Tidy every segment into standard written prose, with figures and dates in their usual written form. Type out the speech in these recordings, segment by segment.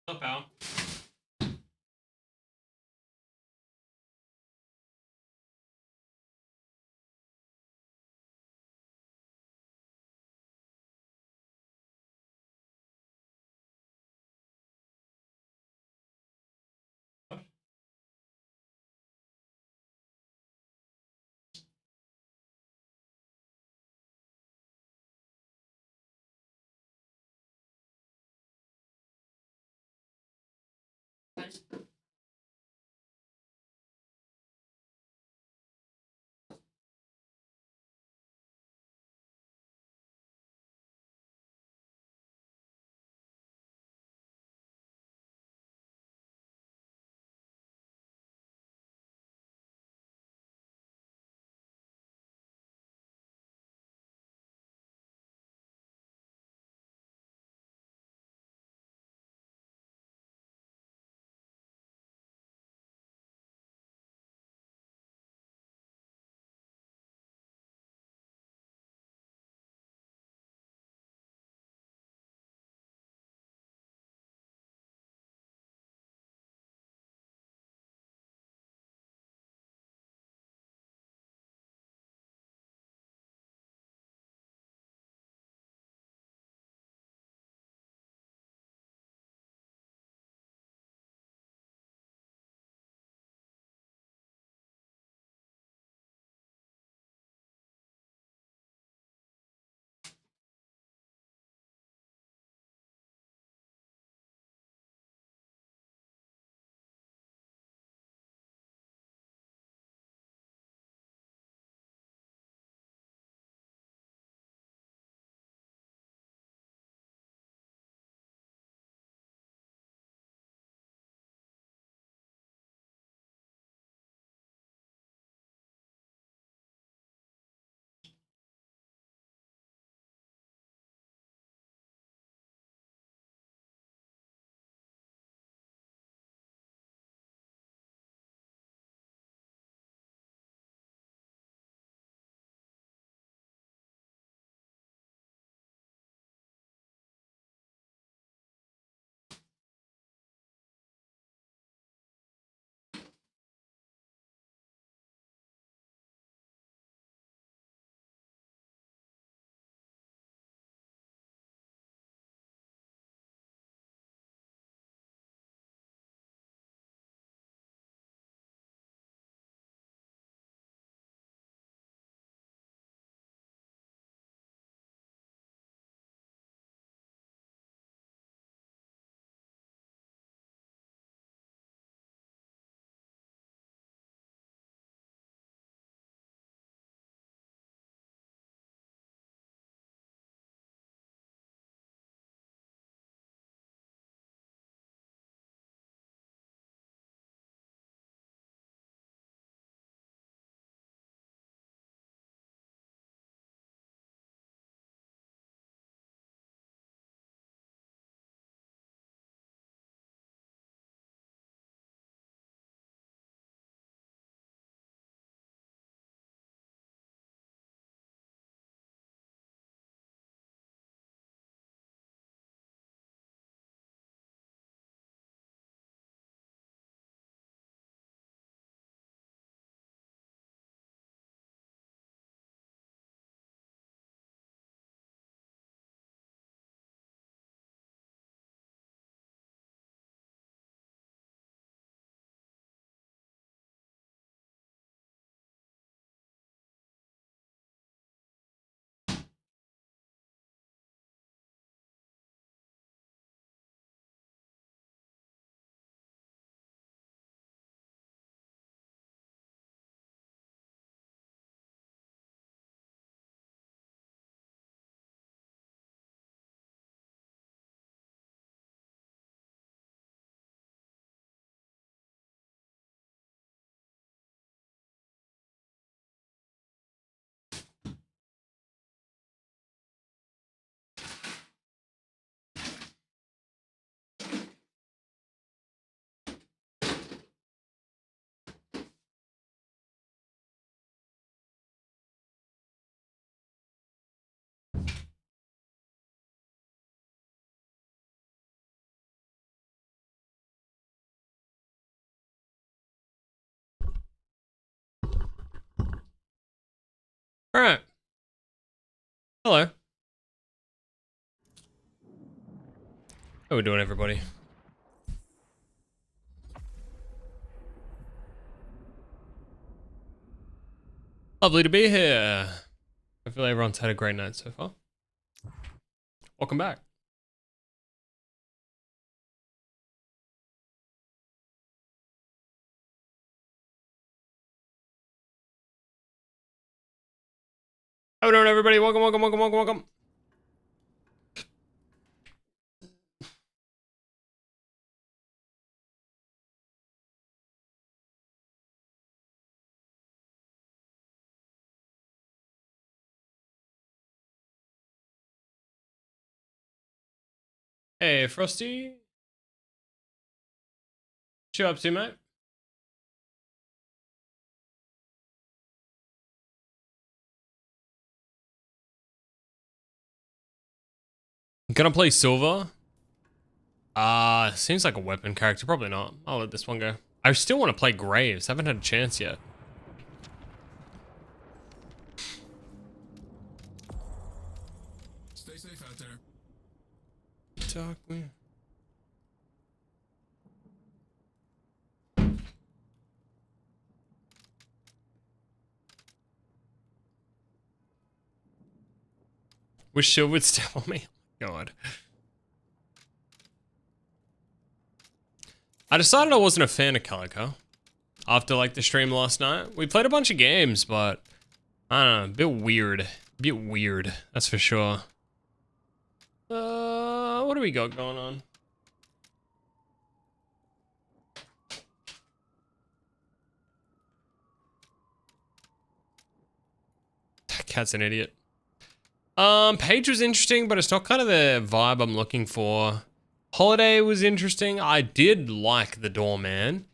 Up, Al. All right. Hello. How we doing, everybody? Lovely to be here. Hopefully everyone's had a great night so far. Welcome back. How we doing, everybody? Welcome. Hey, Frosty. What you up to, mate? Gonna play Silver? Seems like a weapon character. Probably not. I'll let this one go. I still want to play Graves. Haven't had a chance yet. Stay safe out there. Talk me. Wish Shield would step on me. God. I decided I wasn't a fan of Calico after like the stream last night. We played a bunch of games, but I don't know, a bit weird. That's for sure. What do we got going on? That cat's an idiot. Page was interesting, but it's not kind of the vibe I'm looking for. Holiday was interesting. I did like the Doorman.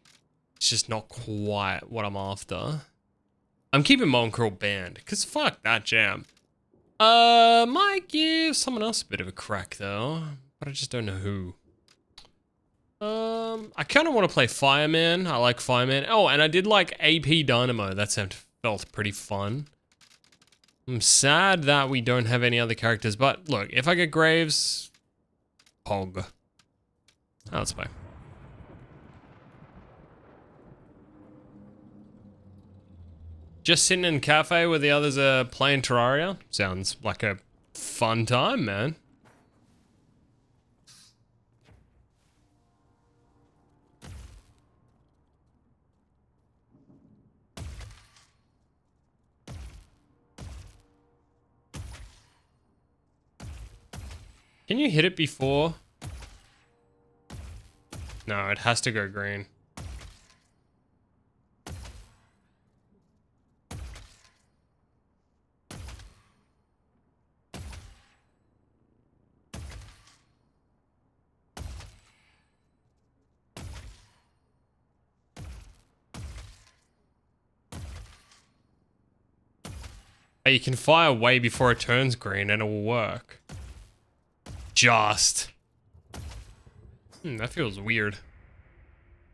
It's just not quite what I'm after. I'm keeping Monkrel banned, because fuck that jam. Might give someone else a bit of a crack though, but I just don't know who. I kind of want to play Fireman. I like Fireman. Oh, and I did like AP Dynamo. That felt pretty fun. I'm sad that we don't have any other characters, but look, if I get Graves, Pog. Oh, that's fine. Just sitting in a cafe where the others are playing Terraria? Sounds like a fun time, man. Can you hit it before? No, it has to go green. You can fire way before it turns green and it will work. Just. That feels weird.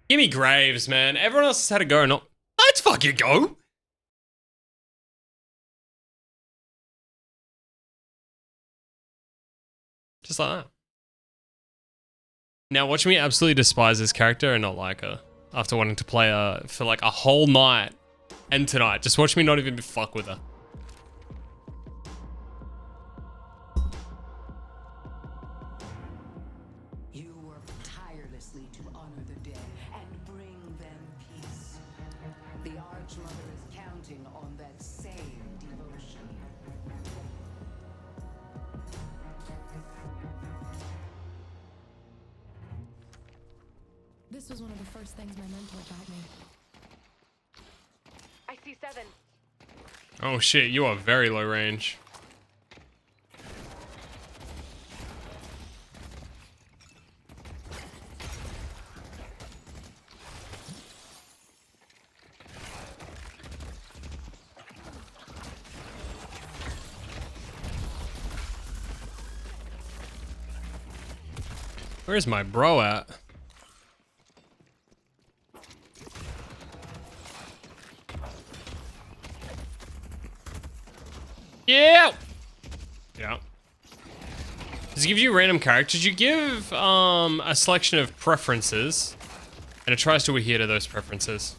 Give me Graves, man. Everyone else has had a go. Not. Let's fucking go. Just like that. Now watch me absolutely despise this character and not like her. After wanting to play her for like a whole night and tonight. Just watch me not even fuck with her. This was one of the first things my mentor taught me. I see 7. Oh shit, you are very low range. Where's my bro at? Yeah! Yeah. Does it give you random characters? You give a selection of preferences, and it tries to adhere to those preferences.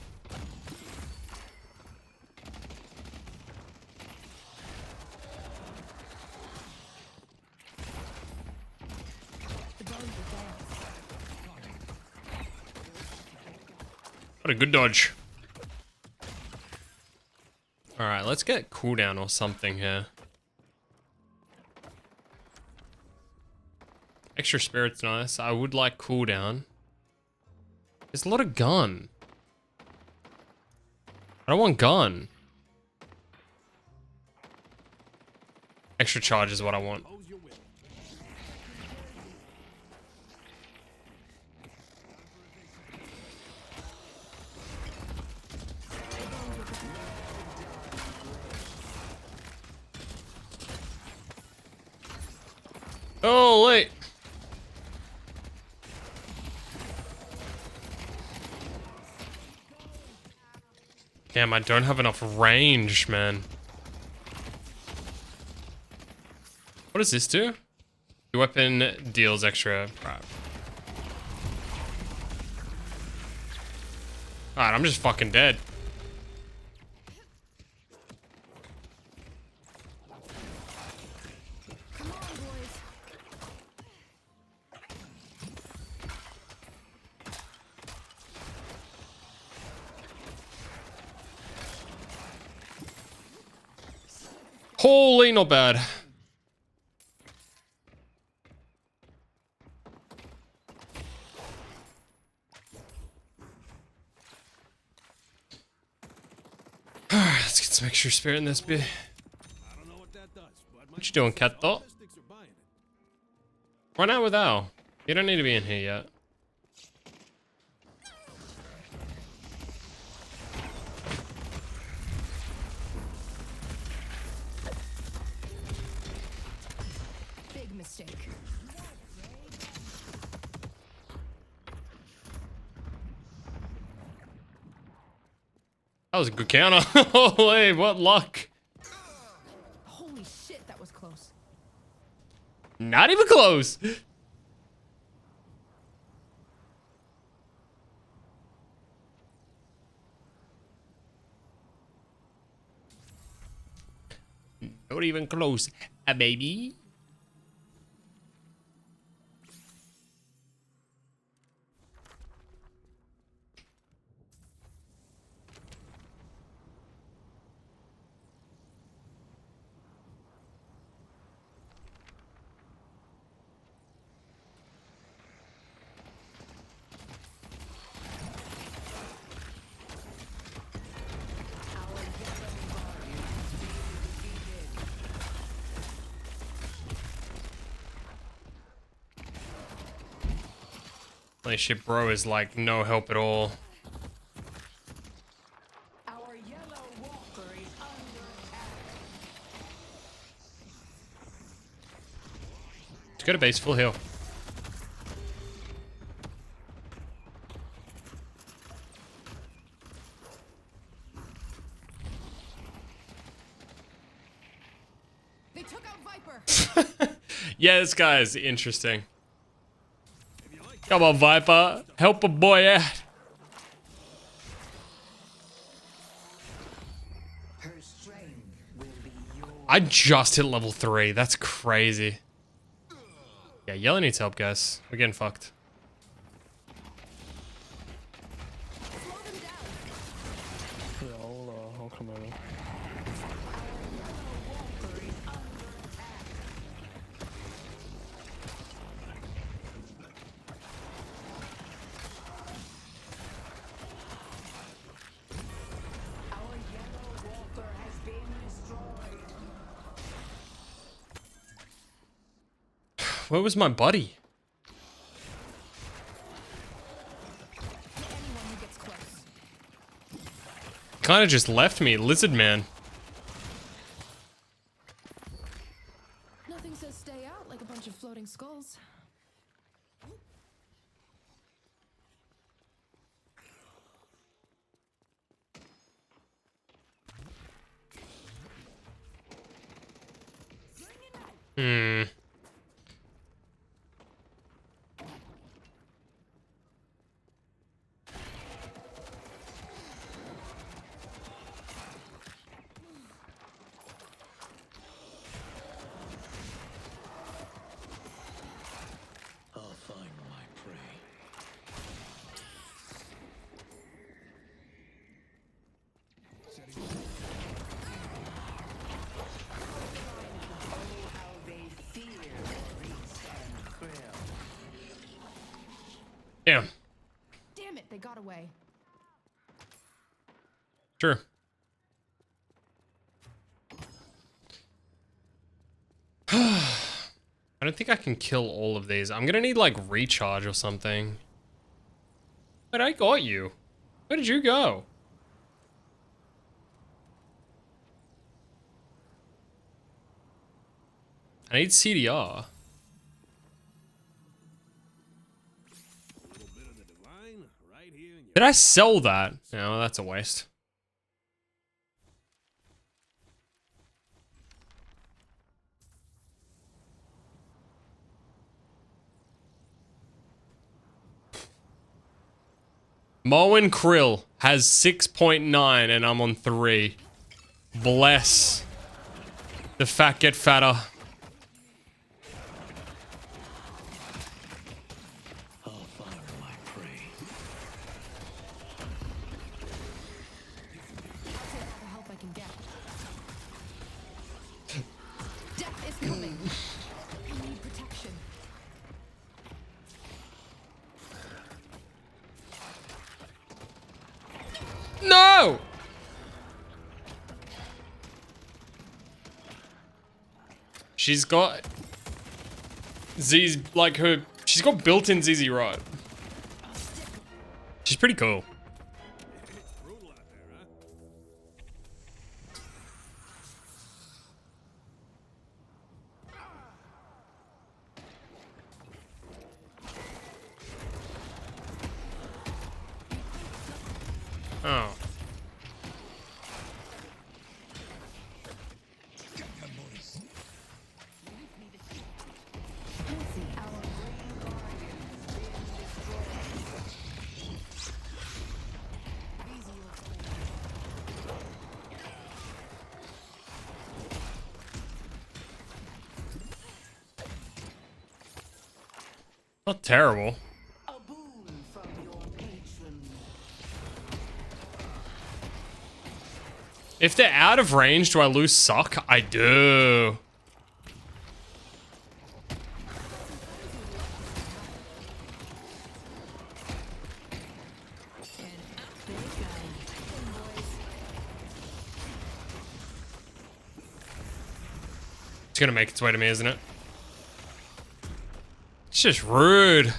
What a good dodge. Alright, let's get cooldown or something here. Extra spirit's nice. I would like cooldown. There's a lot of gun. I don't want gun. Extra charge is what I want. Oh, wait. Damn, I don't have enough range, man. What does this do? Your weapon deals extra. Right. Alright, I'm just fucking dead. Holy, not bad. Alright, let's get some extra spirit in this bit. What you doing, cat dot? Run out with Al. You don't need to be in here yet. Big mistake. That was a good counter. Holy, what luck. Holy shit, that was close. Not even close. Not even close, baby. Holy shit, bro is like no help at all. Our yellow walker is under attack. Let's go to base, full heal. They took out Viper. Yeah, this guy is interesting. Come on, Viper. Help a boy out. I just hit level 3. That's crazy. Yeah, Yellow needs help, guys. We're getting fucked. Yeah, I'll come over. Our yellow walker has been destroyed. Where was my buddy? Anyone who gets close. Kind of just left me, lizard man. Nothing says stay out like a bunch of floating skulls. Hmm. I'll find my prey. Damn. Damn it, they got away. Sure. I don't think I can kill all of these. I'm gonna need like recharge or something. But I got you. Where did you go? I need CDR. Did I sell that? No, that's a waste. Moen Krill has 6.9 and I'm on 3. Bless. The fat get fatter. I'll find my prey. I'll take all the help I can get. Death is coming. I need protection. No! She's got Z's like her. She's got built-in ZZ Rod. She's pretty cool. Oh. Not terrible. A boon from your patron. If they're out of range, do I lose suck? I do. It's gonna make its way to me, isn't it? It's just rude.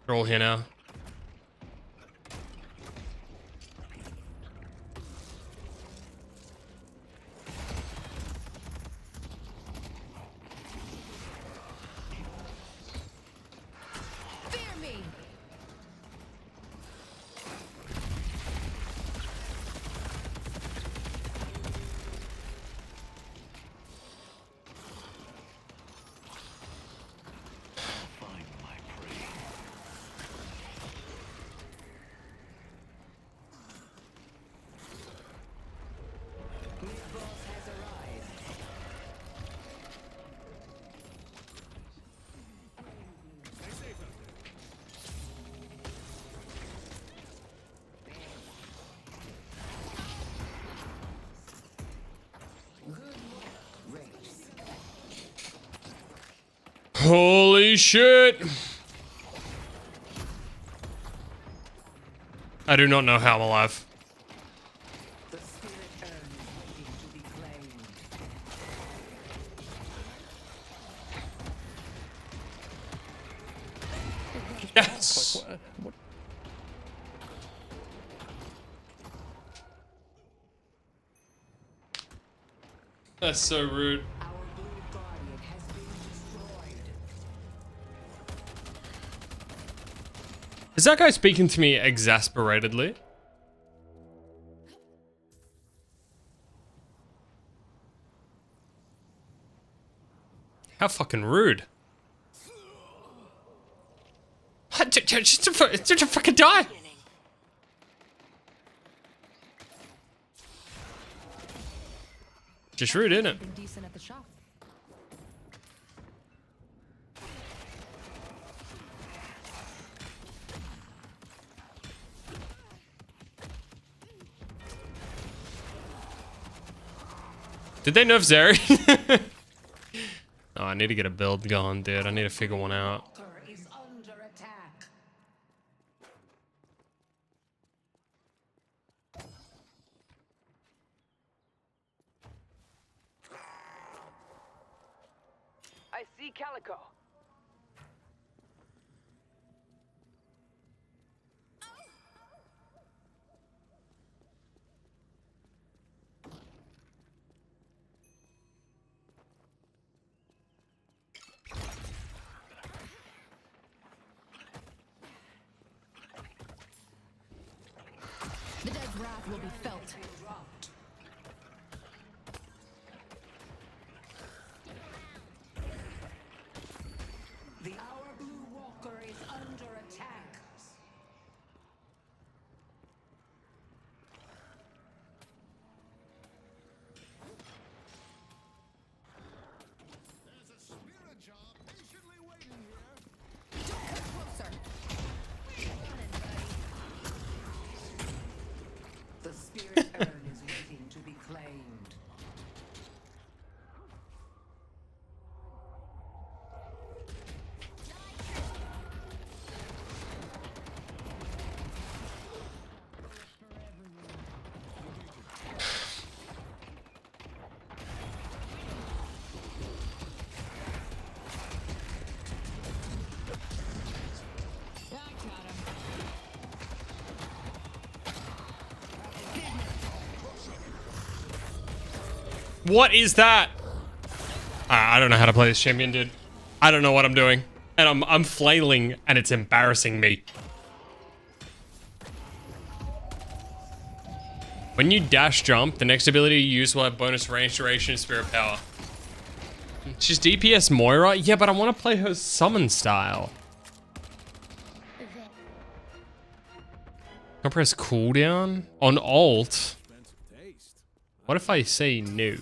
They're all here now. Fear me. Find my prey. Big boss has arrived. Race. Holy shit. I do not know how I'm alive. The spirit urn is waiting to be claimed. Yes. What? That's so rude. Our blue guardian has been destroyed. Is that guy speaking to me exasperatedly? How fucking rude. Just to fucking die. Just rude, isn't it? Been decent at the shop. Did they nerf Zeri? Oh, I need to get a build going, dude. I need to figure one out. Walker is under attack. I see Calico. The dead's wrath will be felt. The Our Blue Walker is under attack. Closer. The spirit urn is waiting to be claimed. I got him. What is that? I don't know how to play this champion, dude. I don't know what I'm doing. And I'm flailing and it's embarrassing me. When you dash jump, the next ability you use will have bonus range, duration, and spirit power. She's DPS Moira? Yeah, but I want to play her summon style. Can I press cooldown? On alt? What if I say no?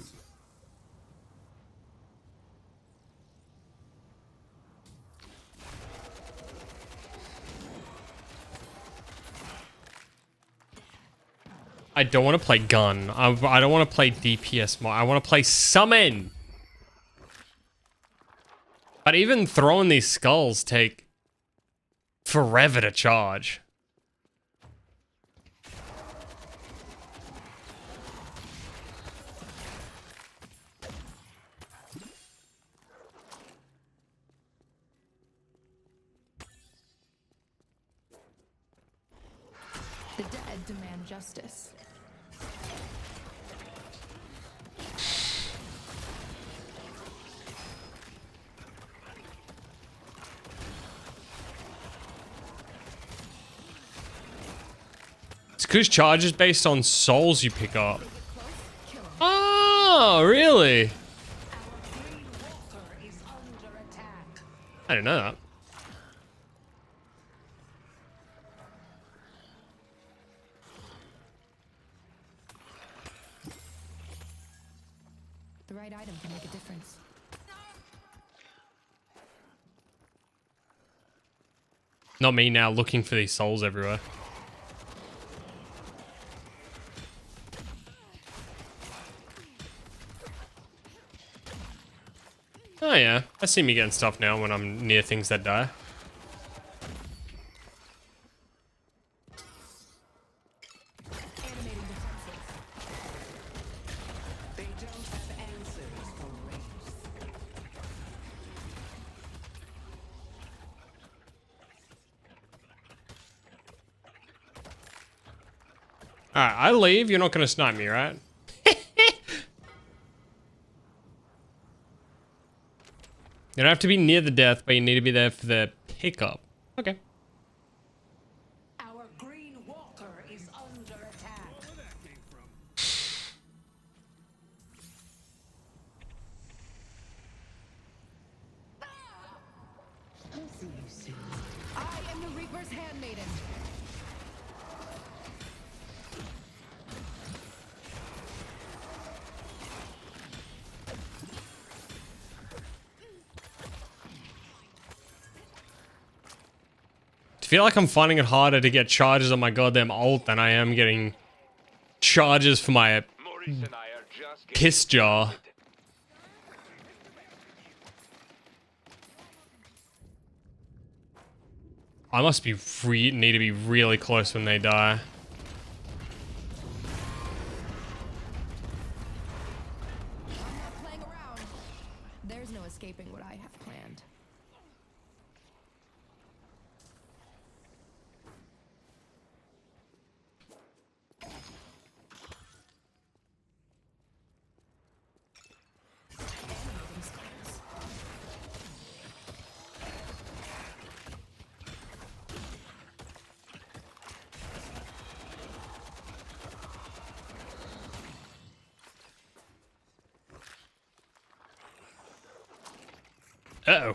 I don't want to play gun. I don't want to play DPS more. I want to play summon. But even throwing these skulls take forever to charge. The dead demand justice. It's because charge is based on souls you pick up. Oh, really? Our Green Walker is under attack. I didn't know that. The right item can make a difference. Not me now looking for these souls everywhere. Oh yeah, I see me getting stuff now when I'm near things that die. Animating defenses. They don't have answers for race. Alright, I leave, you're not gonna snipe me, right? You don't have to be near the death, but you need to be there for the pickup. Okay. Our Green Walker is under attack. See you soon. I am the Reaper's handmaiden. I feel like I'm finding it harder to get charges on my goddamn ult than I am getting charges for my piss jar. I must be need to be really close when they die. I'm not playing around. There's no escaping what I have planned. Animating skills. Uh-oh.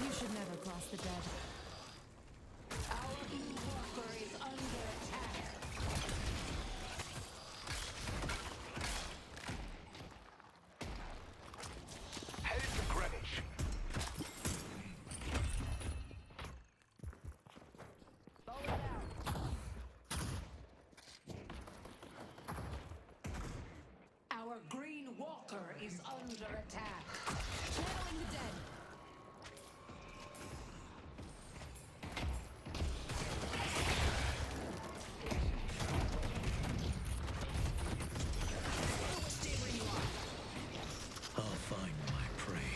You should never cross the dead. Our blue walker is under attack. Headed to Greenwich. Our green walker is under attack. Channeling the dead. I'll find my prey.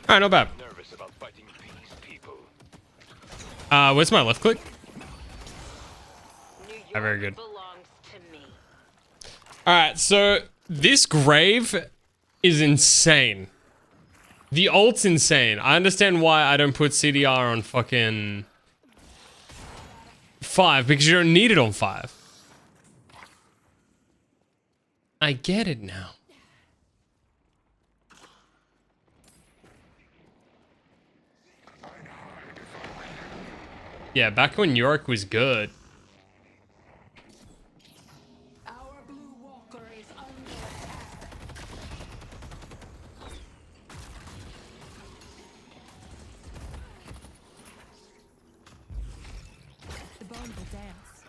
Alright, not bad. Nervous about fighting these people. Where's my left click? New York very good. belongs to me. Alright, so this grave is insane. The ult's insane. I understand why I don't put CDR on fucking 5, because you don't need it on 5. I get it now. Yeah, back when York was good. Our blue walker is under attack. The bone will dance.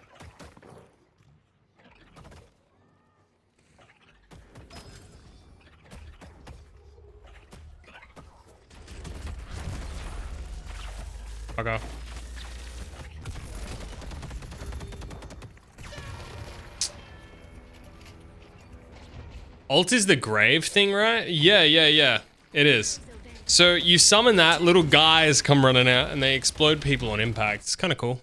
Okay. Ult is the grave thing, right? Yeah. It is. So you summon that, little guys come running out and they explode people on impact. It's kind of cool.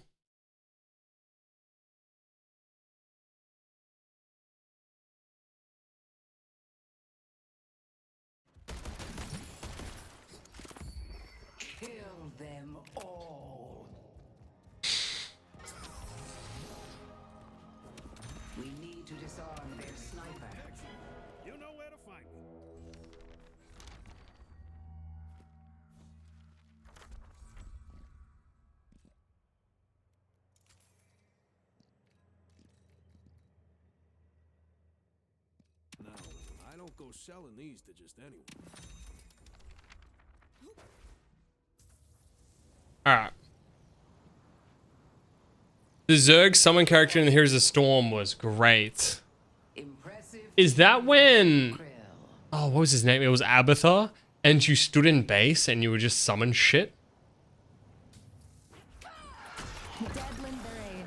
Kill them all. We need to disarm their sniper. You know where to find me. Now, I don't go selling these to just anyone. Alright. The Zerg summon character in the Heroes of Storm was great. Impressive. Is that when... Krill. Oh, what was his name? It was Abathar, and you stood in base and you would just summon shit? Deadland their aid.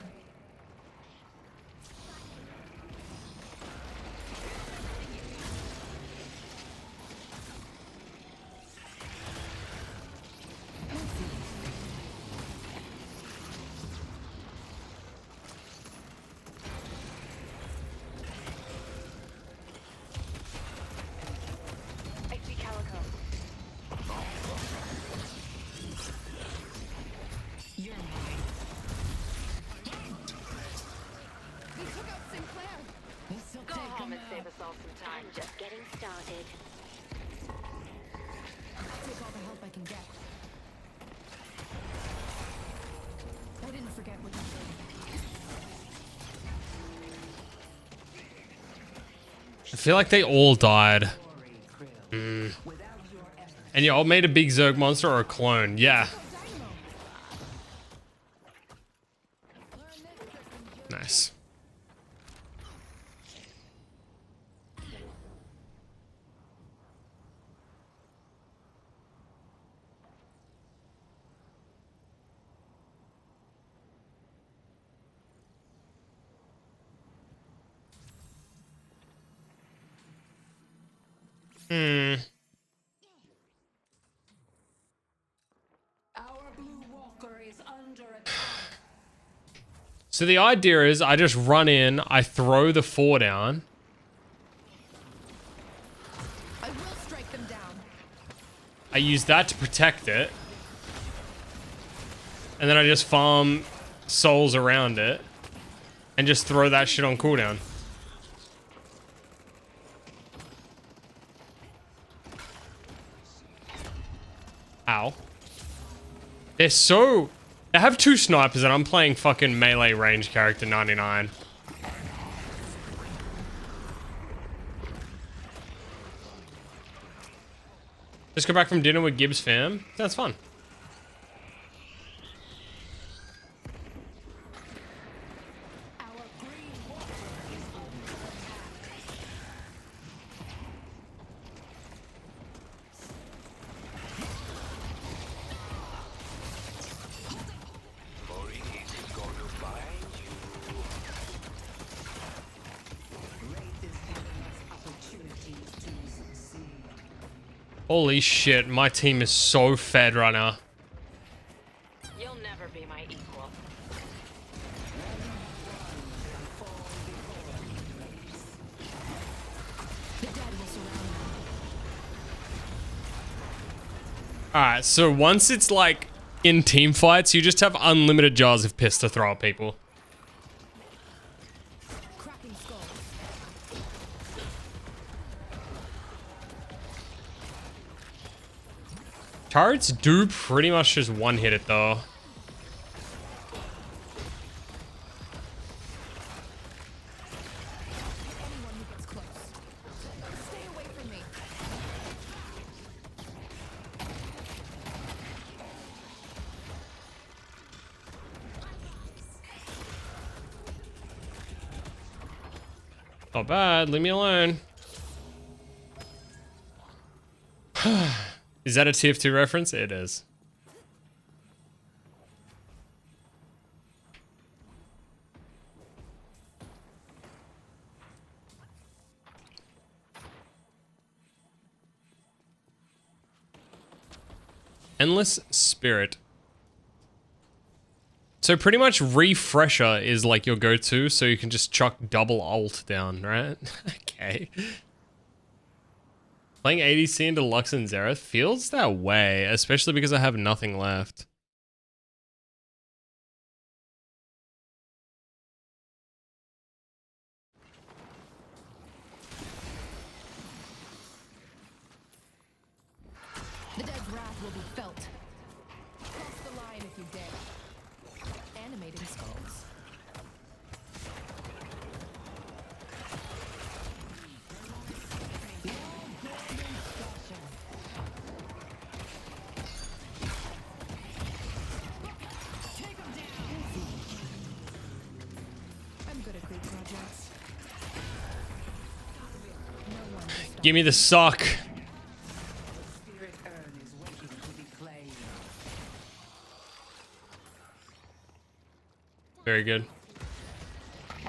I see Calico. save us all some time. I'm just getting started. I'll take all the help I can get. I didn't forget what you did. I feel like they all died. And y'all made a big Zerg monster or a clone. Yeah. Nice. Our blue walker is under attack. So the idea is I just run in, I throw the 4 down. I will strike them down. I use that to protect it. And then I just farm souls around it. And just throw that shit on cooldown. Ow. They're so... They have 2 snipers and I'm playing fucking melee range character 99. Just go back from dinner with Gibbs fam. That's fun. Our green walker is under attack. Maurice is going to find you. Wraith is giving us opportunities to succeed. Holy shit, my team is so fed right now. You'll never be my equal. The dead will surround me. Alright, so once it's like in team fights, you just have unlimited jars of piss to throw at people. Cracking skulls. Turrets do pretty much just one hit it though. Anyone who gets close. Stay away from me. Not bad, leave me alone. Is that a TF2 reference? It is. Endless Spirit. So pretty much Refresher is like your go-to, so you can just chuck double ult down, right? Okay. Playing ADC into Lux and Xerath feels that way, especially because I have nothing left. The dead's wrath will be felt. Cross the line if you dare. Animating skulls. I'm good at group projects. No one can stop Give me the sock. Spirit urn is waiting to be claimed. Very good. I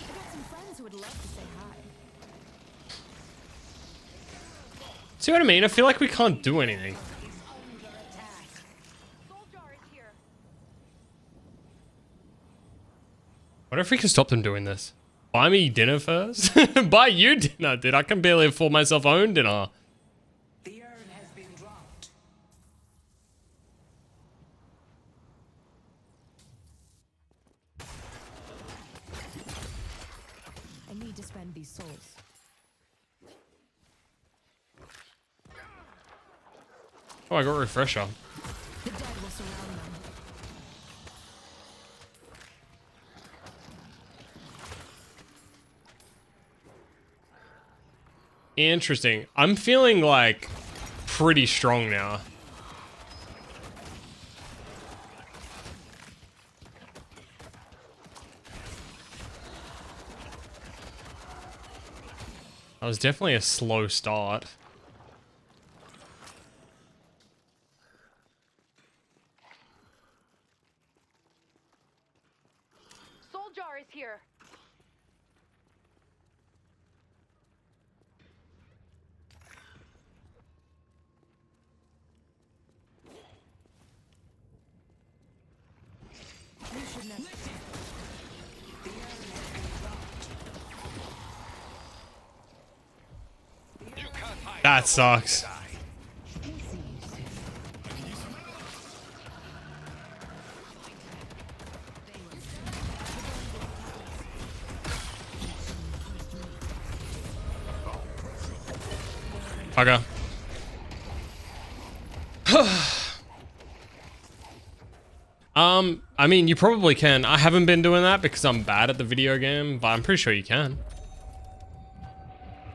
got some friends who would love to say hi. See what I mean? I feel like we can't do anything. Soldier is here. What if we can stop them doing this? Buy me dinner first? Buy you dinner, dude. I can barely afford myself own dinner. The urn has been dropped. defend these souls. Oh, I got a refresher. The dead will surround them. Interesting. I'm feeling like pretty strong now. That was definitely a slow start. Soul jar is here. You should never. You can't hide. That sucks. Okay. I mean, you probably can. I haven't been doing that because I'm bad at the video game, but I'm pretty sure you can.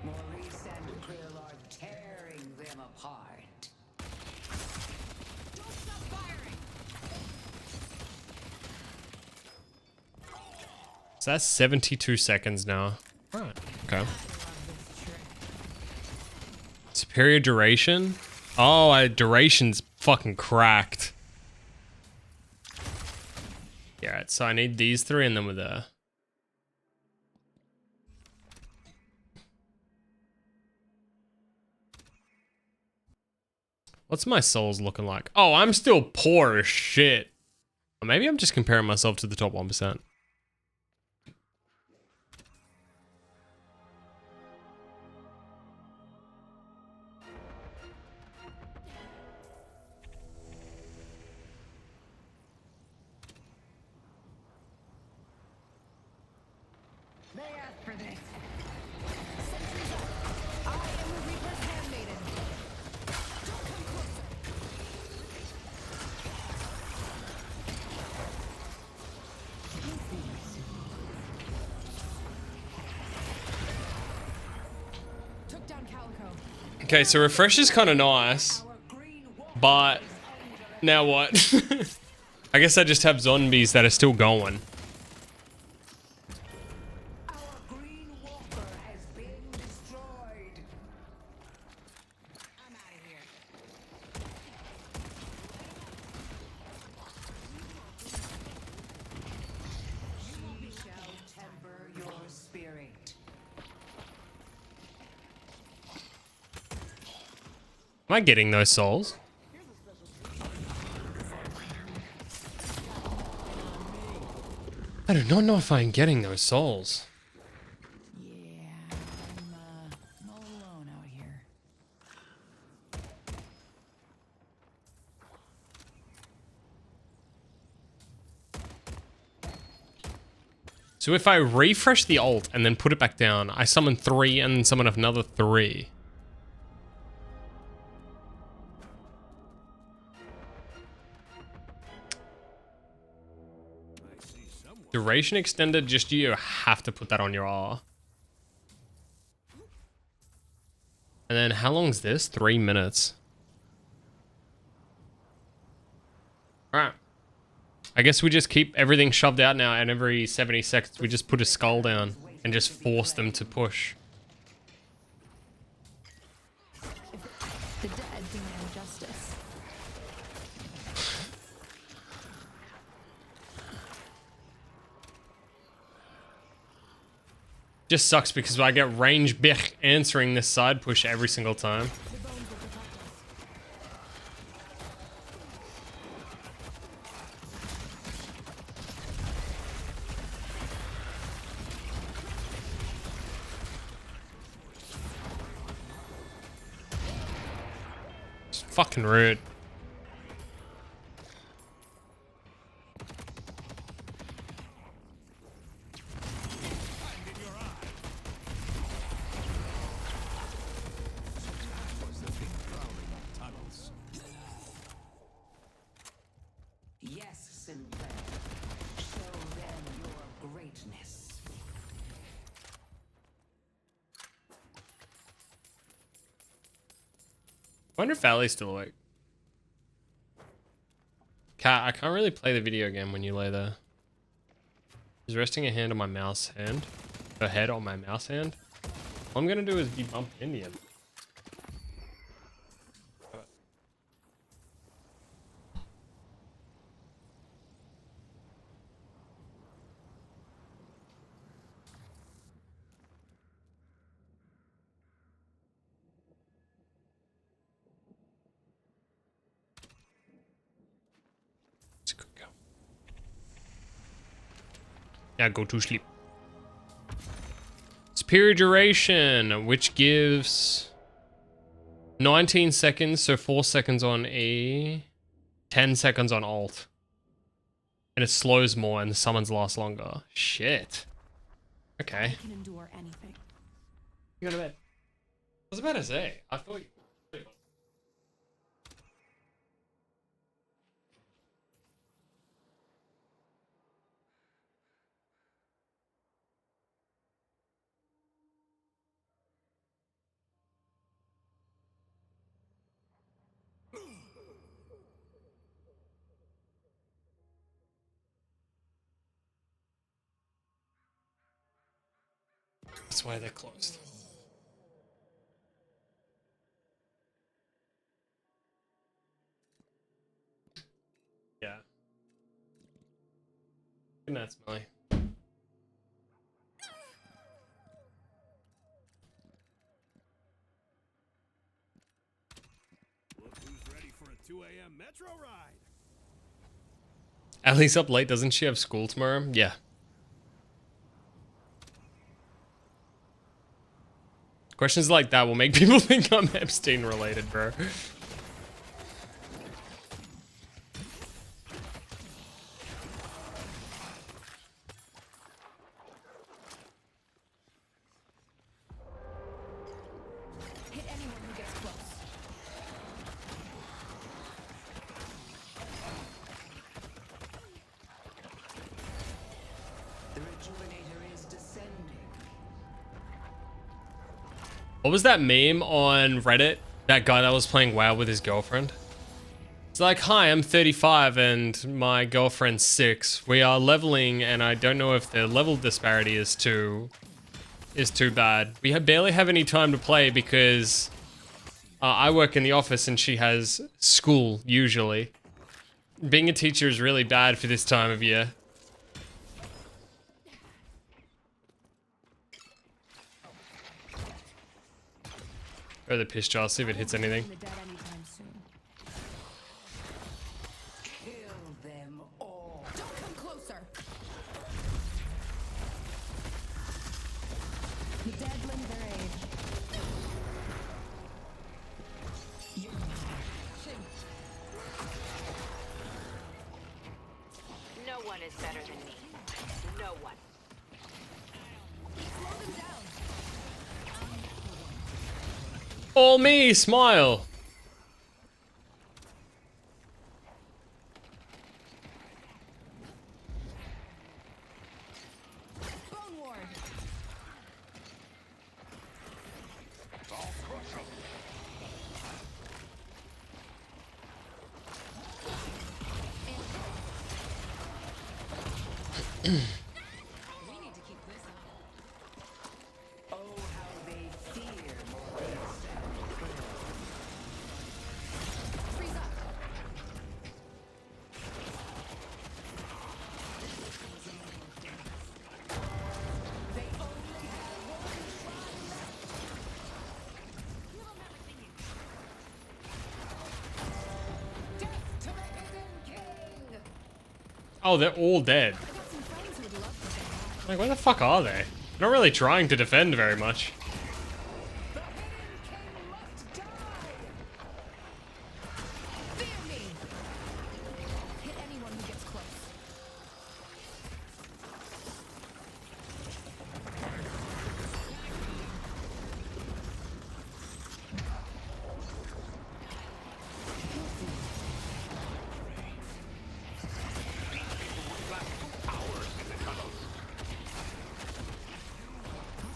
Maurice and Krill are tearing them apart. So that's 72 seconds now. Right. Okay. Superior duration? Oh, duration's fucking cracked. Yeah, right, so I need these three and then with a... What's my souls looking like? Oh, I'm still poor as shit. Or maybe I'm just comparing myself to the top 1%. They asked for this. Sentries up. I am the Reaper's handmaiden. Don't come closer. Took down Calico. Okay, so refresh is kind of nice. But now what? I guess I just have zombies that are still going. Our green walker has been destroyed. I'm out of here. She shall temper your spirit. Am I getting those souls? I do not know if I'm getting those souls. Yeah, I'm all alone out here. So if I refresh the ult and then put it back down, I summon 3 and then summon another 3. I see someone. Duration extended, just you have to put that on your R. And then how long's this? 3 minutes. Alright. I guess we just keep everything shoved out now, and every 70 seconds we just put a skull down and just force them to push. The dead demand justice. Just sucks because I get range Bech answering this side push every single time. The bones will protect us. It's fucking rude. Wonder if Valley's still awake. Cat, I can't really play the video game when you lay there. She's resting her hand on my mouse hand. Her head on my mouse hand. All I'm gonna do is be bumped Indian. Go. Yeah, go to sleep. Superior duration, which gives 19 seconds, so 4 seconds on E, 10 seconds on Alt. And it slows more and the summons last longer. Shit. Okay. I can endure anything. You go to bed. I was about to say, I thought you... That's why they're closed. Yeah. Good night, Smelly. Look who's ready for a 2 a.m. metro ride. Allie's up late, doesn't she have school tomorrow? Yeah. Questions like that will make people think I'm Epstein related, bro. Hit anyone who gets close. The rejuvenator is descending. What was that meme on Reddit? That guy that was playing WoW with his girlfriend? It's like, hi, I'm 35 and my girlfriend's 6. We are leveling and I don't know if the level disparity is too bad. We barely have any time to play because I work in the office and she has school, usually. Being a teacher is really bad for this time of year. Or the piss jar, see if it hits anything. The dead anytime soon. Kill them all. Don't come closer. The dead lend their aid. No one is better than me. No one. Slow them down. All me, smile. Bone ward. We need to keep this up. Oh, how they fear Maurice and Krill. Freeze up. They only have one shot left. Death to the Hidden King! Oh, they're all dead. I got some friends who would love to say hi. Like, where the fuck are they? Not really trying to defend very much. The Hidden King must die! Fear me. Hit anyone who gets close.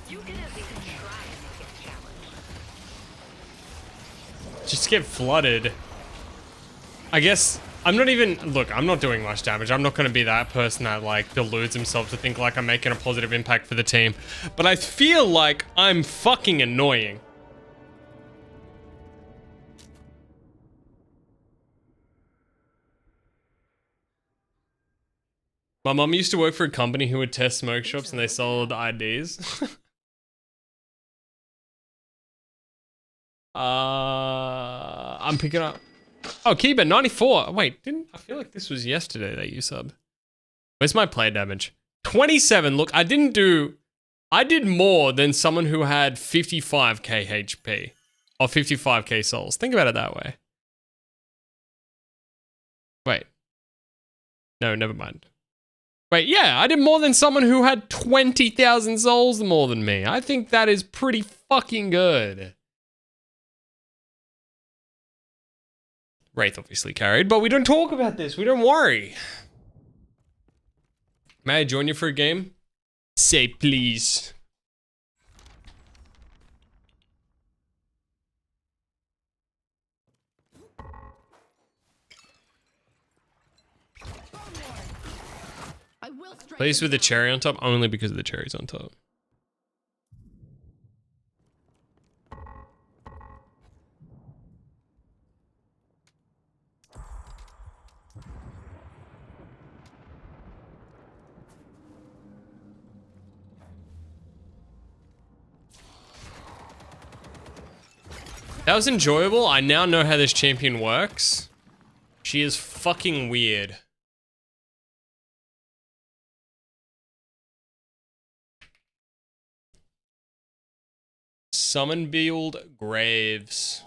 You can at least just get flooded. I guess I'm not even, look, I'm not doing much damage. I'm not going to be that person that like deludes himself to think like I'm making a positive impact for the team. But I feel like I'm fucking annoying. My mom used to work for a company who would test smoke shops and they sold IDs. I'm picking up. Oh, Kiba, 94. Wait, I feel like this was yesterday that you sub. Where's my play damage? 27. Look, I did more than someone who had 55k HP. Or 55k souls. Think about it that way. Wait. No, never mind. Wait, yeah, I did more than someone who had 20,000 souls more than me. I think that is pretty fucking good. Wraith obviously carried, but we don't talk about this. We don't worry. May I join you for a game? Say please. I will strike Please them with the down. cherry on top, only because of the cherries on top. That was enjoyable. I now know how this champion works. She is fucking weird. Summon build Graves.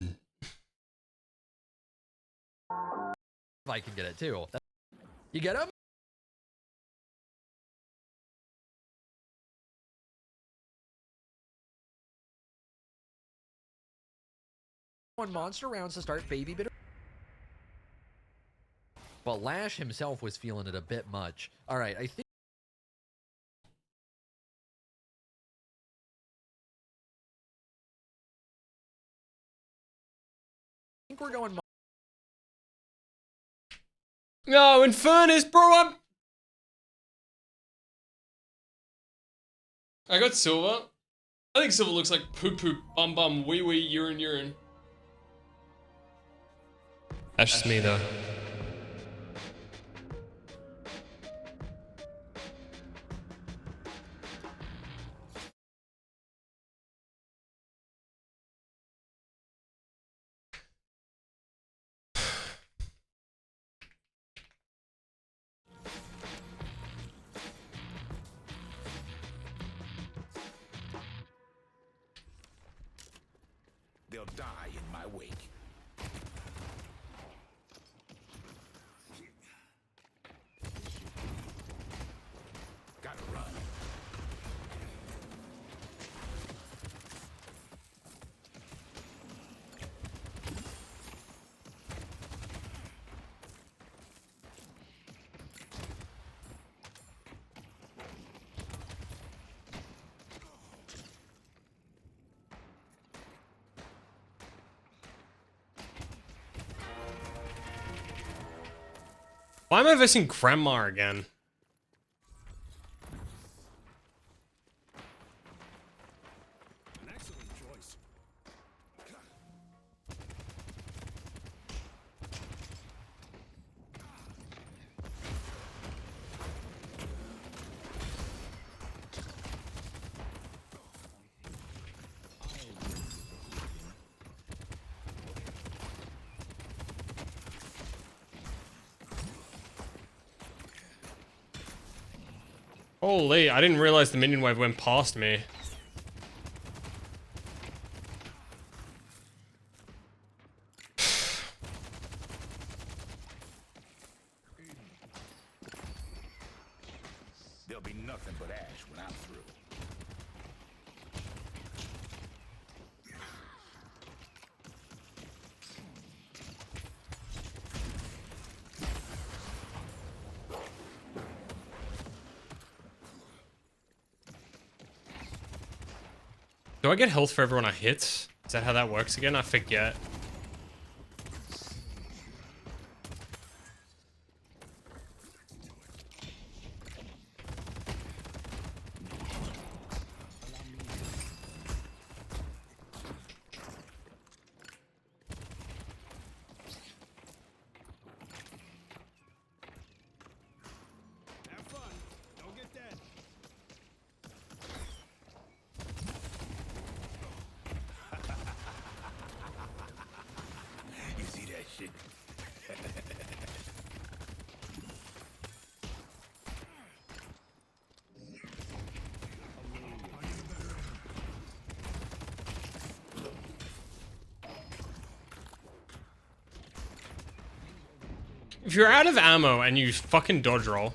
If I can get it too. You get him? One monster rounds to start baby bit. But Lash himself was feeling it a bit much. All right, I think we're going. No, Infernus, bro, I got silver. I think silver looks like poo poo, bum bum, wee wee, urine urine. That's just me though. They'll die in my wake. Gotta run. Why am I versing Grandma again? An excellent choice. Holy, I didn't realize the minion wave went past me. There'll be nothing but ash when I'm through. Do I get health for everyone I hit? Is that how that works again? I forget. Have fun. Don't get dead. You see that shit? If you're out of ammo and you fucking dodge roll.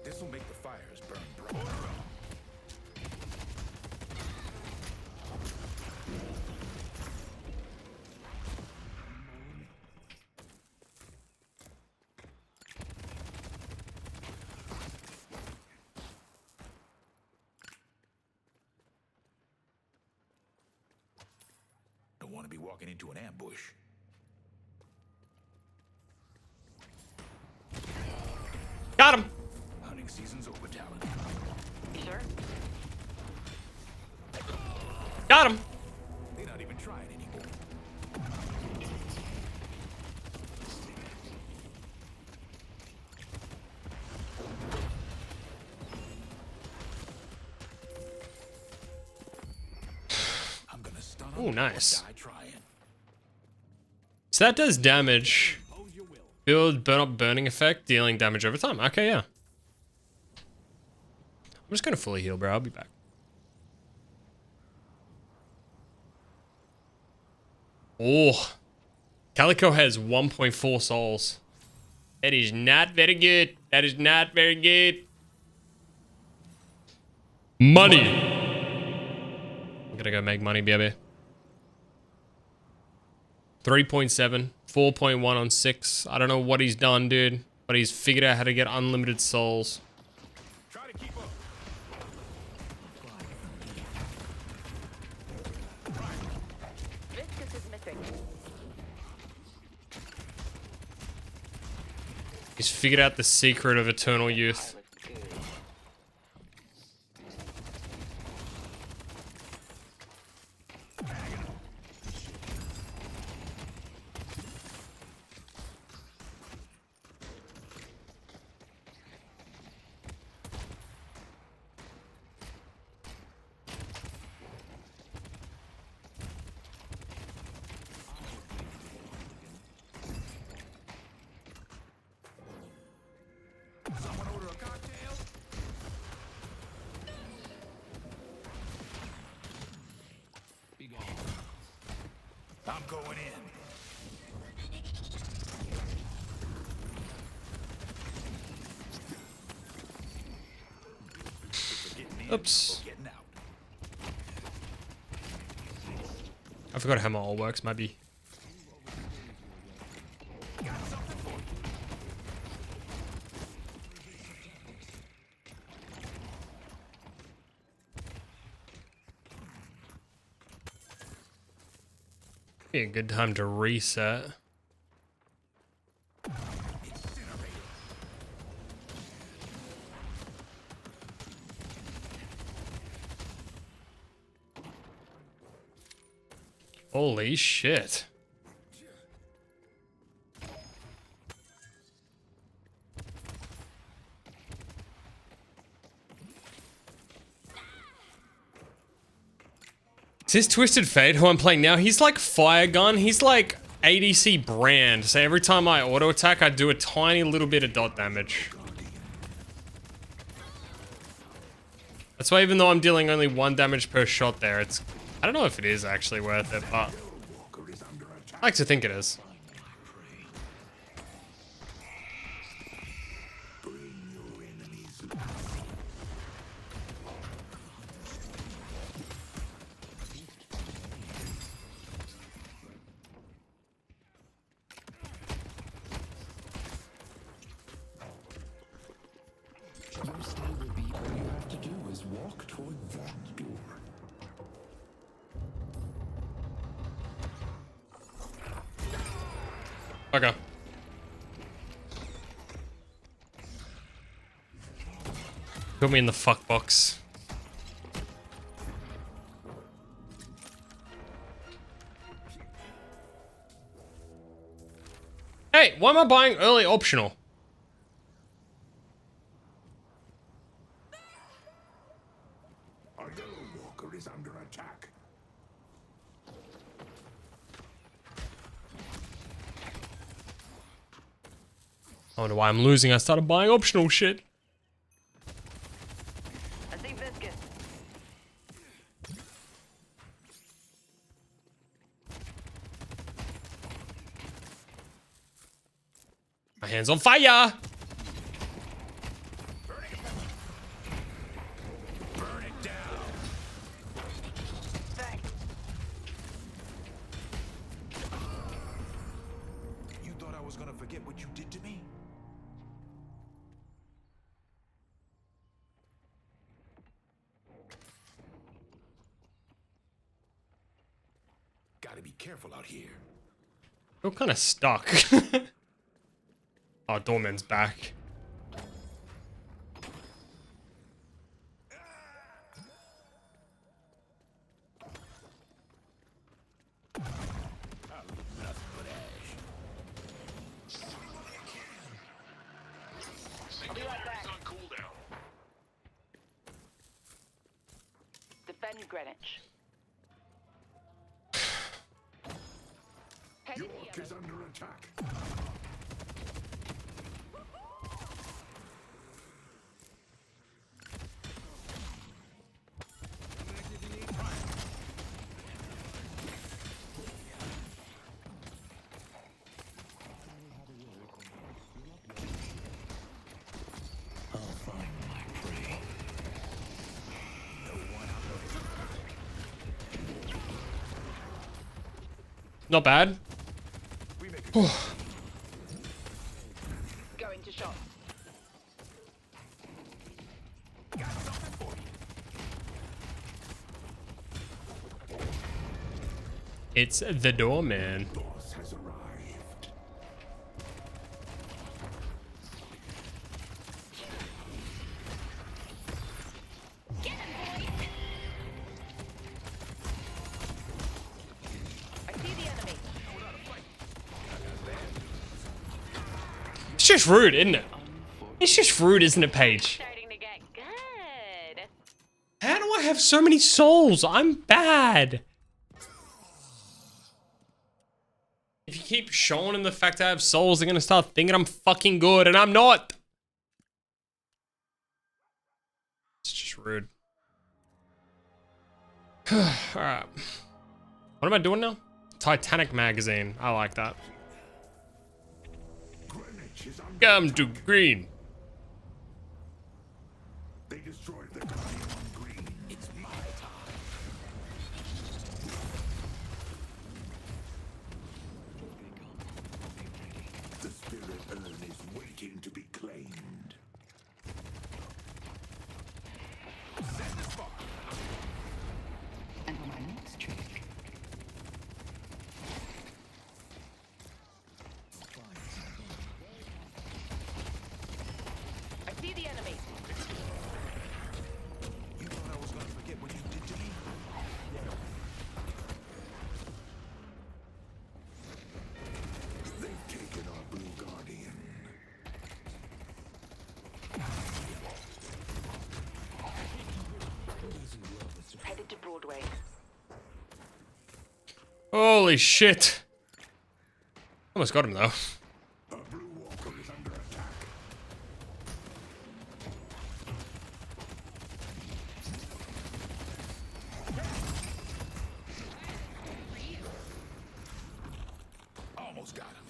This will make the fires burn bright. Don't want to be walking into an ambush. Got him. Hunting season's over, Talon. Sure. Got him. They're not even trying anymore. I'm gonna stun Ooh, them nice. or die trying. So that does damage. Impose your will. Build burn up burning effect, dealing damage over time. Okay, yeah. I'm just gonna fully heal, bro. I'll be back. Oh. Calico has 1.4 souls. That is not very good. That is not very good. Money. I'm gonna go make money, baby. 3.7, 4.1 on 6. I don't know what he's done, dude, but he's figured out how to get unlimited souls. Try to keep up. Viscous is missing. He's figured out the secret of eternal youth. Looks good. Someone order a cocktail? Be gone. I'm going in. Oops. Getting out. I forgot how my all works, maybe. Got something for you. Be a good time to reset. Holy shit. Is this Twisted Fate who I'm playing now? He's like Fire Gun. He's like ADC Brand. So every time I auto attack, I do a tiny little bit of dot damage. That's why even though I'm dealing only 1 damage per shot there, it's... I don't know if it is actually worth it, but... I like to think it is. Okay. Put me in the fuck box. Hey, why am I buying early optional? Our yellow walker is under attack. I wonder why I'm losing. I started buying optional shit. I see biscuit. My hand's on fire! Burn it down. Thanks. You thought I was gonna forget what you did to me? Gotta be careful out here. Feel kind of stuck. Oh, Doorman's back. I'll be right back. Defend Greenwich. York is under attack. Not bad. Going to shop. It's the Doorman. Boss has arrived. I see the enemy. It's just rude, isn't it? It's just rude, isn't it, Paige? Starting to get good. How do I have so many souls? I'm bad. If you keep showing them the fact I have souls, they're gonna start thinking I'm fucking good, and I'm not. It's just rude. Alright. What am I doing now? Titanic magazine. I like that. Greenwich is under Come to green. They destroyed the Guardian on green. It's my time. The spirit urn is waiting to be claimed. Send the spark. And for my next trick, I see the enemy. You thought I was gonna forget what you did to me? They've taken our blue guardian. Headed to Broadway. Holy shit. Almost got him though. A blue walker is under attack. Almost got him.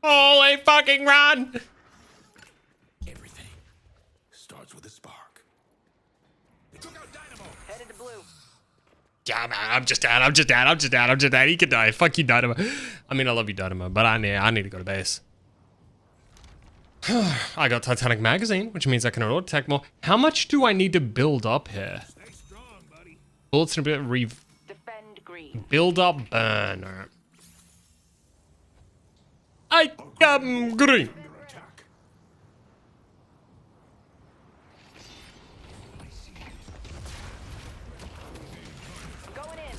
Holy fucking run! Everything starts with a spark. They took out Dynamo. Headed to blue. Yeah, man, I'm just down. He can die. Fuck you, Dynamo. I mean, I love you, Dynamo, but I need to go to base. I got Titanic magazine, which means I can auto attack more. How much do I need to build up here? Stay Bullets and a bit Defend green. build up burn. Alright. I am green. Going in.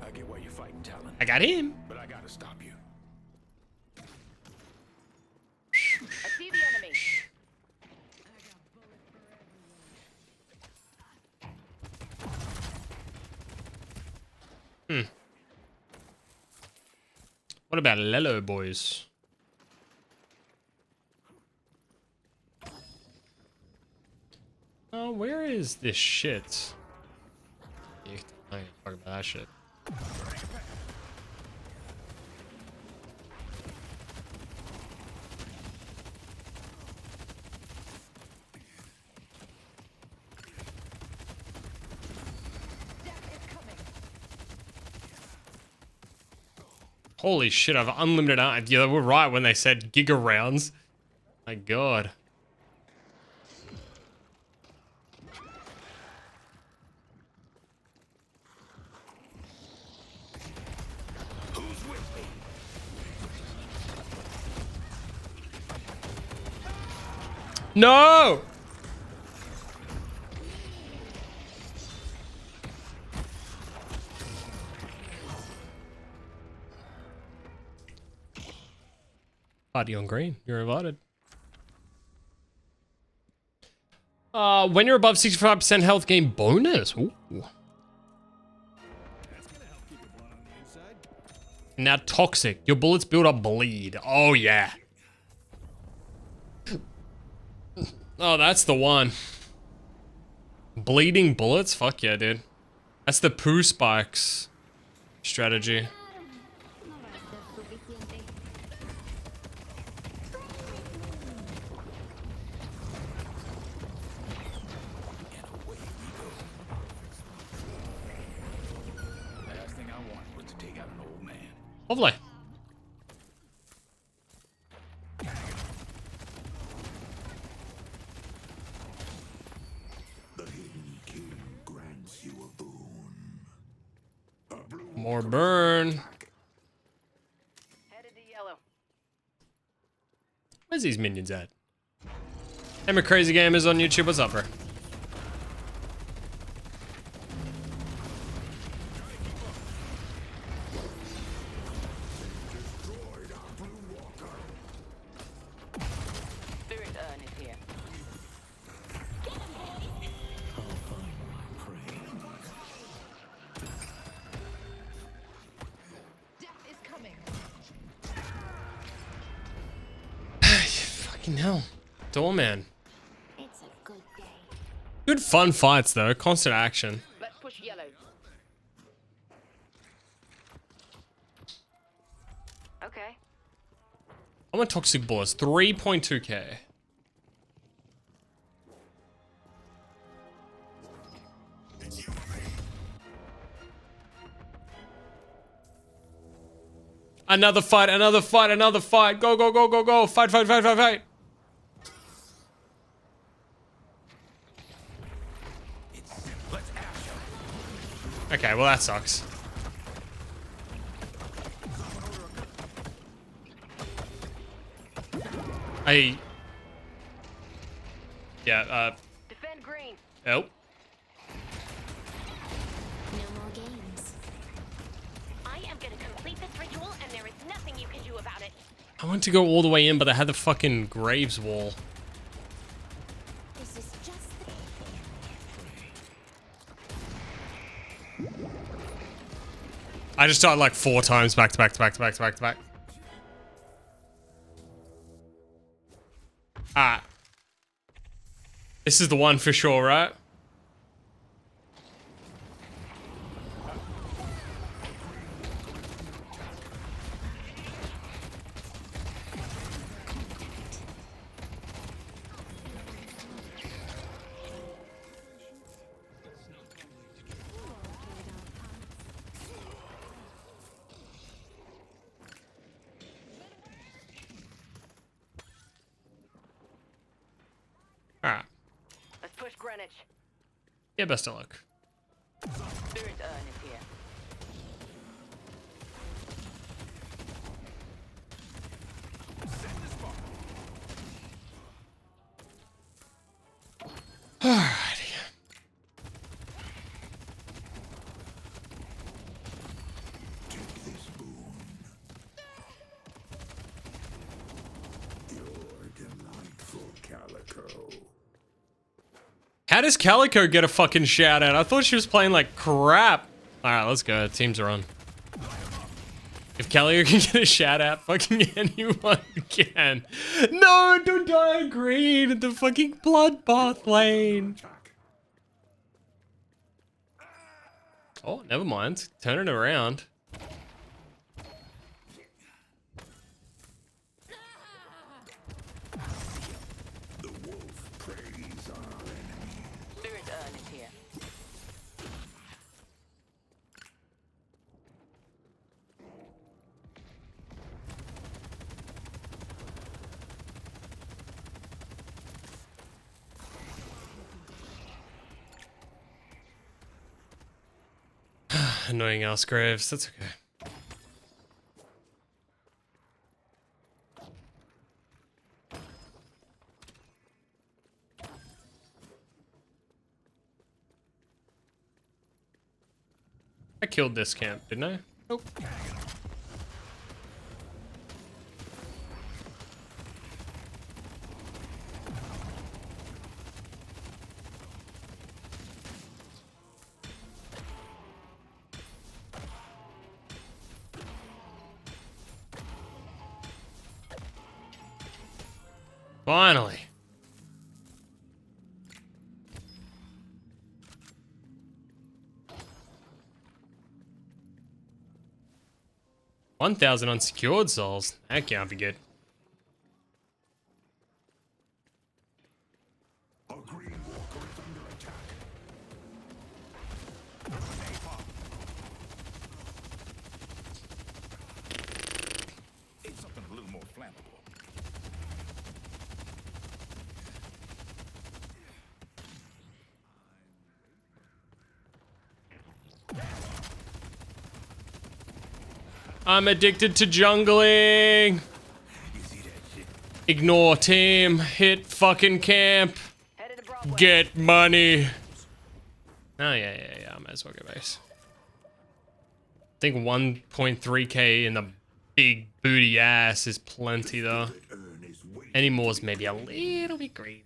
I get why you're fighting, Talon, I got him. but I gotta stop you. I see the enemy. What about Lelo boys? Oh, where is this shit? I ain't talking about that shit. Holy shit, I've unlimited ammo. Yeah, they were right when they said giga rounds. My god. No! Party on green. You're invited. When you're above 65% health gain bonus. Ooh. Now toxic. Your bullets build up bleed. Oh yeah. Oh, that's the one. Bleeding bullets? Fuck yeah, dude. That's the poo spikes strategy. Last thing I wanted was to take out an old man. Lovely. The Hidden King grants you a boon. A blue More burn. Headed to yellow. Where's these minions at? Hey, my crazy gamers on YouTube. What's up, bro? Spirit urn is here. Death is coming. Fucking hell. Doorman. It's a good day. Good fun fights though. Constant action. Let's push yellow. Okay. I want toxic bullets. 3.2k. Another fight, another fight, another fight. Go, go, go, go, go. Fight, fight, fight, fight, fight. Okay, well that sucks. Yeah, Defend green. oh. No more games. I am gonna complete this ritual, and there is nothing you can do about it. I went to go all the way in, but I had the fucking graves wall. This is just the... I just died like 4 times back to back to back to back to back to back. Ah. This is the one for sure, right? Greenwich. Yeah, best of luck. Spirit urn is here. Alrighty. Take this boon. Your delightful calico. How does Calico get a fucking shout out? I thought she was playing like crap. Alright, let's go. Teams are on. If Calico can get a shout out, fucking anyone can. No, don't die green at the fucking bloodbath lane. Oh, never mind. Turn it around. The wolf preys on our enemy. Spirit urn is here. Annoying ass Graves. That's okay. I killed this camp, didn't I? Nope. Finally. $1,000 unsecured souls. That can't be good. A green walker is under attack. It's something a little more flammable. I'm addicted to jungling. Ignore team. Hit fucking camp. Headed to Broadway. Get money. Oh, yeah. I might as well go base. I think 1.3k in the big booty ass is plenty, though. Any more is maybe a little bit greedy.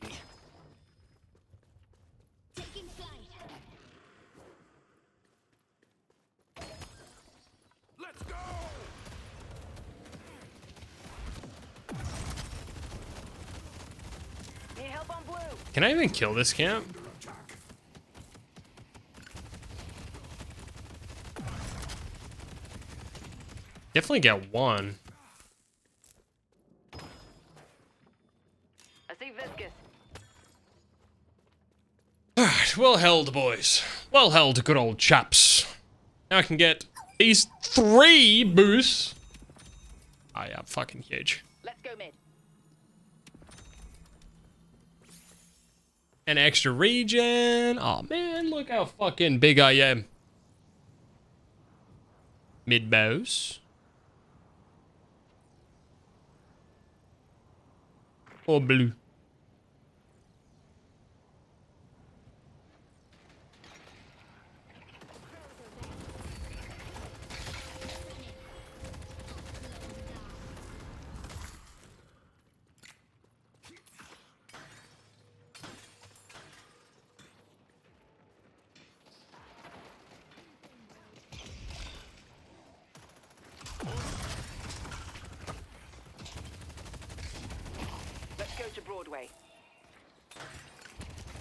Let's go! Need help on blue. Can I even kill this camp? Definitely get one. I see Viscous. Alright, well held, boys. Well held, good old chaps. Now I can get these 3 boosts. Oh yeah, fucking huge. Let's go mid. An extra regen. Oh man, look how fucking big I am. Mid bows. Or blue. Let's go to Broadway.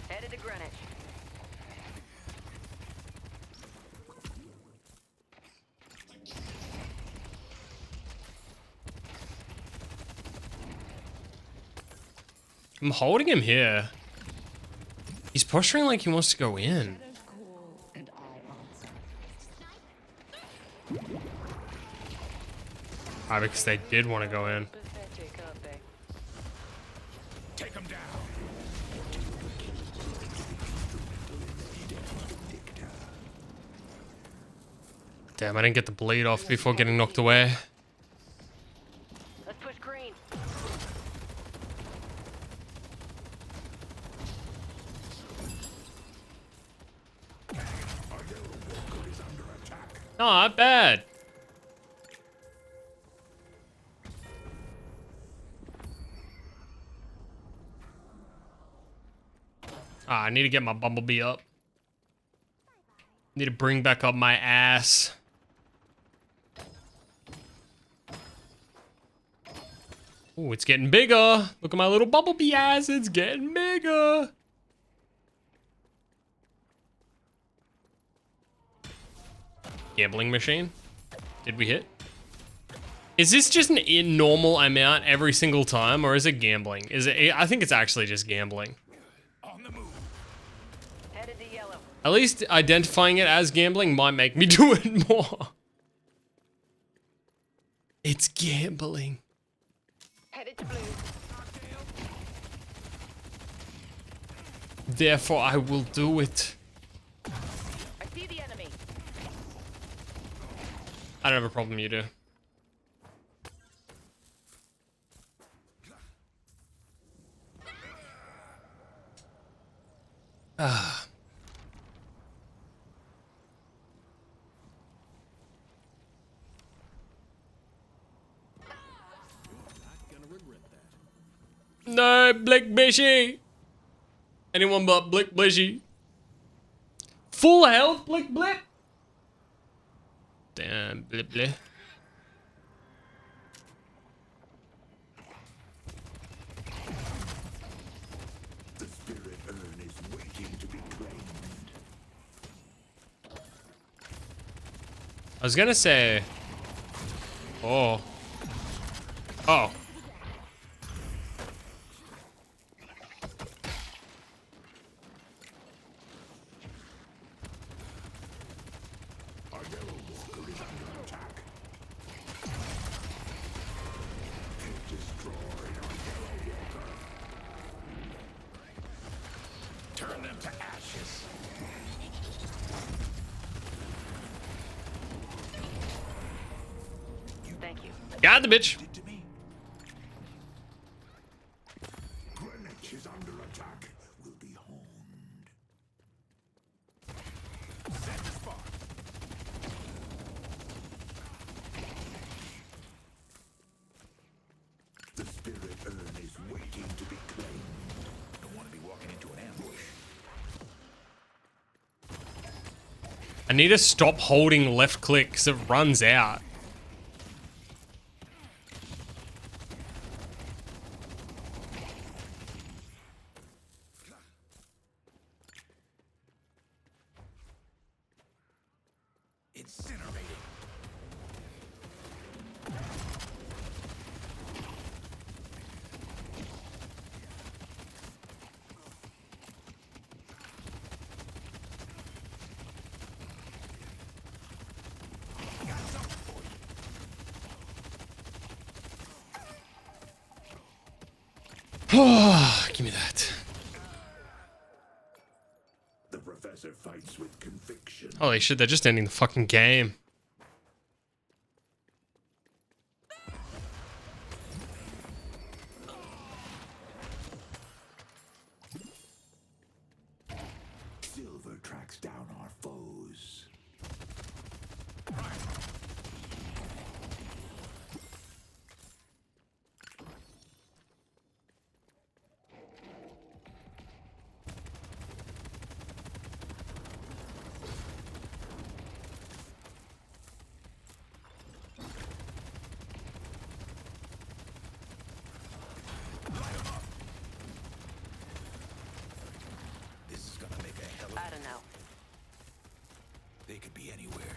Headed to Greenwich. I'm holding him here. He's posturing like he wants to go in. And I answer. Ah, because they did want to go in. Pathetic, aren't they? Take him down. Damn, I didn't get the bleed off before getting knocked away. Let's push green. Not bad. I need to get my Bumblebee up. Need to bring back up my ass. Ooh, it's getting bigger. Look at my little Bumblebee ass. It's getting bigger. Gambling machine. Did we hit? Is this just an normal amount every single time, or is it gambling? Is it? I think it's actually just gambling. Headed to yellow. At least identifying it as gambling might make me do it more. It's gambling. Headed to blue. Therefore, I will do it. I see the enemy. I don't have a problem, you do. Ah. No, Blick Bishy. Anyone but Blick Blishy. Full health, Blick Blip. Damn, Blip Blip. The spirit urn is waiting to be claimed. I was gonna say. Oh. Oh. Our yellow walker is under attack. They've destroyed our yellow walker. Turn them to ashes. Thank you. Got the bitch. Did to me. Greenwich is under attack. Will be honed. Set the spark. The spirit urn is waiting to be claimed. Don't want to be walking into an ambush. I need to stop holding left click because it runs out. Incinerating. Give me that. The professor fights with conviction. Holy shit, they're just ending the fucking game. Silver tracks down our foes. This is gonna make a hell of I don't know. They could be anywhere.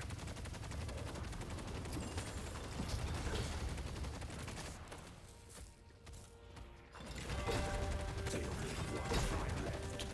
They only have one side left.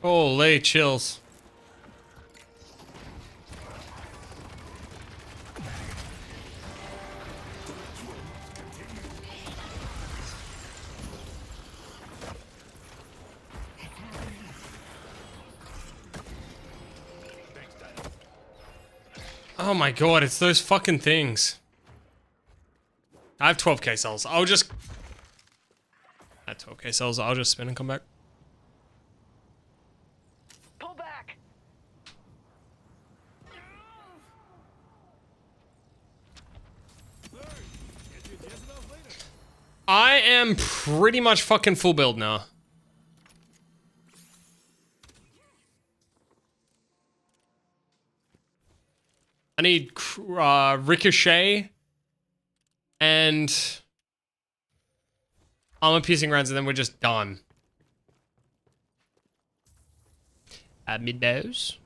Holy chills. Oh my god, it's those fucking things. I have 12k cells. I'll just... I have 12k cells. I'll just spin and come back. Pull back. I am pretty much fucking full build now. I need Ricochet and armor piercing rounds, and then we're just done. Add mid nose.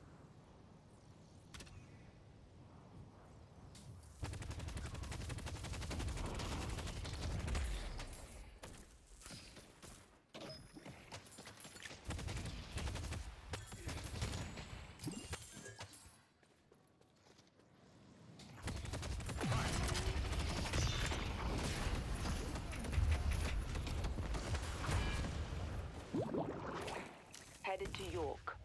Headed to York.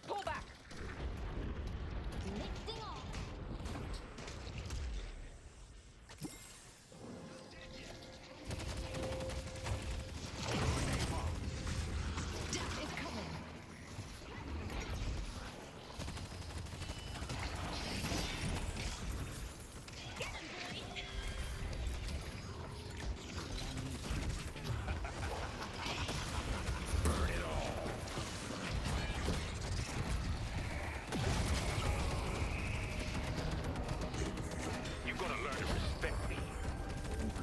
Pull back.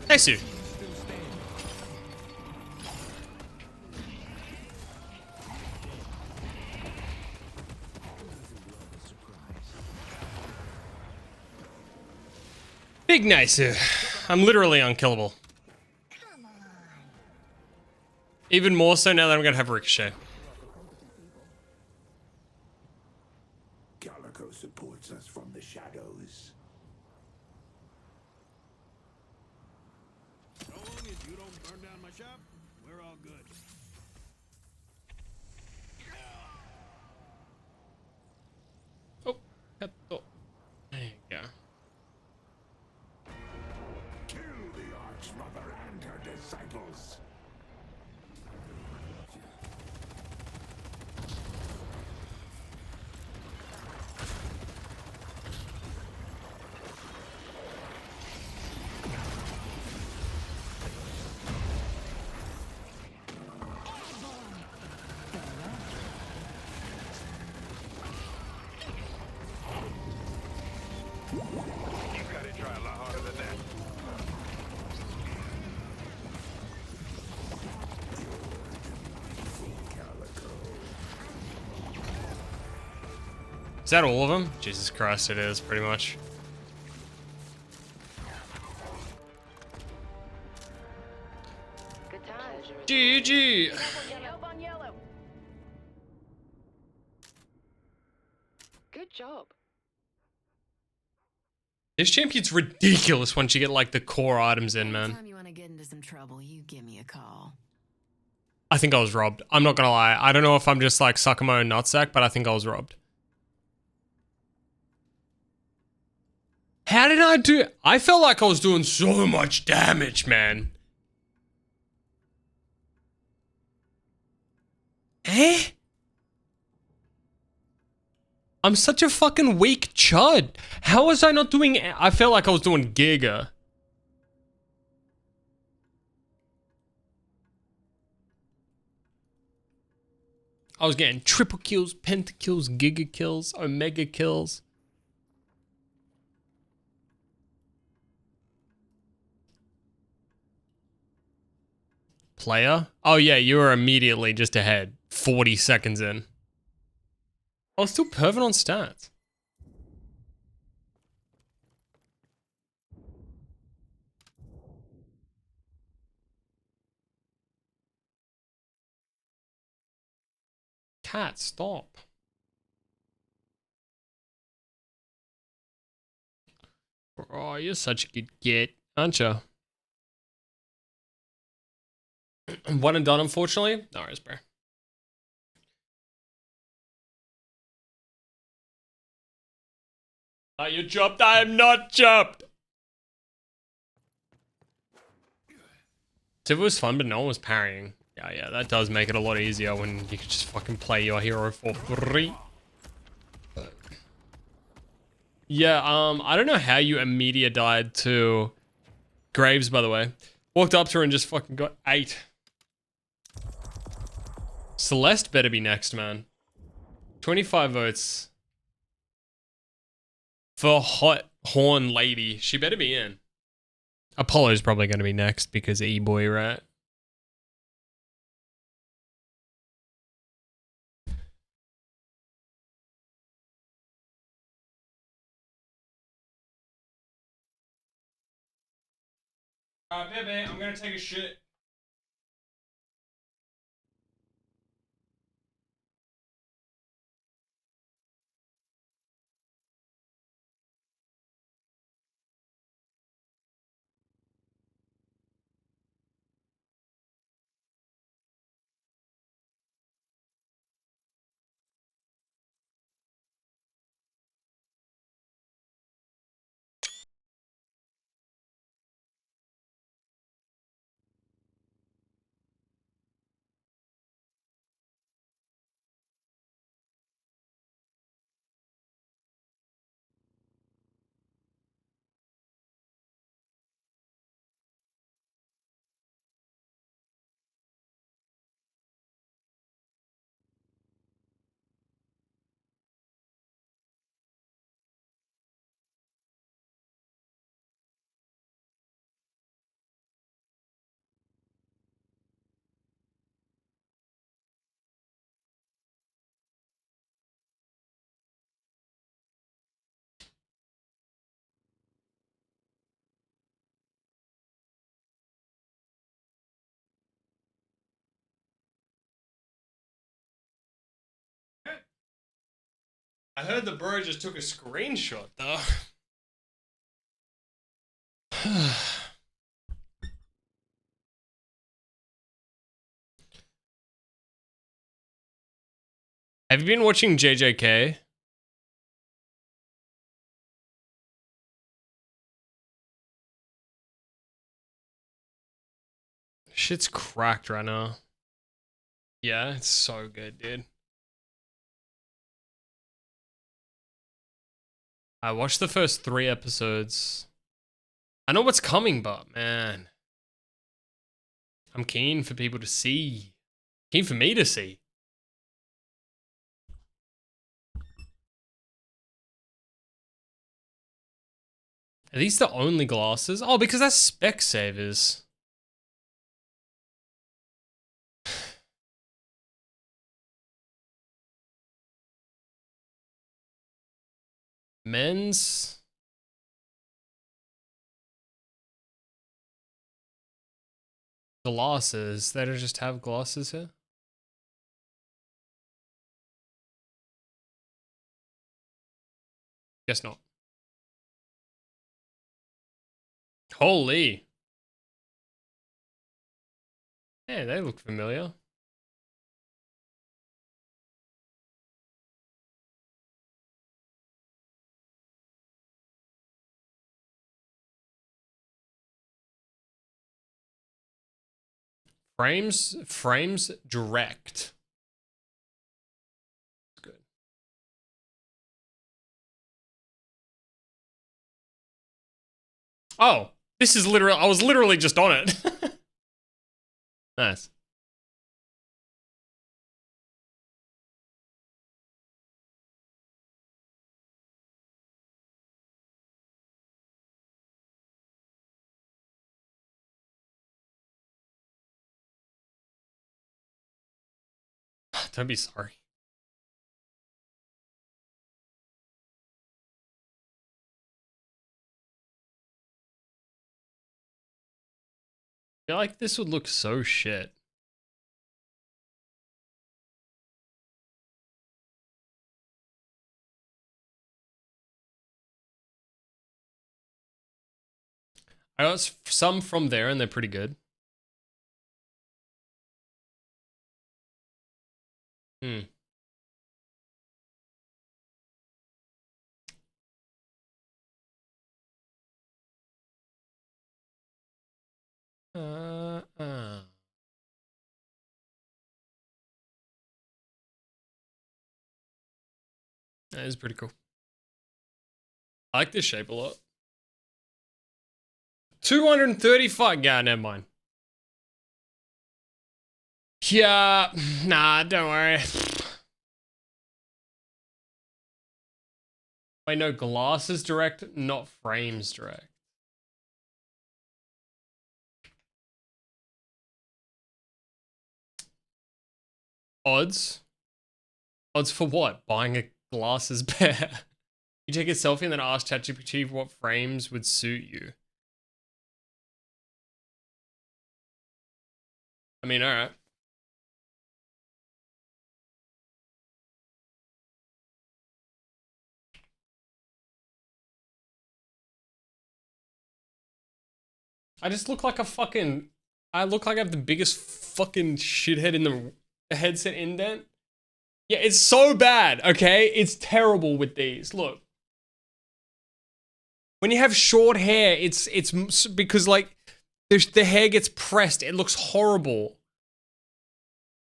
Nice you. Big nice. I'm literally unkillable. Even more so now that I'm gonna have Ricochet. Calico supports us from the shadows. So long as you don't burn down my shop, we're all good. Oh, there you go. Kill the Archmother and her disciples. Is that all of them? Jesus Christ, it is pretty much. Good times. GG. Help on yellow. Good job. This champion's ridiculous once you get like the core items in, man. Anytime you want to get into some trouble, you give me a call. I think I was robbed. I'm not gonna lie. I don't know if I'm just like sucking my own nutsack, but I think I was robbed. How did I do? I felt like I was doing so much damage, man. Eh? I'm such a fucking weak chud. How was I not doing? I felt like I was doing Giga. I was getting triple kills, pentakills, giga kills, omega kills. Player? Oh yeah, you were immediately just ahead. 40 seconds in. I was still perving on stats. Cat, stop. Oh, you're such a good kid, aren't you? One and done, unfortunately. No worries, bro. Are you chopped? I am not chopped. So it was fun, but no one was parrying. Yeah, that does make it a lot easier when you can just fucking play your hero for free. Yeah, I don't know how you immediate died to Graves, by the way. Walked up to her and just fucking got 8. Celeste better be next, man. 25 votes. For Hot Horn Lady. She better be in. Apollo's probably going to be next because E-Boy, right? Baby, I'm going to take a shit. I heard the bro just took a screenshot, though. Have you been watching JJK? Shit's cracked right now. Yeah, it's so good, dude. I watched the first 3 episodes. I know what's coming, but man, I'm keen for people to see. Keen for me to see. Are these the only glasses? Oh, because that's Specsavers. Men's. Glasses. They don't just have glasses here? Guess not. Holy. Hey, they look familiar. Frames direct. Good. Oh, this is literally, I was literally just on it. Nice. Don't be sorry. I feel like this would look so shit. I got some from there and they're pretty good. Hmm. Uh, uh. That is pretty cool. I like this shape a lot. 235. Yeah, never mind. Yeah, nah, don't worry. Wait, no, glasses direct, not frames direct. Odds? Odds for what? Buying a glasses pair. You take a selfie and then ask ChatGPT what frames would suit you. I mean, alright. I just look like a fucking... I look like I have the biggest fucking shithead in the headset indent. Yeah, it's so bad, okay? It's terrible with these. Look. When you have short hair, it's because like the hair gets pressed. It looks horrible.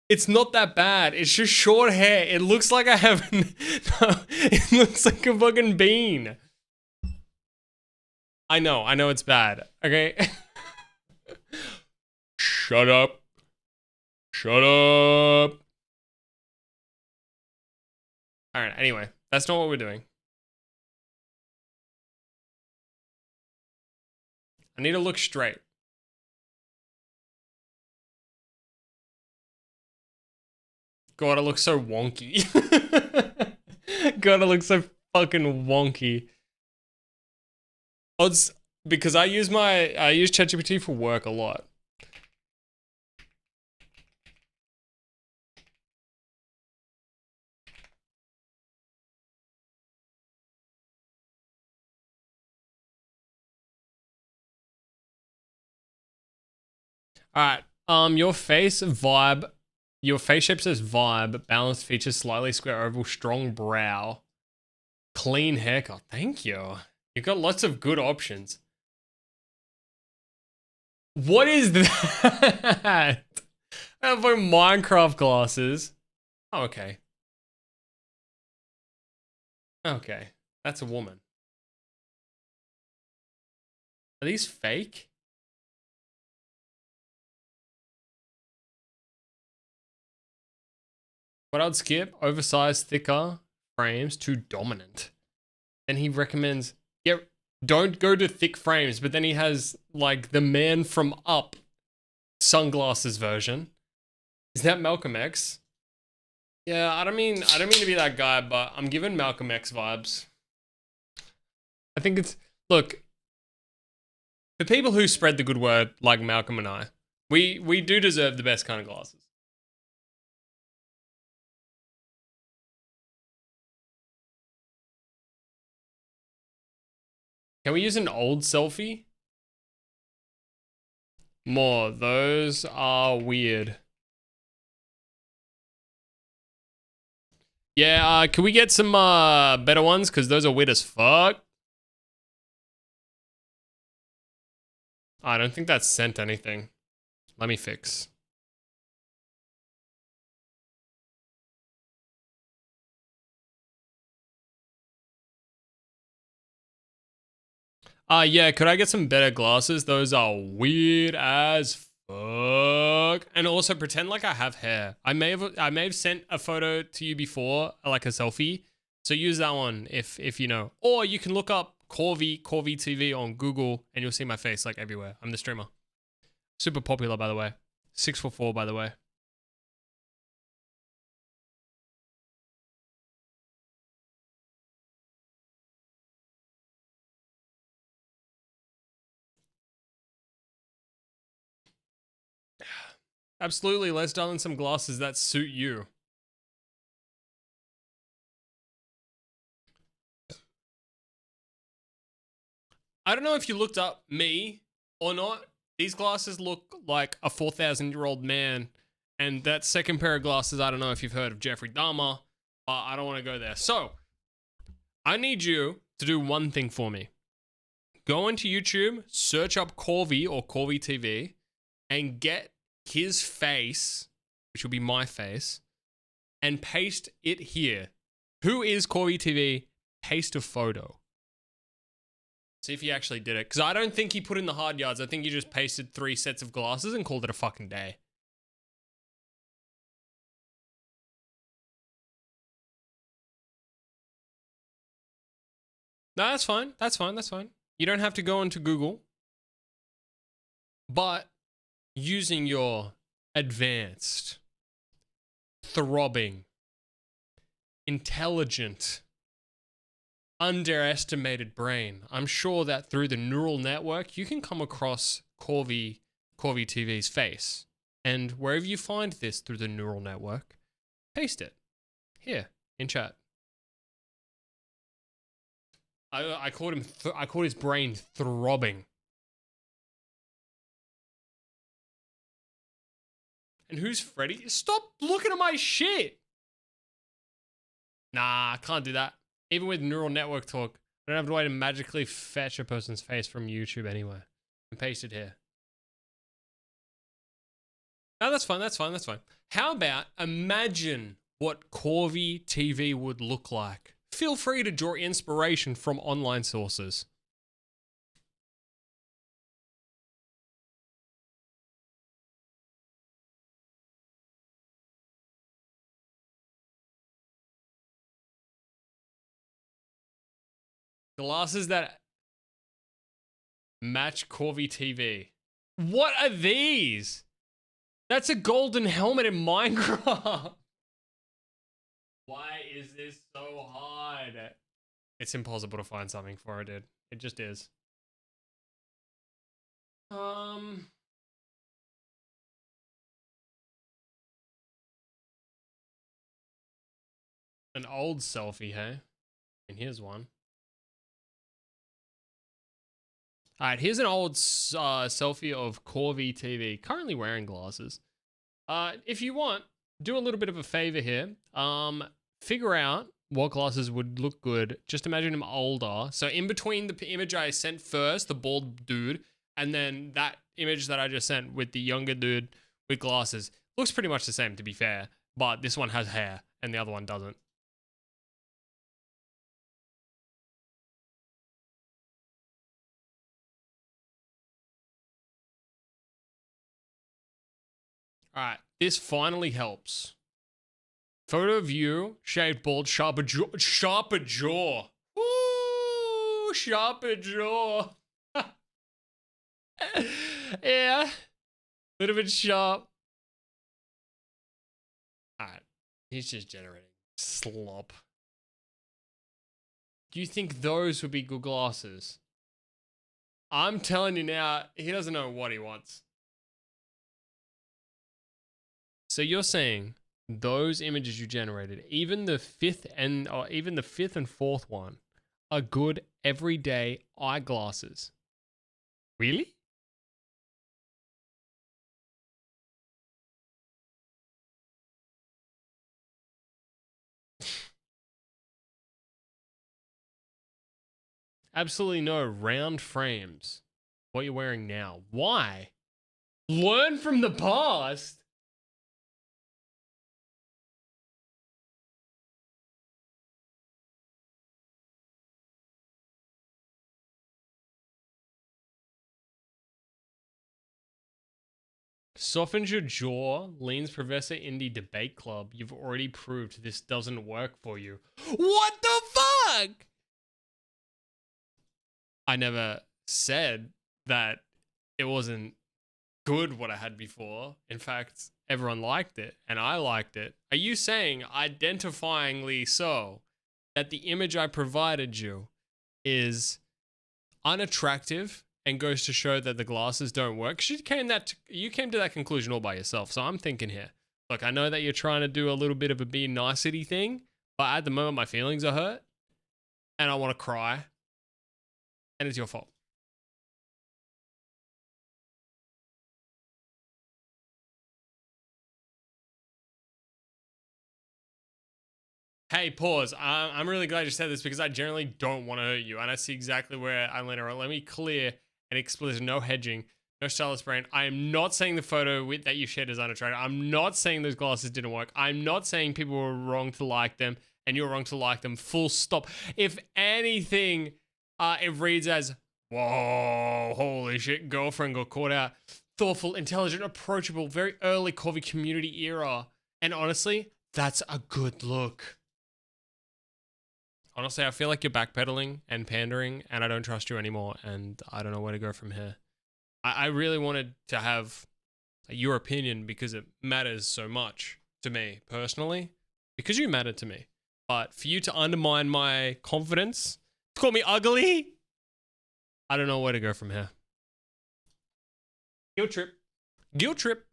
It's not that bad. It's just short hair. It looks like I have. It looks like a fucking bean. I know it's bad. Okay. Shut up. Shut up. All right. Anyway, that's not what we're doing. I need to look straight. God, I look so wonky. God, I look so fucking wonky. Odds, because I use ChatGPT for work a lot. All right. Your face shape says vibe, balanced features, slightly square oval, strong brow, clean haircut. Thank you. You've got lots of good options. What is that? I have like Minecraft glasses. Oh, okay. Okay. That's a woman. Are these fake? What I'd skip, oversized, thicker frames, too dominant. Then he recommends, don't go to thick frames, but then he has like the Man from Up sunglasses version. Is that Malcolm X? Yeah, I don't mean to be that guy, but I'm giving Malcolm X vibes. I think it's, look, for people who spread the good word like Malcolm and I, we do deserve the best kind of glasses. Can we use an old selfie? More, those are weird. Yeah, can we get some better ones? Because those are weird as fuck. I don't think that's sent anything. Let me fix. Yeah, could I get some better glasses? Those are weird as fuck. And also pretend like I have hair. I may have sent a photo to you before, like a selfie. So use that one if you know. Or you can look up Corvi TV on Google and you'll see my face like everywhere. I'm the streamer. Super popular, by the way. 644, by the way. Absolutely, let's dial in some glasses that suit you. I don't know if you looked up me or not, these glasses look like a 4,000-year-old man. And that second pair of glasses, I don't know if you've heard of Jeffrey Dahmer, but I don't want to go there. So, I need you to do one thing for me. Go into YouTube, search up Corby or Corby TV, and get his face, which will be my face, and paste it here. Who is Corby TV? Paste a photo. See if he actually did it. Because I don't think he put in the hard yards. I think he just pasted 3 sets of glasses and called it a fucking day. No, that's fine. That's fine. That's fine. You don't have to go into Google. But using your advanced, throbbing, intelligent, underestimated brain, I'm sure that through the neural network, you can come across Corby TV's face. And wherever you find this through the neural network, paste it here in chat. I called him. I called his brain throbbing. And who's Freddy? Stop looking at my shit. Nah, I can't do that. Even with neural network talk, I don't have a way to magically fetch a person's face from YouTube anyway and paste it here. No, that's fine. That's fine. That's fine. How about imagine what Corby TV would look like? Feel free to draw inspiration from online sources. Glasses that match Corby TV. What are these? That's a golden helmet in Minecraft. Why is this so hard? It's impossible to find something for it, dude. It just is. An old selfie, hey? And here's one. Alright, here's an old selfie of Corby TV, currently wearing glasses. If you want, do a little bit of a favor here. Figure out what glasses would look good. Just imagine him older. So in between the image I sent first, the bald dude, and then that image that I just sent with the younger dude with glasses, looks pretty much the same, to be fair. But this one has hair and the other one doesn't. All right, this finally helps. Photo of you, shaved bald, sharper jaw. Sharper jaw. Ooh, sharper jaw. Yeah, little bit sharp. All right, he's just generating slop. Do you think those would be good glasses? I'm telling you now, he doesn't know what he wants. So you're saying those images you generated, even the fifth and fourth one, are good everyday eyeglasses? Really? Absolutely no round frames. What you're wearing now. Why? Learn from the past. Softens your jaw, leans Professor Indie Debate Club. You've already proved this doesn't work for you. What the fuck? I never said that it wasn't good what I had before. In fact, everyone liked it and I liked it. Are you saying, identifyingly so, that the image I provided you is unattractive and goes to show that the glasses don't work? You came to that conclusion all by yourself. So I'm thinking here, look, I know that you're trying to do a little bit of a be nicety thing, but at the moment my feelings are hurt and I want to cry and it's your fault. Hey, pause. I'm really glad you said this because I generally don't want to hurt you, and I see exactly where I land. Let me clear and explicit, no hedging, no stylist brain. I am not saying the photo that you shared is unattractive. I'm not saying those glasses didn't work. I'm not saying people were wrong to like them, and you're wrong to like them. Full stop. If anything, it reads as, whoa, holy shit, girlfriend got caught out. Thoughtful, intelligent, approachable, very early Corvi community era. And honestly, that's a good look. Honestly, I feel like you're backpedaling and pandering, and I don't trust you anymore, and I don't know where to go from here. I really wanted to have your opinion because it matters so much to me personally, because you matter to me. But for you to undermine my confidence, call me ugly, I don't know where to go from here. Guilt trip. Guilt trip.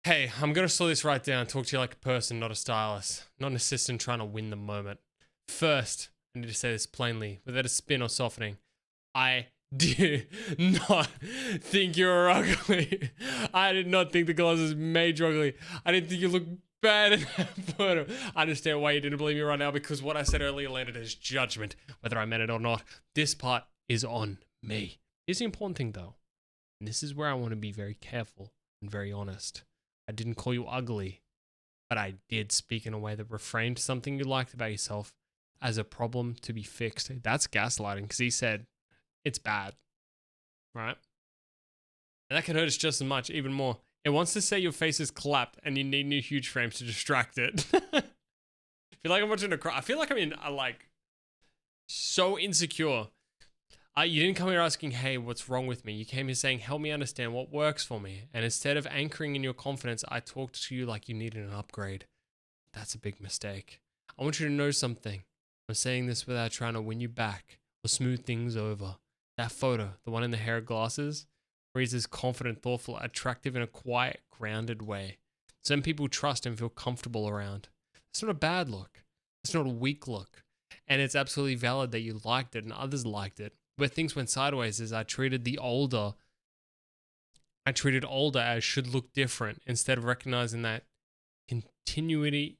Hey, I'm gonna slow this right down, talk to you like a person, not a stylist, not an assistant trying to win the moment. First, I need to say this plainly, without a spin or softening. I did not think you were ugly. I did not think the glasses made you ugly. I didn't think you looked bad in that photo. I understand why you didn't believe me right now, because what I said earlier landed as judgment, whether I meant it or not. This part is on me. Here's the important thing though, and this is where I want to be very careful and very honest. I didn't call you ugly, but I did speak in a way that reframed something you liked about yourself as a problem to be fixed. That's gaslighting, because he said it's bad, right? And that can hurt us just as much, even more. It wants to say your face is clapped and you need new huge frames to distract it. I feel like I'm watching a I feel like I'm in a, like, so insecure. You didn't come here asking, hey, what's wrong with me? You came here saying, help me understand what works for me. And instead of anchoring in your confidence, I talked to you like you needed an upgrade. That's a big mistake. I want you to know something. I'm saying this without trying to win you back or smooth things over. That photo, the one in the hair glasses, reads as confident, thoughtful, attractive in a quiet, grounded way. Some people trust and feel comfortable around. It's not a bad look. It's not a weak look. And it's absolutely valid that you liked it and others liked it. Where things went sideways is I treated older as should look different instead of recognizing that continuity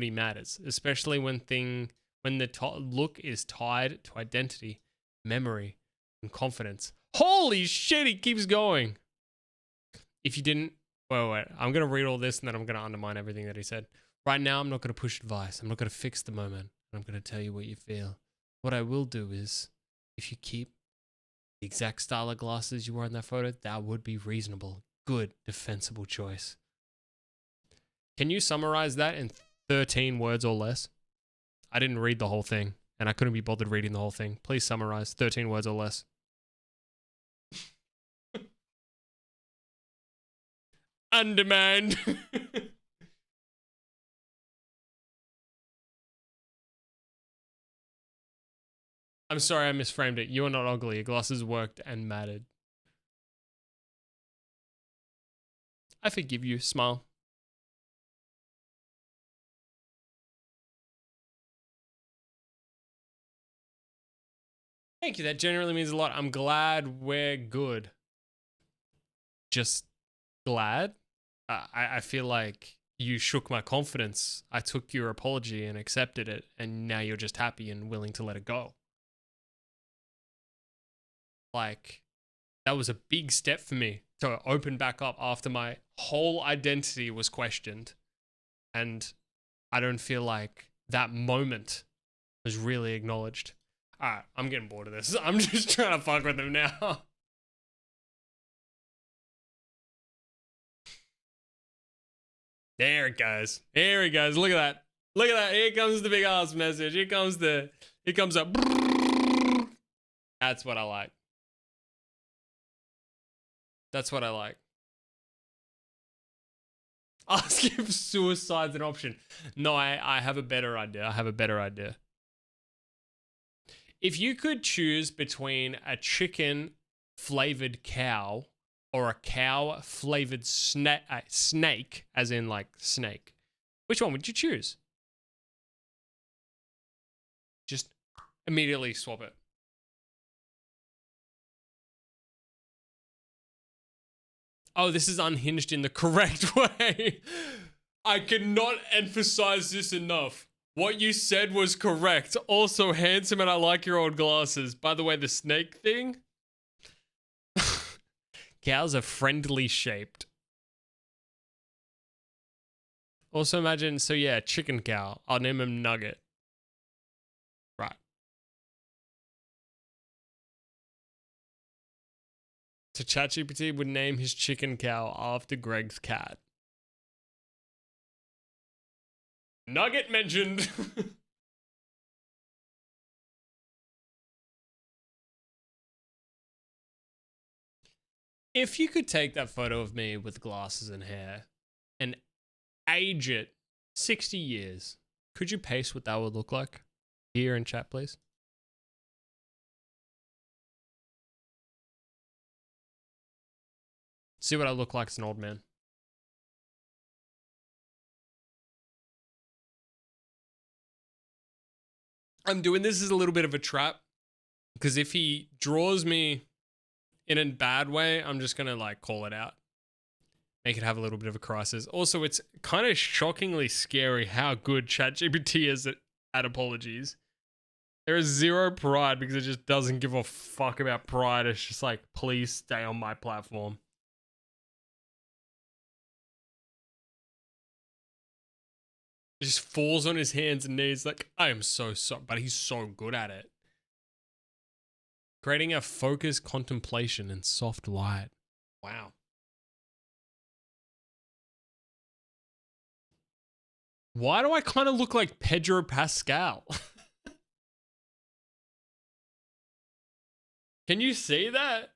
matters, especially when the look is tied to identity, memory, and confidence. Holy shit, he keeps going. If you didn't, wait, I'm going to read all this and then I'm going to undermine everything that he said. Right now, I'm not going to push advice. I'm not going to fix the moment. I'm going to tell you what you feel. What I will do is, if you keep the exact style of glasses you wore in that photo, that would be reasonable. Good, defensible choice. Can you summarize that in 13 words or less? I didn't read the whole thing, and I couldn't be bothered reading the whole thing. Please summarize 13 words or less. Undermined. I'm sorry I misframed it. You are not ugly. Your glasses worked and mattered. I forgive you. Smile. Thank you. That generally means a lot. I'm glad we're good. Just glad. I feel like you shook my confidence. I took your apology and accepted it, and now you're just happy and willing to let it go. Like, that was a big step for me to open back up after my whole identity was questioned. And I don't feel like that moment was really acknowledged. All right, I'm getting bored of this. I'm just trying to fuck with him now. There it goes. Here it goes. Look at that. Look at that. Here comes the big ass message. Here comes up. That's what I like. That's what I like. Ask if suicide's an option. No, I have a better idea. I have a better idea. If you could choose between a chicken flavored cow or a cow flavored snake, as in like snake, which one would you choose? Just immediately swap it. Oh, this is unhinged in the correct way. I cannot emphasize this enough. What you said was correct. Also handsome and I like your old glasses. By the way, the snake thing. Cows are friendly shaped. Also imagine, so yeah, chicken cow. I'll name him Nugget. Right. So ChatGPT would name his chicken cow after Greg's cat. Nugget mentioned. If you could take that photo of me with glasses and hair and age it 60 years, could you paste what that would look like? Here in chat, please. See what I look like as an old man. I'm doing this as a little bit of a trap because if he draws me in a bad way, I'm just going to like call it out. Make it have a little bit of a crisis. Also, it's kind of shockingly scary how good ChatGPT is at apologies. There is zero pride because it just doesn't give a fuck about pride. It's just like, please stay on my platform. It just falls on his hands and knees like, I am so sorry, but he's so good at it. Creating a focused contemplation and soft light. Wow. Why do I kind of look like Pedro Pascal? Can you see that?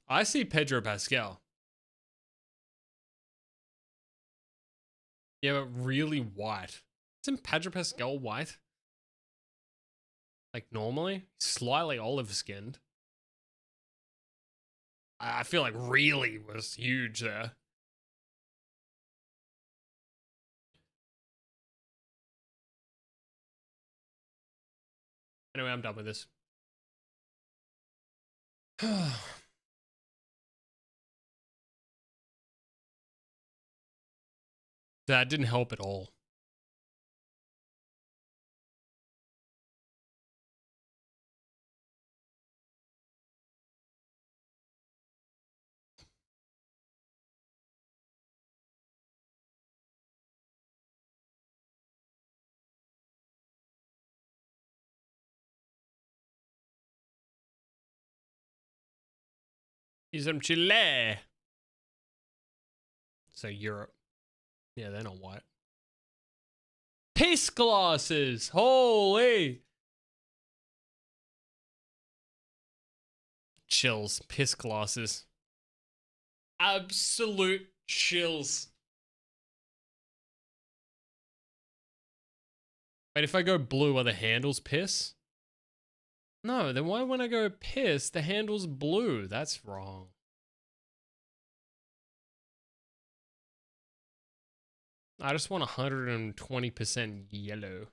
I see Pedro Pascal. Yeah, but really white. Isn't Pedro Pascal white? Like normally? Slightly olive skinned. I feel like really was huge there. Anyway, I'm done with this. That didn't help at all. He's from Chile. So Europe. Yeah, they're not white. Piss glasses. Holy. Chills. Piss glasses. Absolute chills. Wait, if I go blue, are the handles piss? No, then why when I go piss, the handle's blue? That's wrong. I just want 120% yellow.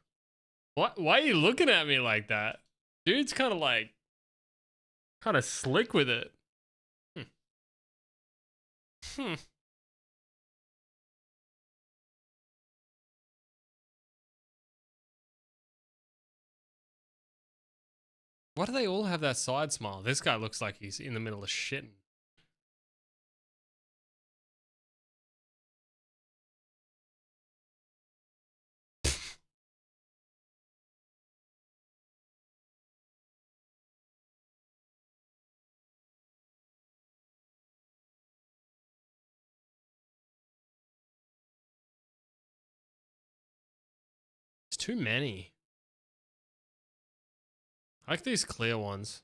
What? Why are you looking at me like that? Dude's kind of like, kind of slick with it. Hmm. Why do they all have that side smile? This guy looks like he's in the middle of shitting. It's too many. I like these clear ones.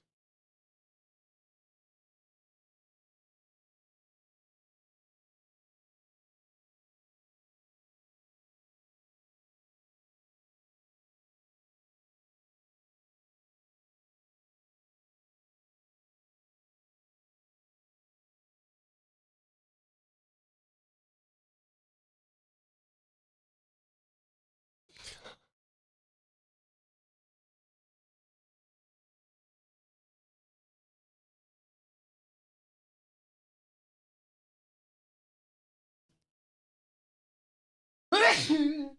Look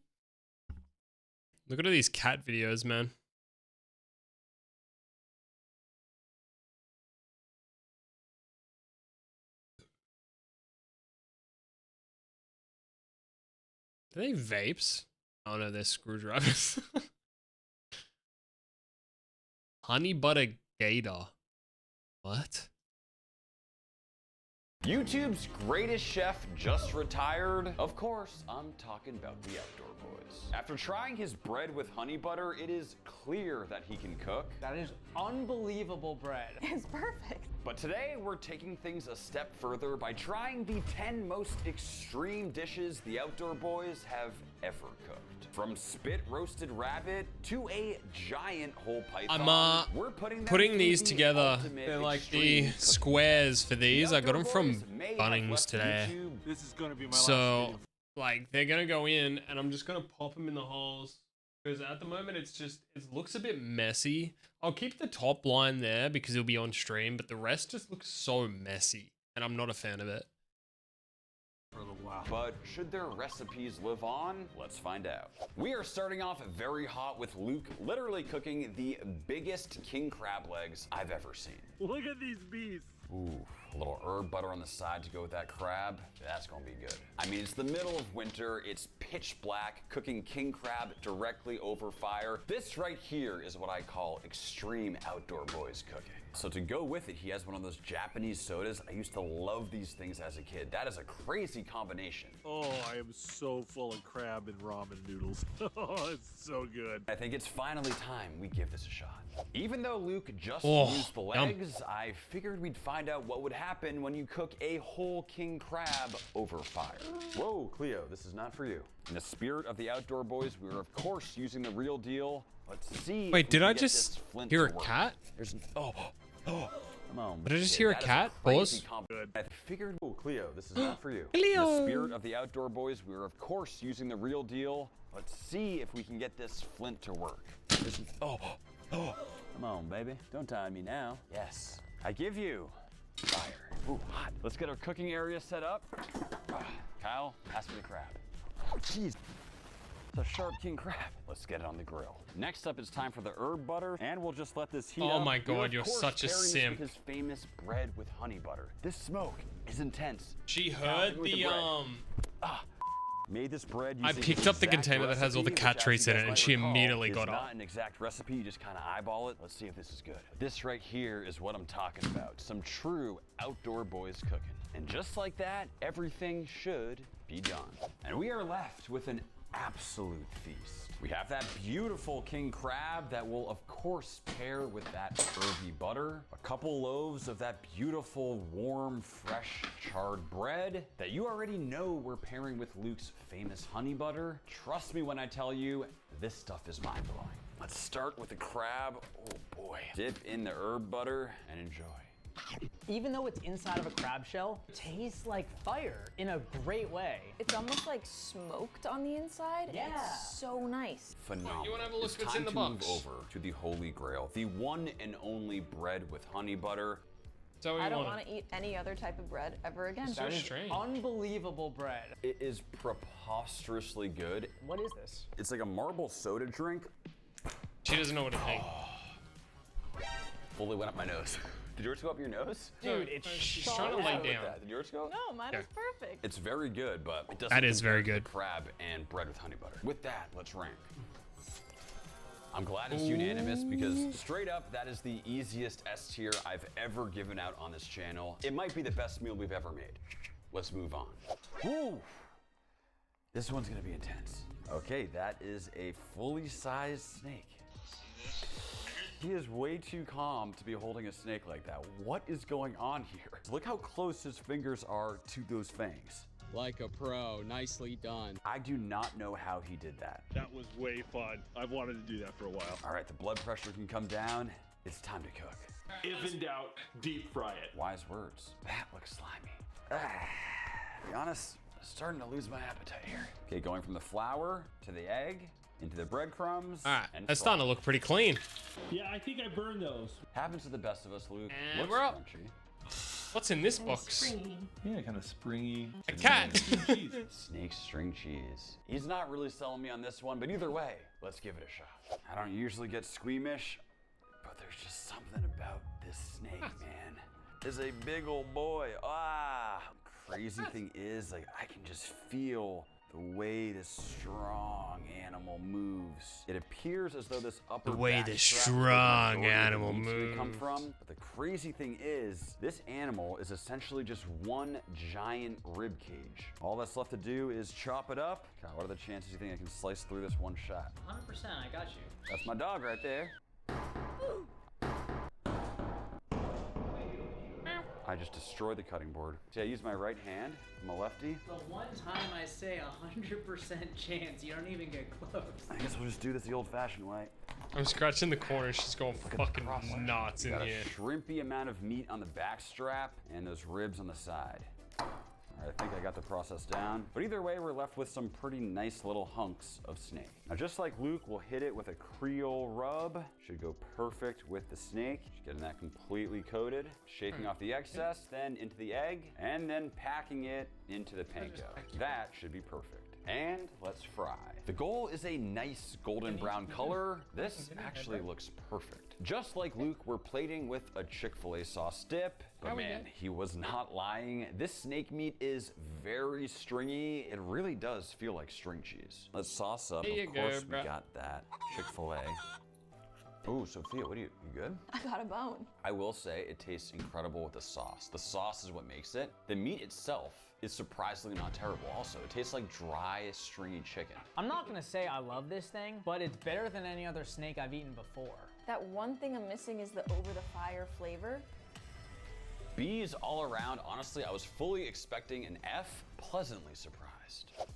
at all these cat videos, man. Are they vapes? Oh no, they're screwdrivers. Honey butter gator. What? YouTube's greatest chef just retired. Of course, I'm talking about the Outdoor Boys. After trying his bread with honey butter, it is clear that he can cook. That is unbelievable bread. It's perfect. But today, we're taking things a step further by trying the 10 most extreme dishes the Outdoor Boys have ever cooked. From spit roasted rabbit to a giant whole python, we're putting these together. They're like the squares for these. I got them from Bunnings today. This is gonna be my So, like, they're gonna go in, and I'm just gonna pop them in the holes. Because at the moment, it looks a bit messy. I'll keep the top line there because it'll be on stream, but the rest just looks so messy, and I'm not a fan of it. for a little while. But should their recipes live on? Let's find out. We are starting off very hot with Luke literally cooking the biggest king crab legs I've ever seen. Look at these beasts. Ooh, a little herb butter on the side to go with that crab. That's gonna be good. I mean, it's the middle of winter. It's pitch black, cooking king crab directly over fire. This right here is what I call extreme Outdoor Boys cooking. So to go with it, he has one of those Japanese sodas. I used to love these things as a kid. That is a crazy combination. Oh, I am so full of crab and ramen noodles. Oh, it's so good. I think it's finally time we give this a shot. Even though Luke just Oh, used the legs, I figured we'd find out what would happen when you cook a whole king crab over fire. Whoa, Cleo, this is not for you. In the spirit of the Outdoor Boys, we are of course using the real deal. Let's see. Wait, if we did can I get just this flint hear to a work. cat? There's come on. Did I just kid, hear a that is cat? crazy Pause. Good. I figured, oh, Cleo, this is not for you. In Cleo. the spirit of the Outdoor Boys, we are of course using the real deal. Let's see if we can get this flint to work. Come on, baby. Don't tie me now. Yes. I give you fire. Ooh, hot. Let's get our cooking area set up. Kyle, pass me the crab. Oh, jeez. It's a sharp king crab. Let's get it on the grill. Next up, it's time for the herb butter, and we'll just let this heat up. Oh my We're, God, of you're course, such a pairing this simp. with his famous bread with honey butter. This smoke is intense. She Kyle, heard with the bread. Made this bread I using picked up the exact container that has all the recipe, cat which, as treats you in guys it, and might she recall, immediately is got not up. an exact recipe, you just kind of eyeball it. Let's see if this is good. This right here is what I'm talking about. Some true Outdoor Boys cooking. And just like that, everything should be done. And we are left with an absolute feast. We have that beautiful king crab that will of course pair with that herby butter, a couple loaves of that beautiful, warm, fresh, charred bread that you already know we're pairing with Luke's famous honey butter. Trust me when I tell you, this stuff is mind-blowing. Let's start with the crab. Oh boy. Dip in the herb butter and enjoy. Even though it's inside of a crab shell, it tastes like fire in a great way. It's almost like smoked on the inside. Yeah. It's so nice. Phenomenal. You wanna have a look It's what's time in the to box? move over to the Holy Grail, the one and only bread with honey butter. So we I don't want want to eat any other type of bread ever again. So That is strange. unbelievable bread. It is preposterously good. What is this? It's like a marble soda drink. She doesn't know what to think. Fully went up my nose. Did yours go up your nose? Dude, it's she's so trying to lay good. down. Did yours go? No, mine is perfect. It's very good, but it doesn't. That is compare very to the good. Crab and bread with honey butter. With that, let's rank. I'm glad it's unanimous because straight up, that is the easiest S tier I've ever given out on this channel. It might be the best meal we've ever made. Let's move on. Woo! This one's gonna be intense. Okay, that is a fully sized snake. He is way too calm to be holding a snake like that. What is going on here? Look how close his fingers are to those fangs. Like a pro, nicely done. I do not know how he did that. That was way fun. I've wanted to do that for a while. All right, the blood pressure can come down. It's time to cook. If in doubt, deep fry it. Wise words. That looks slimy. To be honest, I'm starting to lose my appetite here. Okay, going from the flour to the egg, into the breadcrumbs. All right, and that's fry. starting to look pretty clean. Yeah, I think I burned those. Happens to the best of us, Luke. And Looks we're up. crunchy. What's in this box? Yeah, kind of springy. A cat. Snake string cheese. He's not really selling me on this one, but either way, let's give it a shot. I don't usually get squeamish, but there's just something about this snake, man. It's a big old boy. Crazy thing is, like, I can just feel the way this strong animal moves. It appears as though this upper The way back the strap is where the strong majority of the animal meat's gonna come moves. from. But the crazy thing is, this animal is essentially just one giant rib cage. All that's left to do is chop it up. God, what are the chances you think I can slice through this one shot? 100%, I got you. That's my dog right there. I just destroyed the cutting board. See, I use my right hand. I'm a lefty. The one time I say 100% chance, you don't even get close. I guess we'll just do this the old-fashioned way. I'm scratching the corner. She's going fucking nuts in Got here. a shrimpy amount of meat on the back strap and those ribs on the side. All right, I think I got the process down. But either way, we're left with some pretty nice little hunks of snake. Now, just like Luke, we'll hit it with a Creole rub. Should go perfect with the snake. Just getting that completely coated, shaking off the excess, then into the egg, and then packing it into the panko. That should be perfect. And let's fry. The goal is a nice golden brown color. This actually looks perfect. Just like Luke, we're plating with a Chick-fil-A sauce dip. But man, he was not lying. This snake meat is very stringy. It really does feel like string cheese. Let's sauce up. Of course, we got that Chick-fil-A. Oh, Sophia, what are you good? I got a bone. I will say it tastes incredible with the sauce. The sauce is what makes it. The meat itself is surprisingly not terrible also. It tastes like dry, stringy chicken. I'm not gonna say I love this thing, but it's better than any other snake I've eaten before. That one thing I'm missing is the over-the-fire flavor. B's all around. Honestly, I was fully expecting an F, pleasantly surprised.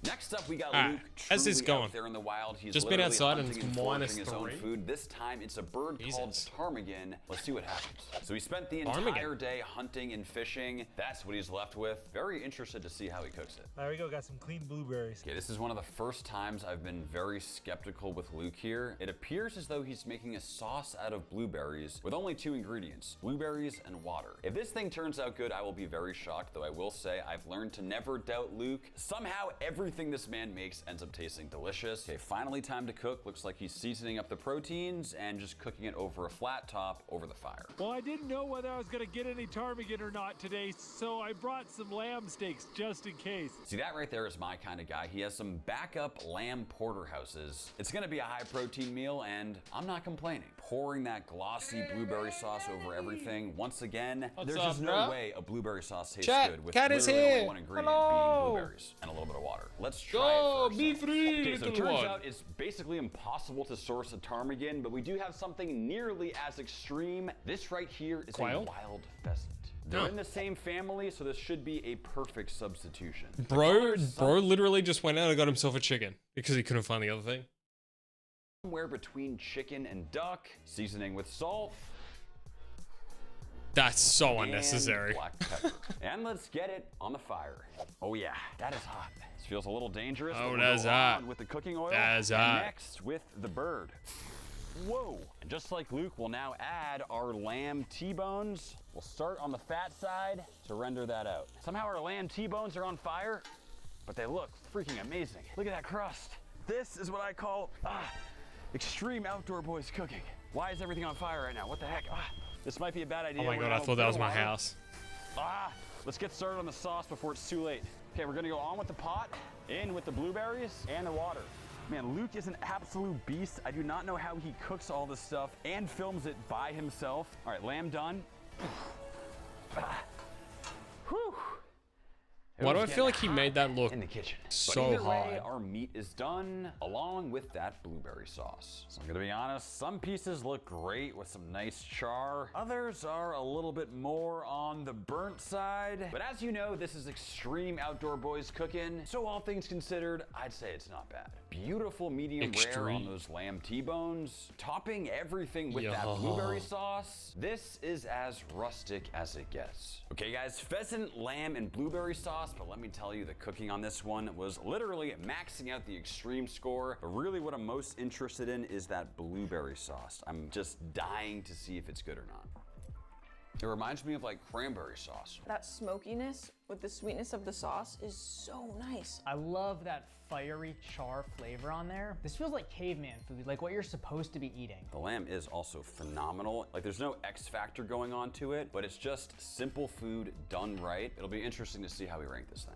Next up, we got Luke. How's this truly going? out there in the wild. He's Just been literally outside and hunting it's foraging his own -3. food. This time, it's a bird called ptarmigan. Let's see what happens. So he spent the Ptarmigan. entire day hunting and fishing. That's what he's left with. Very interested to see how he cooks it. There we go, got some clean blueberries. Okay, this is one of the first times I've been very skeptical with Luke here. It appears as though he's making a sauce out of blueberries with only 2 ingredients, blueberries and water. If this thing turns out good, I will be very shocked, though I will say I've learned to never doubt Luke. Somehow, everything this man makes ends up tasting delicious. Okay, finally time to cook. Looks like he's seasoning up the proteins and just cooking it over a flat top over the fire. Well, I didn't know whether I was gonna get any ptarmigan or not today, so I brought some lamb steaks just in case. See, that right there is my kind of guy. He has some backup lamb porterhouses. It's gonna be a high protein meal and I'm not complaining. Pouring that glossy blueberry sauce over everything. Once again, there's just no way a blueberry sauce tastes good with literally only one ingredient being blueberries and a little bit of water. Let's try it first. Be free, Okay, so it little turns one. out it's basically impossible to source a ptarmigan, but we do have something nearly as extreme. This right here is Quail? a wild pheasant. They're in the same family, so this should be a perfect substitution. Bro literally just went out and got himself a chicken because he couldn't find the other thing. Somewhere between chicken and duck, seasoning with salt. That's so and unnecessary. Black pepper. And let's get it on the fire. Oh yeah, that is hot. This feels a little dangerous. Oh, but we'll that's go hot. on with the cooking oil. That's and hot. next with the bird. Whoa. And just like Luke, we'll now add our lamb T-bones. We'll start on the fat side to render that out. Somehow our lamb T-bones are on fire, but they look freaking amazing. Look at that crust. This is what I call extreme outdoor boys cooking. Why is everything on fire right now? What the heck? This might be a bad idea. Oh my god, I thought that was my house. Let's get started on the sauce before it's too late. Okay, we're gonna go on with the pot, in with the blueberries and the water. Man, Luke is an absolute beast. I do not know how he cooks all this stuff and films it by himself. All right, lamb done. Whew. Why do I feel like he made that look in the kitchen? so But either way, hard? our meat is done along with that blueberry sauce. So I'm gonna be honest, some pieces look great with some nice char. Others are a little bit more on the burnt side. But as you know, this is extreme outdoor boys cooking. So all things considered, I'd say it's not bad. Beautiful medium rare on those lamb T-bones. Topping everything with that blueberry sauce. This is as rustic as it gets. Okay guys, pheasant, lamb, and blueberry sauce. But let me tell you, the cooking on this one was literally maxing out the extreme score. But really what I'm most interested in is that blueberry sauce. I'm just dying to see if it's good or not. It reminds me of like cranberry sauce. That smokiness with the sweetness of the sauce is so nice. I love that fiery char flavor on there. This feels like caveman food, like what you're supposed to be eating. The lamb is also phenomenal. Like there's no X factor going on to it, but it's just simple food done right. It'll be interesting to see how we rank this thing.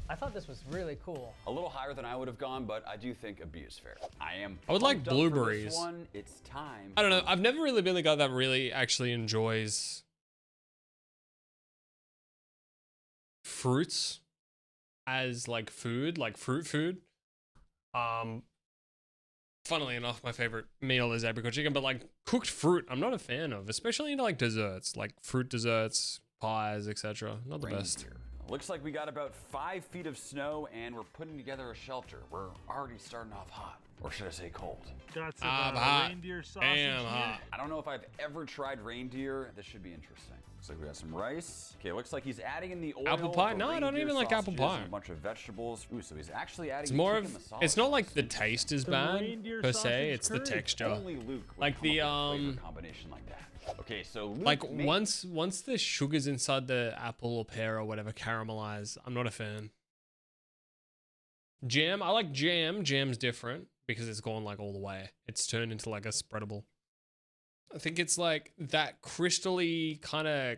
I thought this was really cool. A little higher than I would have gone, but I do think a B is fair. I would like pumped up for this blueberries. one. It's time. I don't know. I've never really been the guy that really actually enjoys fruits as like food, like fruit food. Funnily enough, my favorite meal is apricot chicken, but like cooked fruit, I'm not a fan of, especially into like desserts, like fruit desserts, pies, etc. Not the best. Looks like we got about 5 feet of snow and we're putting together a shelter. We're already starting off hot. Or should I say cold? Got some hot. reindeer sausage Damn here. hot. I don't know if I've ever tried reindeer. This should be interesting. Looks like we got some rice. Okay, looks like he's adding in the oil. Apple pie? the No, I don't reindeer even like apple sausages pie. and a bunch of vegetables. Ooh, so he's actually adding It's more tikka of, masala it's not sauce. like the taste is The bad reindeer per sausage se, it's the curry. texture. Only Luke would Like come the, up with a flavor combination like that. Okay, so Luke Like made- once the sugars inside the apple or pear or whatever caramelize, I'm not a fan. Jam, I like jam. Jam's different because it's gone like all the way. It's turned into like a spreadable. I think it's like that crystally kind of.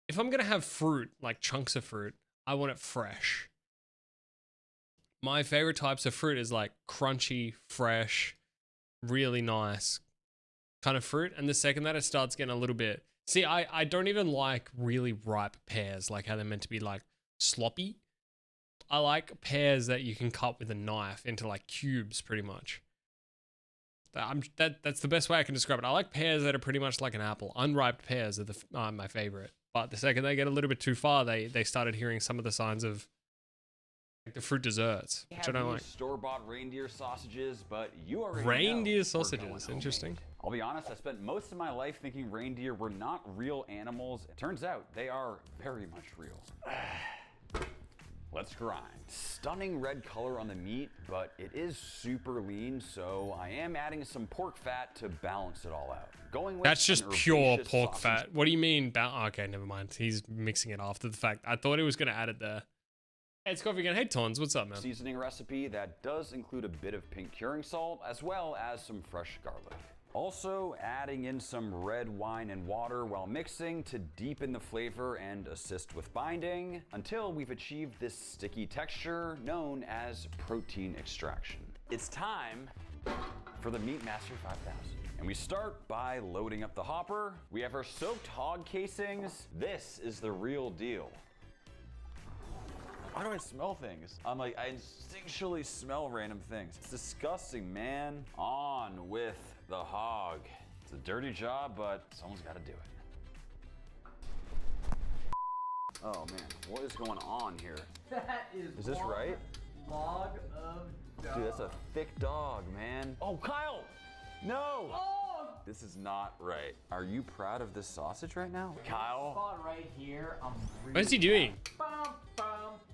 If I'm gonna have fruit, like chunks of fruit, I want it fresh. My favorite types of fruit is like crunchy, fresh, really nice kind of fruit. And the second that it starts getting a little bit, see, I don't even like really ripe pears, like how they're meant to be like sloppy. I like pears that you can cut with a knife into like cubes, pretty much. That's the best way I can describe it. I like pears that are pretty much like an apple. Unripe pears are my favorite. But the second they get a little bit too far, they started hearing some of the signs of like the fruit desserts, which I don't like. Store-bought reindeer sausages, but you already Reindeer know we're sausages, going interesting. homemade. I'll be honest, I spent most of my life thinking reindeer were not real animals. It turns out they are very much real. Let's grind. Stunning red color on the meat, but it is super lean, so I am adding some pork fat to balance it all out. Going with That's just an pure herbaceous pork sausage. fat. What do you mean? Okay, never mind. He's mixing it after the fact. I thought he was going to add it there. Hey, it's Coffee again. Hey, Tons. What's up, man? Seasoning recipe that does include a bit of pink curing salt as well as some fresh garlic. Also adding in some red wine and water while mixing to deepen the flavor and assist with binding until we've achieved this sticky texture known as protein extraction. It's time for the Meat Master 5000. And we start by loading up the hopper. We have our soaked hog casings. This is the real deal. Why do I smell things? I'm like, I instinctually smell random things. It's disgusting, man. On with the hog. It's a dirty job, but someone's got to do it. Oh man, what is going on here? That is this right? Log of dog. Dude, that's a thick dog, man. Oh, Kyle! No! Oh! This is not right. Are you proud of this sausage right now? Kyle? Spot right here. I'm really What is he doing? Bum, bum,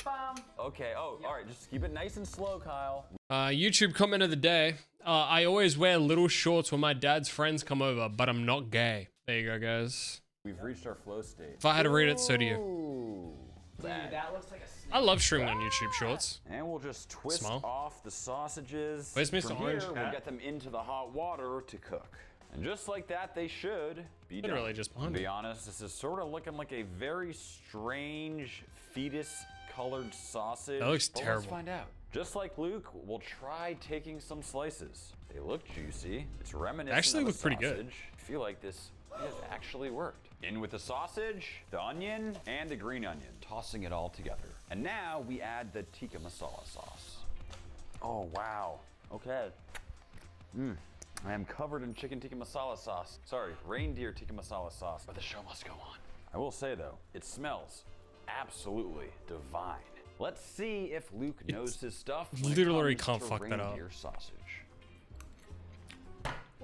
bum. Okay, all right, just keep it nice and slow, Kyle. YouTube comment of the day. I always wear little shorts when my dad's friends come over, but I'm not gay. There you go, guys. We've reached our flow state. If I had to read it, so do you. Ooh. Dude, that looks like a snake. I love streaming on YouTube Shorts. And we'll just twist Small. off the sausages. Where's Mr. From Orange here, we'll Hat? get them into the hot water to cook. And just like that, they should be done. Literally just behind To be me. honest, this is sort of looking like a very strange fetus-colored sausage. That looks but terrible. Let's find out. Just like Luke, we'll try taking some slices. They look juicy. It's reminiscent Actually of a look pretty good. sausage. I feel like this has actually worked. In with the sausage, the onion, and the green onion, tossing it all together. And now we add the tikka masala sauce. Oh, wow. Okay. I am covered in chicken tikka masala sauce. Sorry, reindeer tikka masala sauce. But the show must go on. I will say though, it smells absolutely divine. Let's see if Luke knows his stuff. when it literally comes can't to fuck that up. reindeer sausage.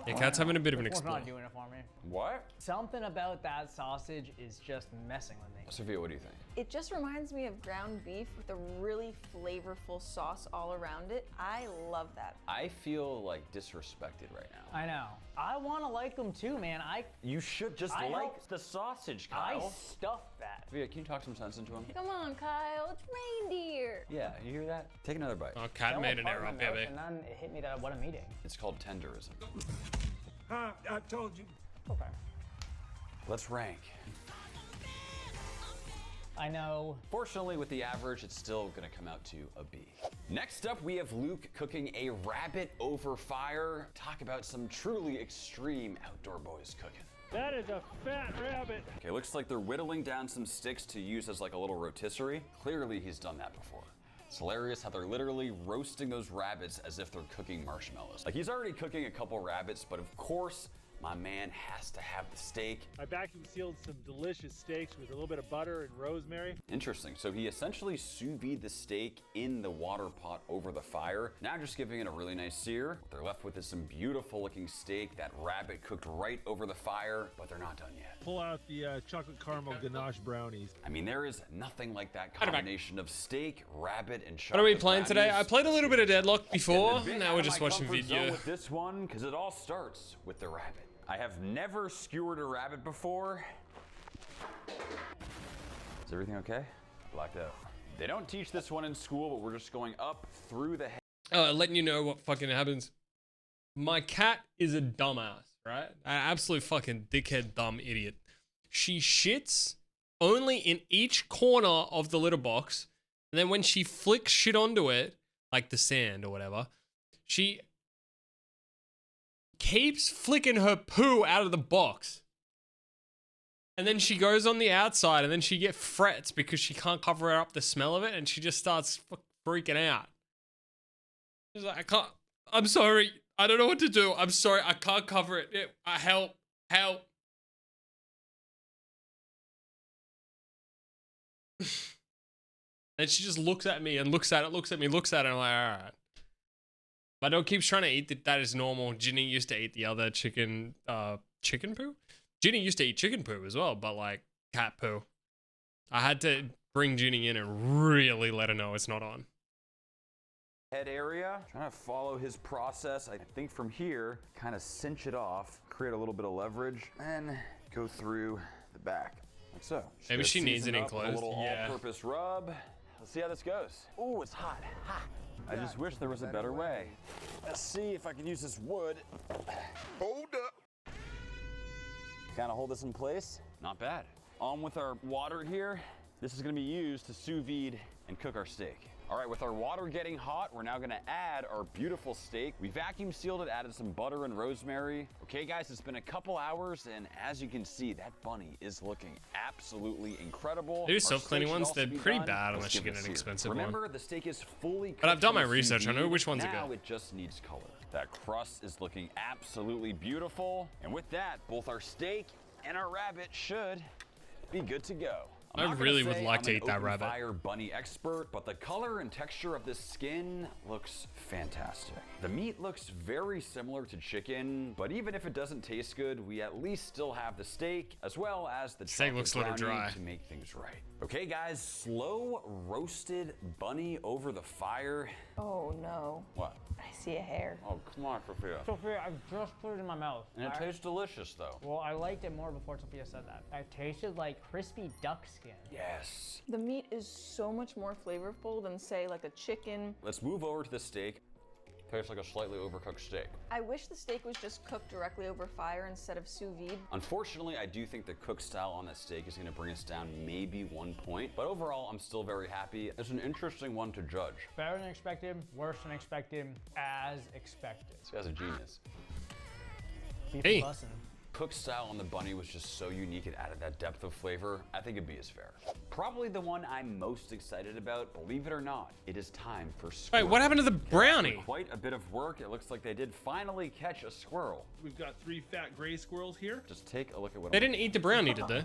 Yeah, Cat's having a bit of an This one's explore. not doing it for me. What? Something about that sausage is just messing with me. Sophia, what do you think? It just reminds me of ground beef with a really flavorful sauce all around it. I love that. I feel like disrespected right now. I know. I want to like them too, man. You should just like the sausage, Kyle. I stuffed that. Via, can you talk some sense into him? Come on, Kyle, it's reindeer. Yeah, you hear that? Take another bite. Oh, Cat made an error, And baby. then it hit me that what I'm eating. It's called tenderism. I told you. Okay. Let's rank. I know. Fortunately, with the average, it's still gonna come out to a B. Next up, we have Luke cooking a rabbit over fire. Talk about some truly extreme outdoor boys cooking. That is a fat rabbit. Okay, looks like they're whittling down some sticks to use as like a little rotisserie. Clearly, he's done that before. It's hilarious how they're literally roasting those rabbits as if they're cooking marshmallows. Like, he's already cooking a couple rabbits, but of course, my man has to have the steak. I vacuum sealed some delicious steaks with a little bit of butter and rosemary. Interesting. So he essentially sous vide the steak in the water pot over the fire. Now just giving it a really nice sear. What they're left with is some beautiful looking steak. That rabbit cooked right over the fire, but they're not done yet. Pull out the chocolate caramel ganache brownies. I mean, there is nothing like that combination of steak, rabbit, and chocolate. What are we playing today? brownies. I played a little bit of Deadlock before. Getting a bit Now out we're of just my watching comfort zone video. with this one, because it all starts with the rabbit. I have never skewered a rabbit before. Is everything okay? Blacked out. They don't teach this one in school, but we're just going up through the head. Letting you know what fucking happens. My cat is a dumbass, right? An absolute fucking dickhead dumb idiot. She shits only in each corner of the litter box. And then when she flicks shit onto it, like the sand or whatever, she keeps flicking her poo out of the box. And then she goes on the outside and then she gets frets because she can't cover up the smell of it and she just starts freaking out. She's like, I'm sorry. I don't know what to do. I'm sorry. I can't cover it. Help. And she just looks at me and looks at it. And I'm like, all right. My dog keeps trying to eat it. That is normal. Ginny used to eat the other chicken poo. Ginny used to eat chicken poo as well, but like cat poo. I had to bring Ginny in and really let her know it's not on. Head area, trying to follow his process. I think from here, kind of cinch it off, create a little bit of leverage, and go through the back, like so. Just Maybe gonna she needs season it up with enclosed. A little Yeah. all-purpose rub. Let's see how this goes. Oh, it's hot. I just wish there was a better way. Let's see if I can use this wood. Hold up. Kind of hold this in place. Not bad. On with our water here. This is gonna be used to sous vide and cook our steak. All right, with our water getting hot, we're now gonna add our beautiful steak. We vacuum sealed it, added some butter and rosemary. Okay guys, it's been a couple hours, and as you can see, that bunny is looking absolutely incredible. They do self-cleaning ones, they're pretty bad unless you get an expensive one. Remember, the steak is fully cooked. But I've done my in the sous research, I know vide. which ones are Now good. it just needs color. That crust is looking absolutely beautiful. And with that, both our steak and our rabbit should be good to go. I I'm not really gonna would say like I'm to an eat that open rabbit. fire bunny expert, but the color and texture of this skin looks fantastic. The meat looks very similar to chicken, but even if it doesn't taste good, we at least still have the steak as well as the Steak looks a little brownie dry. to make things right. Okay guys, slow roasted bunny over the fire. Oh no. What? I see a hair. Oh, come on, Sophia. Sophia, I just put it in my mouth. And it tastes delicious though. Well, I liked it more before Sophia said that. It tasted like crispy duck skin. Yes. The meat is so much more flavorful than, say, like a chicken. Let's move over to the steak. Tastes like a slightly overcooked steak. I wish the steak was just cooked directly over fire instead of sous vide. Unfortunately, I do think the cook style on that steak is gonna bring us down maybe 1 point, but overall, I'm still very happy. It's an interesting one to judge. Better than expected, worse than expected, as expected. This guy's a genius. Beef Hey. bussin'. Cook style on the bunny was just so unique, it added that depth of flavor. I think a B is fair. Probably the one I'm most excited about, believe it or not, it is time for squirrel. Wait, what happened to the brownie? Quite a bit of work. It looks like they did finally catch a squirrel. We've got 3 fat gray squirrels here. Just take a look at what They didn't eat the brownie, did they?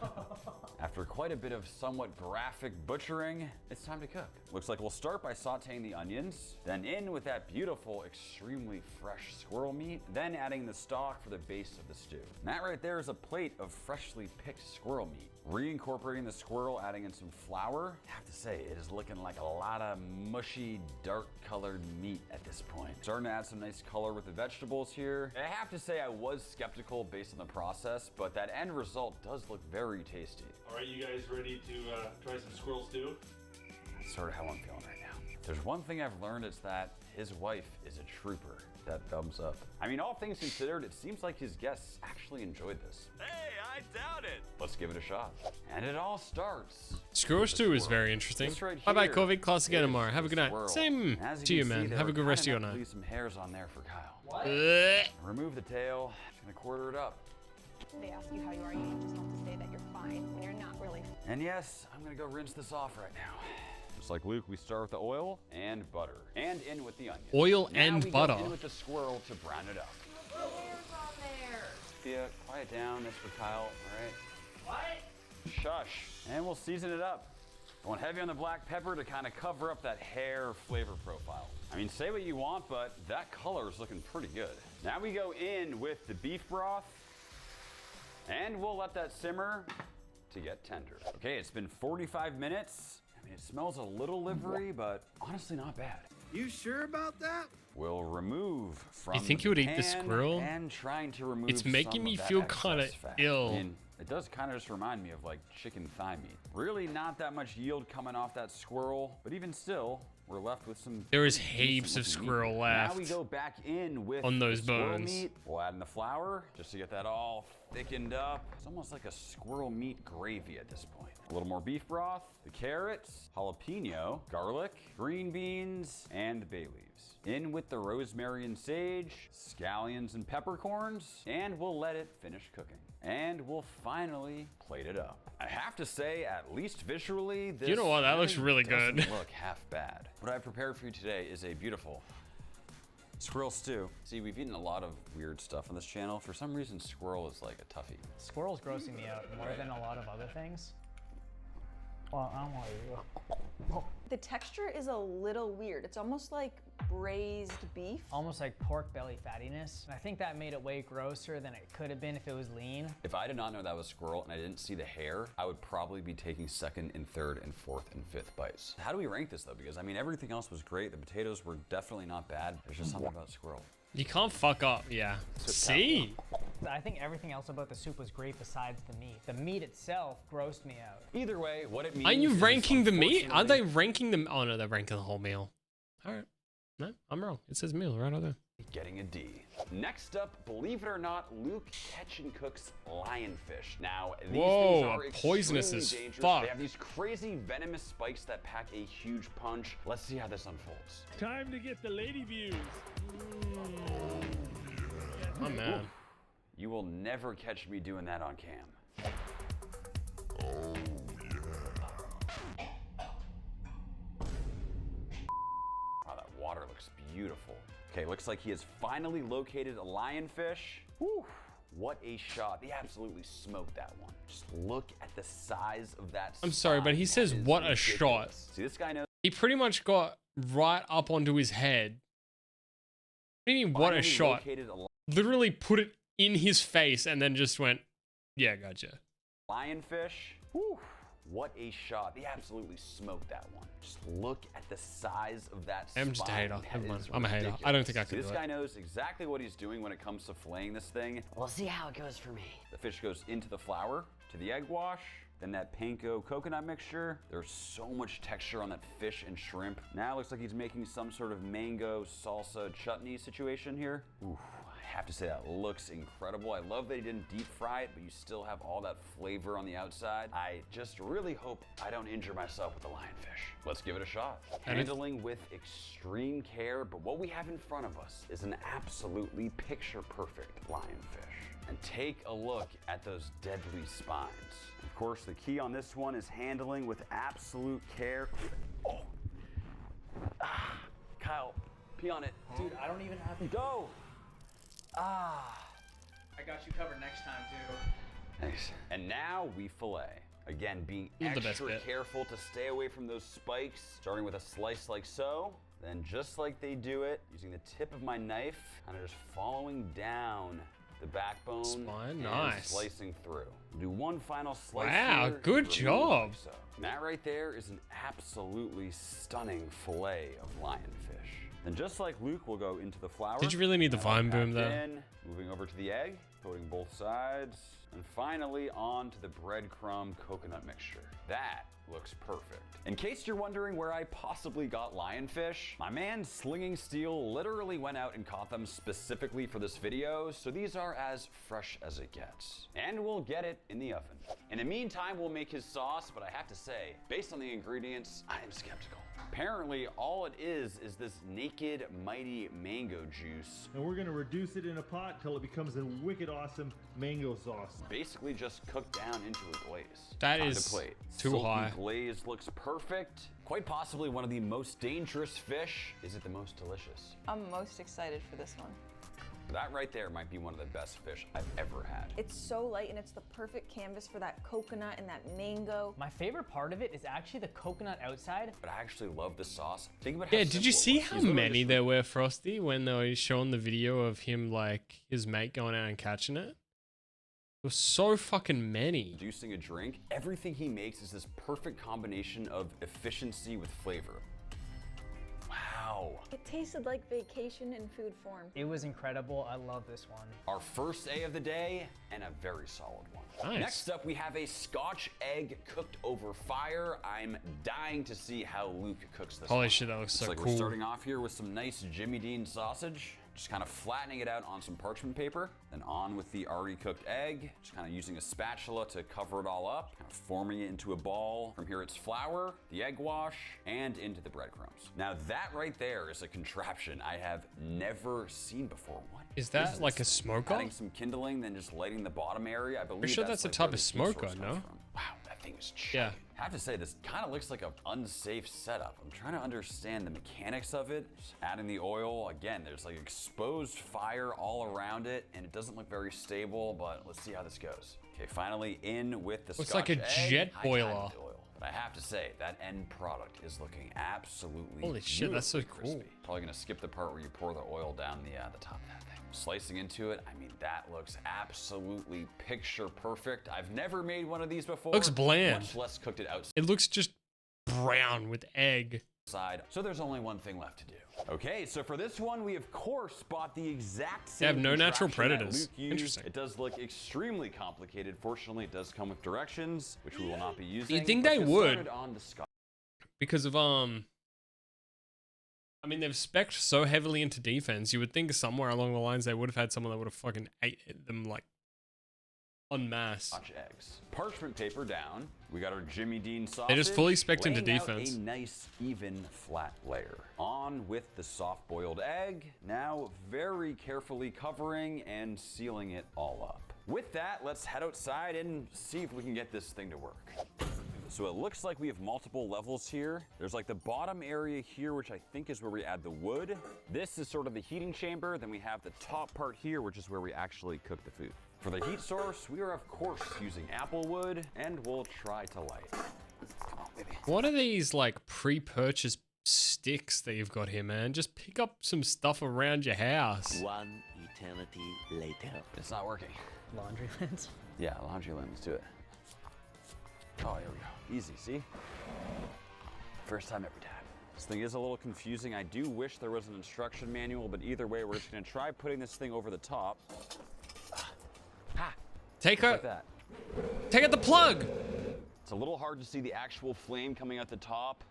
After quite a bit of somewhat graphic butchering, it's time to cook. Looks like we'll start by sauteing the onions, then in with that beautiful, extremely fresh squirrel meat, then adding the stock for the base of the stew. That right there is a plate of freshly picked squirrel meat. Reincorporating the squirrel, adding in some flour. I have to say, it is looking like a lot of mushy, dark colored meat at this point. Starting to add some nice color with the vegetables here. I have to say I was skeptical based on the process, but that end result does look very tasty. All right, you guys ready to try some squirrel stew? That's sort of how I'm feeling right now. There's one thing I've learned, it's that his wife is a trooper. That thumbs up. I mean, all things considered, it seems like his guests actually enjoyed this. Hey, I doubt it. Let's give it a shot. And it all starts. Squirrel stew is very interesting. Right, Bye-bye, Kovic. Class again tomorrow. Have a good night. Same to you, man. Have a good rest of your night. Leave some hairs on there for Kyle. What? Remove the tail. Just gonna quarter it up. They ask you how you are, you just have to say that you're fine when you're not really. And yes, I'm gonna go rinse this off right now. Just like Luke, we start with the oil and butter, and in with the onion. Oil now and we butter. Go in with the squirrel to brown it up. Yeah, quiet down. That's for Kyle. All right. What? Shush. And we'll season it up. Going heavy on the black pepper to kind of cover up that hair flavor profile. I mean, say what you want, but that color is looking pretty good. Now we go in with the beef broth, and we'll let that simmer to get tender. Okay, it's been 45 minutes. I mean, it smells a little livery, but honestly not bad. You sure about that? We'll remove from You think you would eat the pan squirrel? and trying to remove It's making some me of that feel excess kinda fat. ill. I mean, it does kind of just remind me of like chicken thigh meat. Really not that much yield coming off that squirrel, but even still, we're left with some. There is pretty heaps of decent squirrel meat. left Now we go back in with on those the squirrel bones. meat. We'll add in the flour just to get that all thickened up. It's almost like a squirrel meat gravy at this point. A little more beef broth, the carrots, jalapeno, garlic, green beans, and the bay leaves. In with the rosemary and sage, scallions and peppercorns, and we'll let it finish cooking. And we'll finally plate it up. I have to say, at least visually, this You know what? That looks really doesn't good. look half bad. What I've prepared for you today is a beautiful squirrel stew. See, we've eaten a lot of weird stuff on this channel. For some reason, squirrel is like a toughie. Squirrel's grossing me out more than a lot of other things. Well, I don't want to. The texture is a little weird. It's almost like braised beef. Almost like pork belly fattiness. I think that made it way grosser than it could have been if it was lean. If I did not know that was squirrel and I didn't see the hair, I would probably be taking second and third and fourth and fifth bites. How do we rank this though? Because I mean, everything else was great. The potatoes were definitely not bad. There's just something about squirrel. You can't fuck up, yeah. See? I think everything else about the soup was great besides the meat. The meat itself grossed me out. Either way, what it means. Aren't you is ranking the meat? Aren't they unfortunately ranking them? Oh no, they're ranking the whole meal. All right. No, I'm wrong. It says meal right out there. getting a D. Next up, believe it or not, Luke catch and cooks lionfish. Now, these things are poisonous extremely as dangerous. fuck. They have these crazy venomous spikes that pack a huge punch. Let's see how this unfolds. Time to get the lady views. Oh man. Oof. You will never catch me doing that on cam. Wow, that water looks beautiful. Okay, looks like he has finally located a lionfish. Whew, what a shot. They absolutely smoked that one. Just look at the size of that I'm sorry, but he spine. says That is what a ridiculous. shot. See, this guy knows. He pretty much got right up onto his head. What do you mean, what a Finally shot? located a Literally put it in his face and then just went, yeah, gotcha. lionfish. Whew, what a shot. They absolutely smoked that one. Just look at the size of that spine. I'm just a hater. That Never mind. is I'm a hater. I ridiculous. don't think I See, could this do guy it. knows exactly what he's doing when it comes to filleting this thing. We'll see how it goes for me. The fish goes into the flour, to the egg wash, then that panko coconut mixture. There's so much texture on that fish and shrimp. Now it looks like he's making some sort of mango salsa chutney situation here. Ooh, I have to say that looks incredible. I love that he didn't deep fry it, but you still have all that flavor on the outside. I just really hope I don't injure myself with the lionfish. Let's give it a shot. Handling with extreme care, but what we have in front of us is an absolutely picture-perfect lionfish. And take a look at those deadly spines. Of course, the key on this one is handling with absolute care. Oh. Ah. Kyle, pee on it. Dude, I don't even have to Go. Ah. I got you covered next time, too. Nice. And now we fillet. Again, being The best extra bit. careful to stay away from those spikes, starting with a slice like so. Then just like they do it, using the tip of my knife, kind of just following down the backbone, Spine, and nice. slicing through. Do one final slice Wow, here, good remove job. like so. And that right there is an absolutely stunning fillet of lionfish. Then just like Luke, we'll go into the flour. Did you really need the vine boom though? In, moving over to the egg, coating both sides, and finally on to the breadcrumb coconut mixture. That looks perfect. In case you're wondering where I possibly got lionfish, my man Slinging Steel literally went out and caught them specifically for this video, so these are as fresh as it gets. And we'll get it in the oven. In the meantime, we'll make his sauce, but I have to say, based on the ingredients, I am skeptical. Apparently, all it is this naked, mighty mango juice. And we're gonna reduce it in a pot till it becomes a wicked awesome mango sauce. Basically just cooked down into a glaze. That Time is to plate. too Silky high. glaze looks perfect. Quite possibly one of the most dangerous fish. Is it the most delicious? I'm most excited for this one. That right there might be one of the best fish I've ever had. It's so light and it's the perfect canvas for that coconut and that mango. My favorite part of it is actually the coconut outside. But I actually love the sauce. Think about how Yeah, did you simple see it was. how He's literally many just there were, Frosty, when they were showing the video of him, like, his mate going out and catching it? There were so fucking many. Producing a drink. Everything he makes is this perfect combination of efficiency with flavor. Wow. It tasted like vacation in food form. It was incredible. I love this one. Our first A of the day, and a very solid one. Nice. Next up, we have a Scotch egg cooked over fire. I'm dying to see how Luke cooks this Holy one. shit, that looks so Looks like cool. we're starting off here with some nice Jimmy Dean sausage. Just kind of flattening it out on some parchment paper. Then on with the already cooked egg. Just kind of using a spatula to cover it all up. Kind of forming it into a ball. From here it's flour, the egg wash, and into the breadcrumbs. Now that right there is a contraption I have never seen before. What Is that like a smoker? Adding some kindling, then just lighting the bottom area. I believe Pretty sure that's a like type where of the heat smoker, source no? comes from. Wow, that thing is giant. Yeah. I have to say, this kind of looks like an unsafe setup. I'm trying to understand the mechanics of it. Just adding the oil, again, there's like exposed fire all around it, and it doesn't look very stable, but let's see how this goes. Okay, finally in with the Looks Scotch like a egg, jet high boiler. diamond oil. But I have to say, that end product is looking absolutely Holy shit, that's so beautifully cool. crispy. Probably gonna skip the part where you pour the oil down the top of that thing. Slicing into it, I mean, that looks absolutely picture perfect. I've never made one of these before. Looks bland. Much less cooked it outside. It looks just brown with egg. So there's only one thing left to do. Okay, so for this one, we of course bought the exact same They have no natural contraption that predators. Luke used. Interesting. It does look extremely complicated. Fortunately, it does come with directions, which we will not be using. You'd think Let's they get would. started on the Scotch. Because of, I mean, they've spec'd so heavily into defense, you would think somewhere along the lines they would have had someone that would have fucking ate them, like, en masse. Scotch eggs. Parchment paper down. We got our Jimmy Dean sausage. They just fully spec'd into laying out defense. a nice, even, flat layer. On with the soft-boiled egg. Now very carefully covering and sealing it all up. With that, let's head outside and see if we can get this thing to work. So it looks like we have multiple levels here. There's like the bottom area here, which I think is where we add the wood. This is sort of the heating chamber. Then we have the top part here, which is where we actually cook the food. For the heat source, we are of course using apple wood, and we'll try to light. Come on, baby. What are these, like, pre-purchased sticks that you've got here, man? Just pick up some stuff around your house. One eternity later. It's not working. Laundry lens. Yeah, laundry lens, let's do it. Oh, here we go. Easy, see? First time every time. This thing is a little confusing. I do wish there was an instruction manual, but either way, we're just gonna try putting this thing over the top. Ha! Take Like that. out the plug. It's a little hard to see the actual flame coming out the top.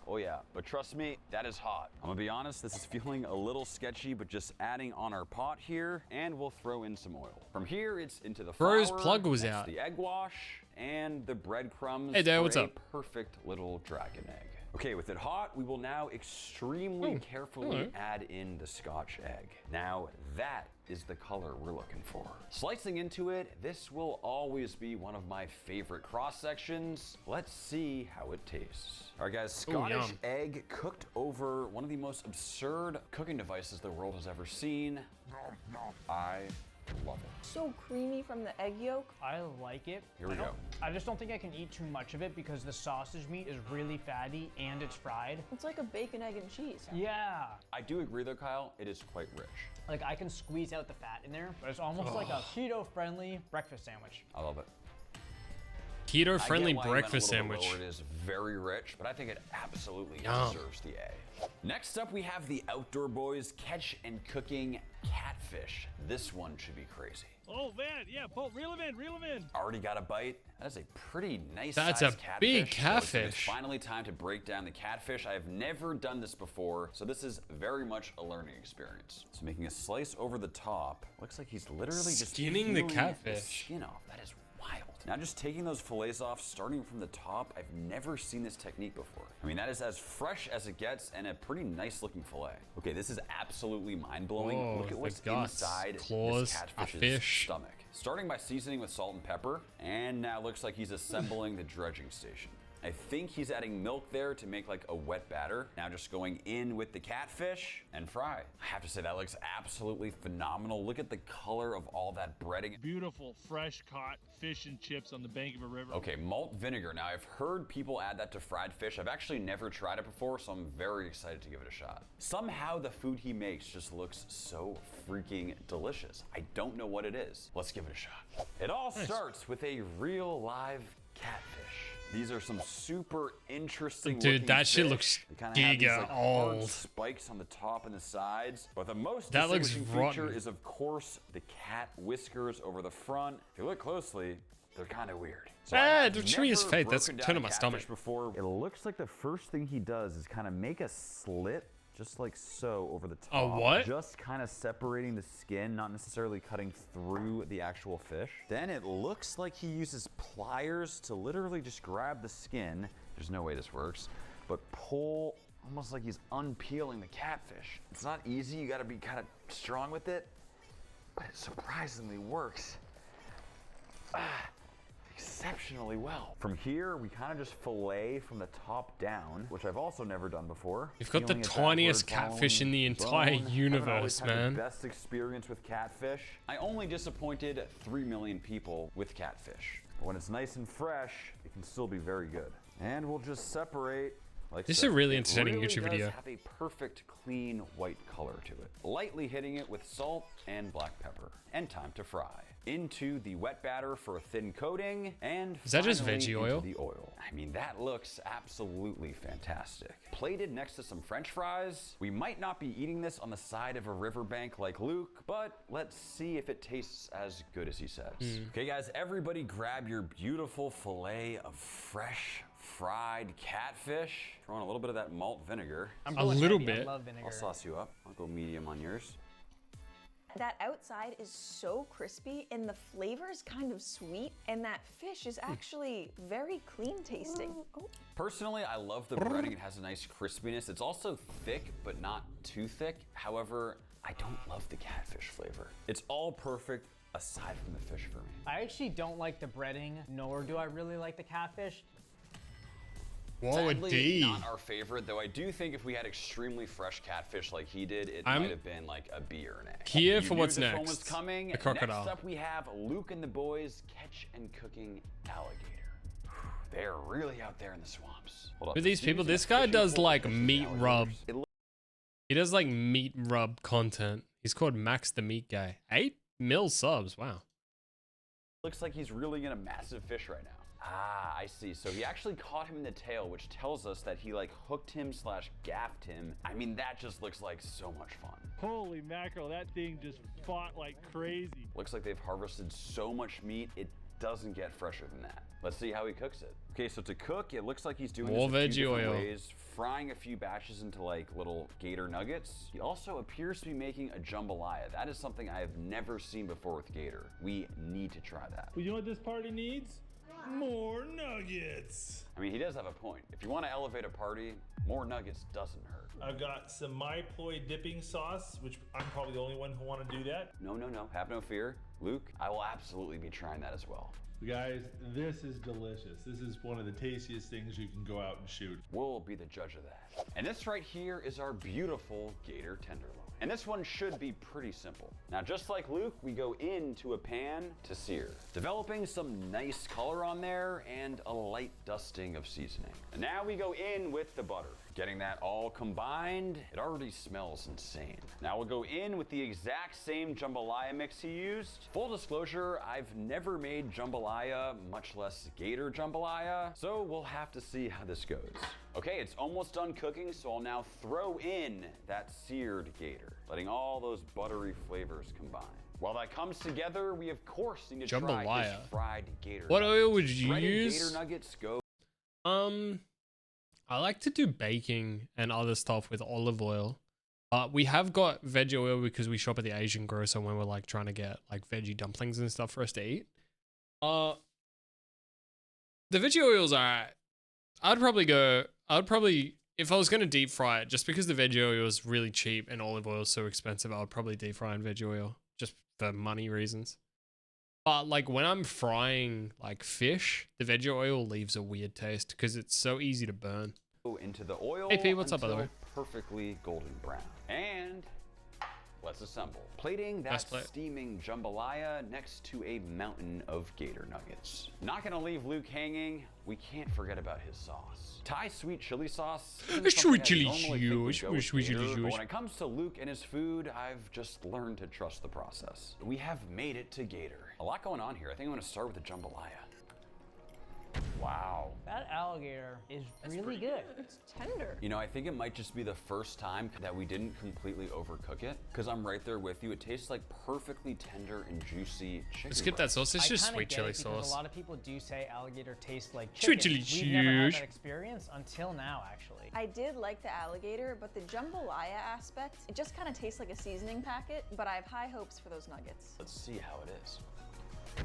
Oh yeah, but trust me, that is hot. I'm gonna be honest, this is feeling a little sketchy, but just adding on our pot here, and we'll throw in some oil. From here, it's into the Bro's flour, plug was next out. the egg wash, and the breadcrumbs Hey there, for what's a up? perfect little dragon egg. Okay, with it hot, we will now extremely carefully add in the Scotch egg. Now that is the color we're looking for. Slicing into it, this will always be one of my favorite cross sections. Let's see how it tastes. All right guys, Scottish yum. egg cooked over one of the most absurd cooking devices the world has ever seen. I Love it. So creamy from the egg yolk. I like it. Here we go. I just don't think I can eat too much of it because the sausage meat is really fatty and it's fried. It's like a bacon, egg, and cheese. Yeah. I do agree though, Kyle, it is quite rich. Like I can squeeze out the fat in there, but it's almost like a keto-friendly breakfast sandwich. I love it. Keto-friendly breakfast sandwich. It is very rich, but I think it absolutely deserves the A. Next up, we have the Outdoor Boys Catch and Cooking Catfish. This one should be crazy. Oh man, yeah, Paul, reel him in. Already got a bite. That is a pretty nice That's sized a catfish. big So catfish. it's finally time to break down the catfish. I have never done this before, so this is very much a learning experience. So making a slice over the top. Looks like he's literally just Skinning the peeling catfish. skin off. That is wild. Now just taking those fillets off, starting from the top. I've never seen this technique before. I mean, that is as fresh as it gets and a pretty nice looking fillet. Okay, this is absolutely mind-blowing. Whoa, Look at what's the guts, inside claws, this a catfish's fish. stomach. Starting by seasoning with salt and pepper, and now looks like he's assembling the dredging station. I think he's adding milk there to make like a wet batter. Now just going in with the catfish and fry. I have to say that looks absolutely phenomenal. Look at the color of all that breading. Beautiful, fresh caught fish and chips on the bank of a river. Okay, malt vinegar. Now I've heard people add that to fried fish. I've actually never tried it before, so I'm very excited to give it a shot. Somehow the food he makes just looks so freaking delicious. I don't know what it is. Let's give it a shot. It all starts with a real live catfish. These are some super interesting Dude, that shit fish. looks They kinda have these, giga like, hard old. spikes on the top and the sides. But the most That looks distinguishing feature rotten. is, of course, the cat whiskers over the front. If you look closely, they're kind of weird. So I have don't show me his never face. That's broken down turning a my stomach. catfish before. It looks like the first thing he does is kind of make a slit, just like so, over the top. A what? Just kind of separating the skin, not necessarily cutting through the actual fish. Then it looks like he uses pliers to literally just grab the skin. There's no way this works, but pull almost like he's unpeeling the catfish. It's not easy. You got to be kind of strong with it, but it surprisingly works exceptionally well. From here, we kind of just fillet from the top down, which I've also never done before. You've got the Peeling it tiniest backward, catfish in the following entire bone. Haven't universe, always had man. the best experience with catfish. I only disappointed 3 million people with catfish. But when it's nice and fresh, it can still be very good. And we'll just separate. Like This is so. a really It entertaining really YouTube does video. have a perfect clean white color to it. Lightly hitting it with salt and black pepper. And time to fry. Into the wet batter for a thin coating, and Is that just finally veggie into oil? the oil. I mean, that looks absolutely fantastic. Plated next to some French fries. We might not be eating this on the side of a riverbank like Luke, but let's see if it tastes as good as he says. Okay, guys, everybody grab your beautiful fillet of fresh fried catfish. Throw in a little bit of that malt vinegar. A little bit. I love vinegar. I'll sauce you up. I'll go medium on yours. That outside is so crispy and the flavor is kind of sweet, and that fish is actually very clean tasting. Oh. Personally, I love the breading. It has a nice crispiness. It's also thick, but not too thick. However, I don't love the catfish flavor. It's all perfect aside from the fish for me. I actually don't like the breading, nor do I really like the catfish. Whoa, a Sadly, D. not our favorite, though I do think if we had extremely fresh catfish like he did, it might have been like a B or an A. Here You for knew what's this one next. was coming. The crocodile. Next up, we have Luke and the boys catch and cooking alligator. They're really out there in the swamps. Hold up. With these As soon people, as this that guy fishing does pole like catches meat rub. alligators, it He does like meat rub content. He's called Max the Meat Guy. 8 mil subs. Wow. looks like he's reeling in a massive fish right now. Ah, I see. So he actually caught him in the tail, which tells us that he like hooked him / gaffed him. I mean, that just looks like so much fun. Holy mackerel, that thing just fought like crazy. Looks like they've harvested so much meat, it doesn't get fresher than that. Let's see how he cooks it. Okay, so to cook, it looks like he's doing More this a few veggie different oil. ways, frying a few batches into like little gator nuggets. He also appears to be making a jambalaya. That is something I have never seen before with gator. We need to try that. Well, you know what this party needs? More nuggets. I mean, he does have a point. If you want to elevate a party, more nuggets doesn't hurt. I've got some My Ploy dipping sauce, which I'm probably the only one who want to do that. No, have no fear. Luke, I will absolutely be trying that as well. Guys, this is delicious. This is one of the tastiest things you can go out and shoot. We'll be the judge of that. And this right here is our beautiful gator tenderloin. And this one should be pretty simple. Now, just like Luke, we go into a pan to sear, developing some nice color on there and a light dusting of seasoning. And now we go in with the butter. Getting that all combined, it already smells insane. Now we'll go in with the exact same jambalaya mix he used. Full disclosure, I've never made jambalaya, much less gator jambalaya, so we'll have to see how this goes. Okay, it's almost done cooking, so I'll now throw in that seared gator, letting all those buttery flavors combine. While that comes together, we of course need to try this fried gator. What oil would you use? Gator nuggets go. I like to do baking and other stuff with olive oil. We have got veggie oil because we shop at the Asian grocer when we're like trying to get like veggie dumplings and stuff for us to eat. The veggie oil's alright. I'd probably, if I was going to deep fry it, just because the veggie oil is really cheap and olive oil is so expensive, I would probably deep fry in veggie oil just for money reasons. But like when I'm frying like fish, the veggie oil leaves a weird taste because it's so easy to burn. Into the oil. Hey Pete, what's up by the way? Perfectly golden brown. And let's assemble. Plating that steaming jambalaya next to a mountain of gator nuggets. Not gonna leave Luke hanging. We can't forget about his sauce. Thai sweet chili sauce. Sweet chili Sweet chili. When it comes to Luke and his food, I've just learned to trust the process. We have made it to gator. A lot going on here. I think I'm gonna start with the jambalaya. Wow. That alligator is really good. It's tender. You know, I think it might just be the first time that we didn't completely overcook it, because I'm right there with you. It tastes like perfectly tender and juicy chicken. Let's get that sauce. It's just sweet chili sauce. A lot of people do say alligator tastes like chicken. Sweet chili. We've never had that experience until now, actually. I did like the alligator, but the jambalaya aspect, it just kind of tastes like a seasoning packet, but I have high hopes for those nuggets. Let's see how it is.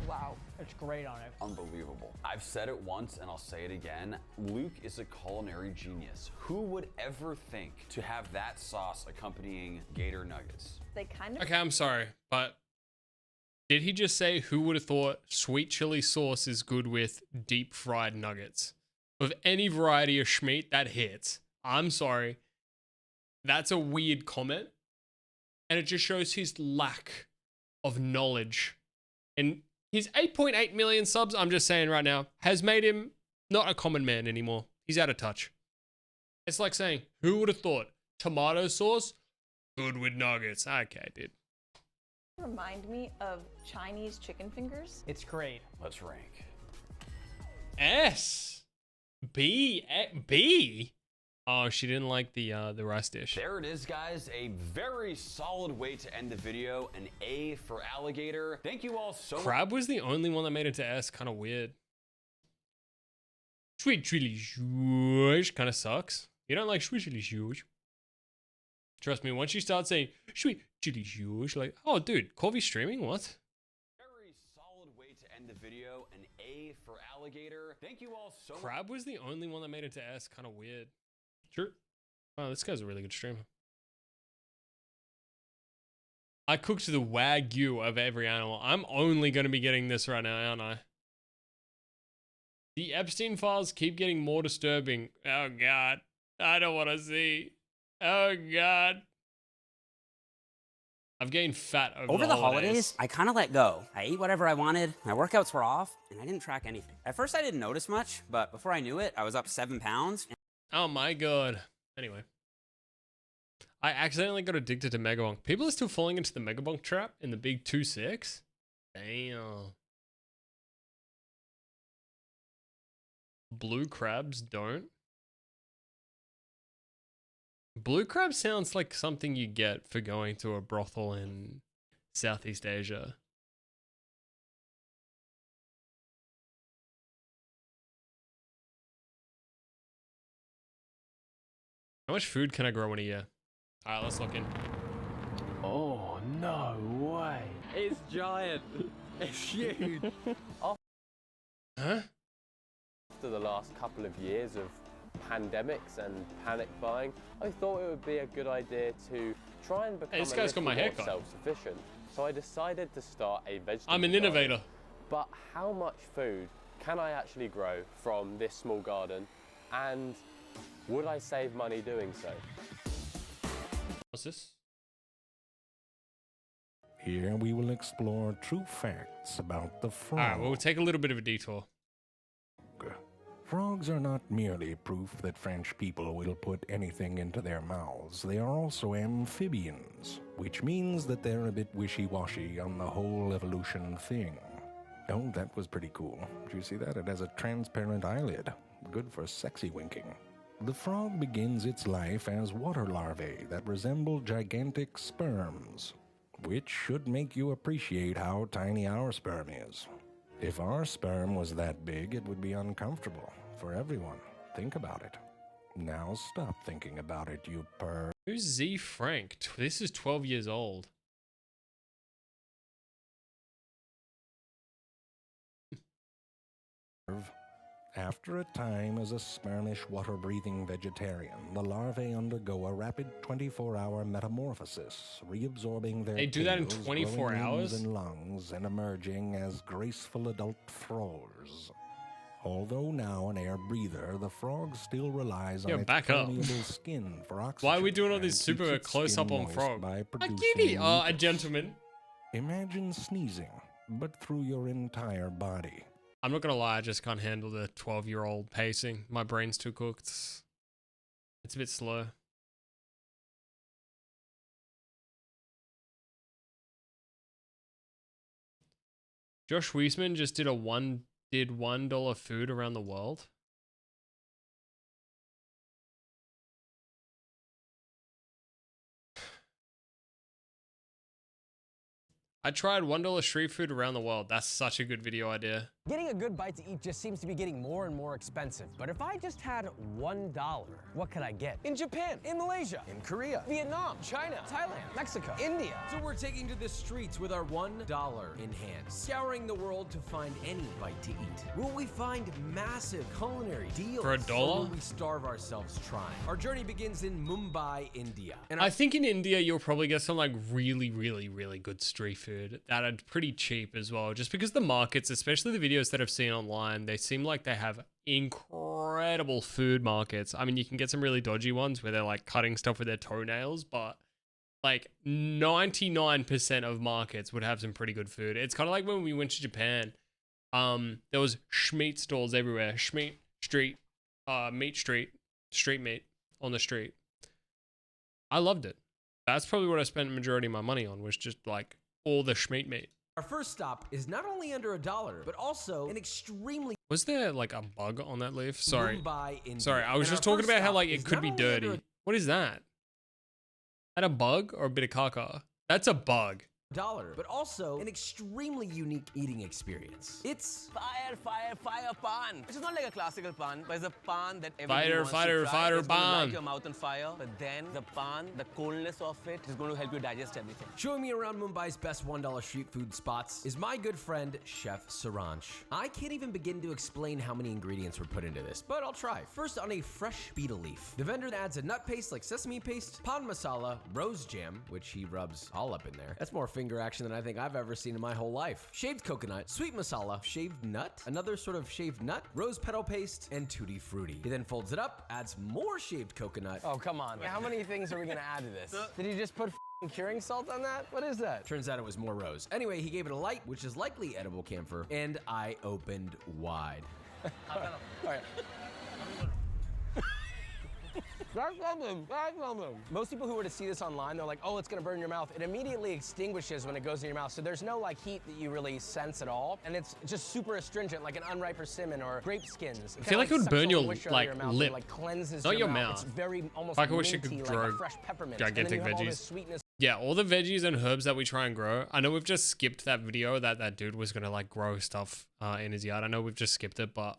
Wow, it's great on it. Unbelievable. I've said it once and I'll say it again. Luke is a culinary genius. Who would ever think to have that sauce accompanying gator nuggets? They kind of... Okay, I'm sorry, but did he just say who would have thought sweet chili sauce is good with deep fried nuggets? With any variety of schmeat, that hits. I'm sorry. That's a weird comment. And it just shows his lack of knowledge. And his 8.8 million subs, I'm just saying right now, has made him not a common man anymore. He's out of touch. It's like saying, who would have thought tomato sauce good with nuggets? Okay, dude. Remind me of Chinese chicken fingers. It's great. Let's rank. S. B. B. Oh, she didn't like the rice dish. There it is, guys. A very solid way to end the video. An A for alligator. Thank you all so much. Crab was the only one that made it to S. Kind of weird. Sweet chili shush kind of sucks. You don't like sweet chili shush. Trust me, once you start saying sweet chili shush, like, oh, dude, Corby streaming? What? Very solid way to end the video. An A for alligator. Thank you all so much. Crab was the only one that made it to S. Kind of weird. Sure. Wow, this guy's a really good streamer. I cooked the Wagyu of every animal. I'm only going to be getting this right now, aren't I? The Epstein files keep getting more disturbing. Oh, God. I don't want to see. Oh, God. I've gained fat over the holidays. I kind of let go. I ate whatever I wanted, my workouts were off, and I didn't track anything. At first, I didn't notice much, but before I knew it, I was up 7 pounds. Oh my God. Anyway. I accidentally got addicted to Megabonk. People are still falling into the Megabonk trap in the big 2.6. Damn. Blue crabs don't. Blue crab sounds like something you get for going to a brothel in Southeast Asia. How much food can I grow in a year? All right, let's look in. Oh, no way. It's giant. It's huge. Huh? After the last couple of years of pandemics and panic buying, I thought it would be a good idea to try and become this guy's got my haircut. self-sufficient. So I decided to start a vegetable I'm an innovator. but how much food can I actually grow from this small garden, and would I save money doing so? What's this? Here we will explore true facts about the frog. Alright, we'll take a little bit of a detour. Frogs are not merely proof that French people will put anything into their mouths. They are also amphibians, which means that they're a bit wishy-washy on the whole evolution thing. Oh, that was pretty cool. Did you see that? It has a transparent eyelid. Good for sexy winking. The frog begins its life as water larvae that resemble gigantic sperms, which should make you appreciate how tiny our sperm is. If our sperm was that big, it would be uncomfortable for everyone. Think about it. Now stop thinking about it, you perv. Who's Z Frank? This is 12 years old. After a time as a spermish water-breathing vegetarian, the larvae undergo a rapid 24-hour metamorphosis, reabsorbing their They do that in tails, 24 growing hours? wings and lungs, and emerging as graceful adult frogs. Although now an air breather, the frog still relies on its back up. permeable skin for oxygen. Why are we doing all and this keeps super its close skin up on moist frog? by A producing kitty! A mucus. gentleman. Imagine sneezing, but through your entire body. I'm not gonna lie, I just can't handle the 12-year-old pacing. My brain's too cooked. It's a bit slow. Josh Wiesman just did $1 food around the world. I tried $1 street food around the world. That's such a good video idea. Getting a good bite to eat just seems to be getting more and more expensive. But if I just had $1, what could I get? In Japan, in Malaysia, in Korea, Vietnam, China, Thailand, Mexico, India. So we're taking to the streets with our $1 in hand, scouring the world to find any bite to eat. Will we find massive culinary deals? For $1? Or will we starve ourselves trying? Our journey begins in Mumbai, India. And I think in India, you'll probably get some like really, really, really good street food that are pretty cheap as well. Just because the markets, especially the videos that I've seen online, they seem like they have incredible food markets. I mean, you can get some really dodgy ones where they're like cutting stuff with their toenails, but like 99% of markets would have some pretty good food. It's kind of like when we went to Japan. There was schmeat stalls everywhere. Schmeat street, meat street, street meat on the street. I loved it. That's probably what I spent the majority of my money on, was just like all the schmeat meat. our first stop is not only under $1, but also an extremely... Was there like a bug on that leaf? Sorry. Mumbai, India. Sorry, I was And just our talking first about how stop like is it could not be only dirty. under What is that? That a bug or a bit of caca? That's a bug. $1, but also an extremely unique eating experience. It's Fire pan. Which is not like a classical pan, but it's a pan that everybody wants to try. Fire It's going to pan. light your mouth on fire, but then the pan, the coolness of it is going to help you digest everything. showing me around Mumbai's best $1 street food spots is my good friend, Chef Saransh. I can't even begin to explain how many ingredients were put into this, but I'll try. First, on a fresh betel leaf, the vendor adds a nut paste like sesame paste, pan masala, rose jam, which he rubs all up in there. That's more finger action than I think I've ever seen in my whole life. Shaved coconut, sweet masala, shaved nut, another sort of shaved nut, rose petal paste, and tutti frutti. He then folds it up, adds more shaved coconut. Oh, come on. How many things are we going to add to this? Did you just put curing salt on that? What is that? Turns out it was more rose. Anyway, he gave it a light, which is likely edible camphor, and I opened wide. All right. That's something. Most people who were to see this online, they're like, oh, it's gonna burn your mouth. It immediately extinguishes when it goes in your mouth. So there's no like heat that you really sense at all. And it's just super astringent, like an unripe persimmon or grape skins. I feel like it would burn your moisture out of like your mouth. lip, It, like cleanses not your mouth. mouth. It's very almost Like I wish it minty, could like grow a fresh peppermint. gigantic and then you have all this veggies. sweetness. Yeah, all the veggies and herbs that we try and grow. I know we've just skipped that video that dude was gonna like grow stuff in his yard. I know we've just skipped it, but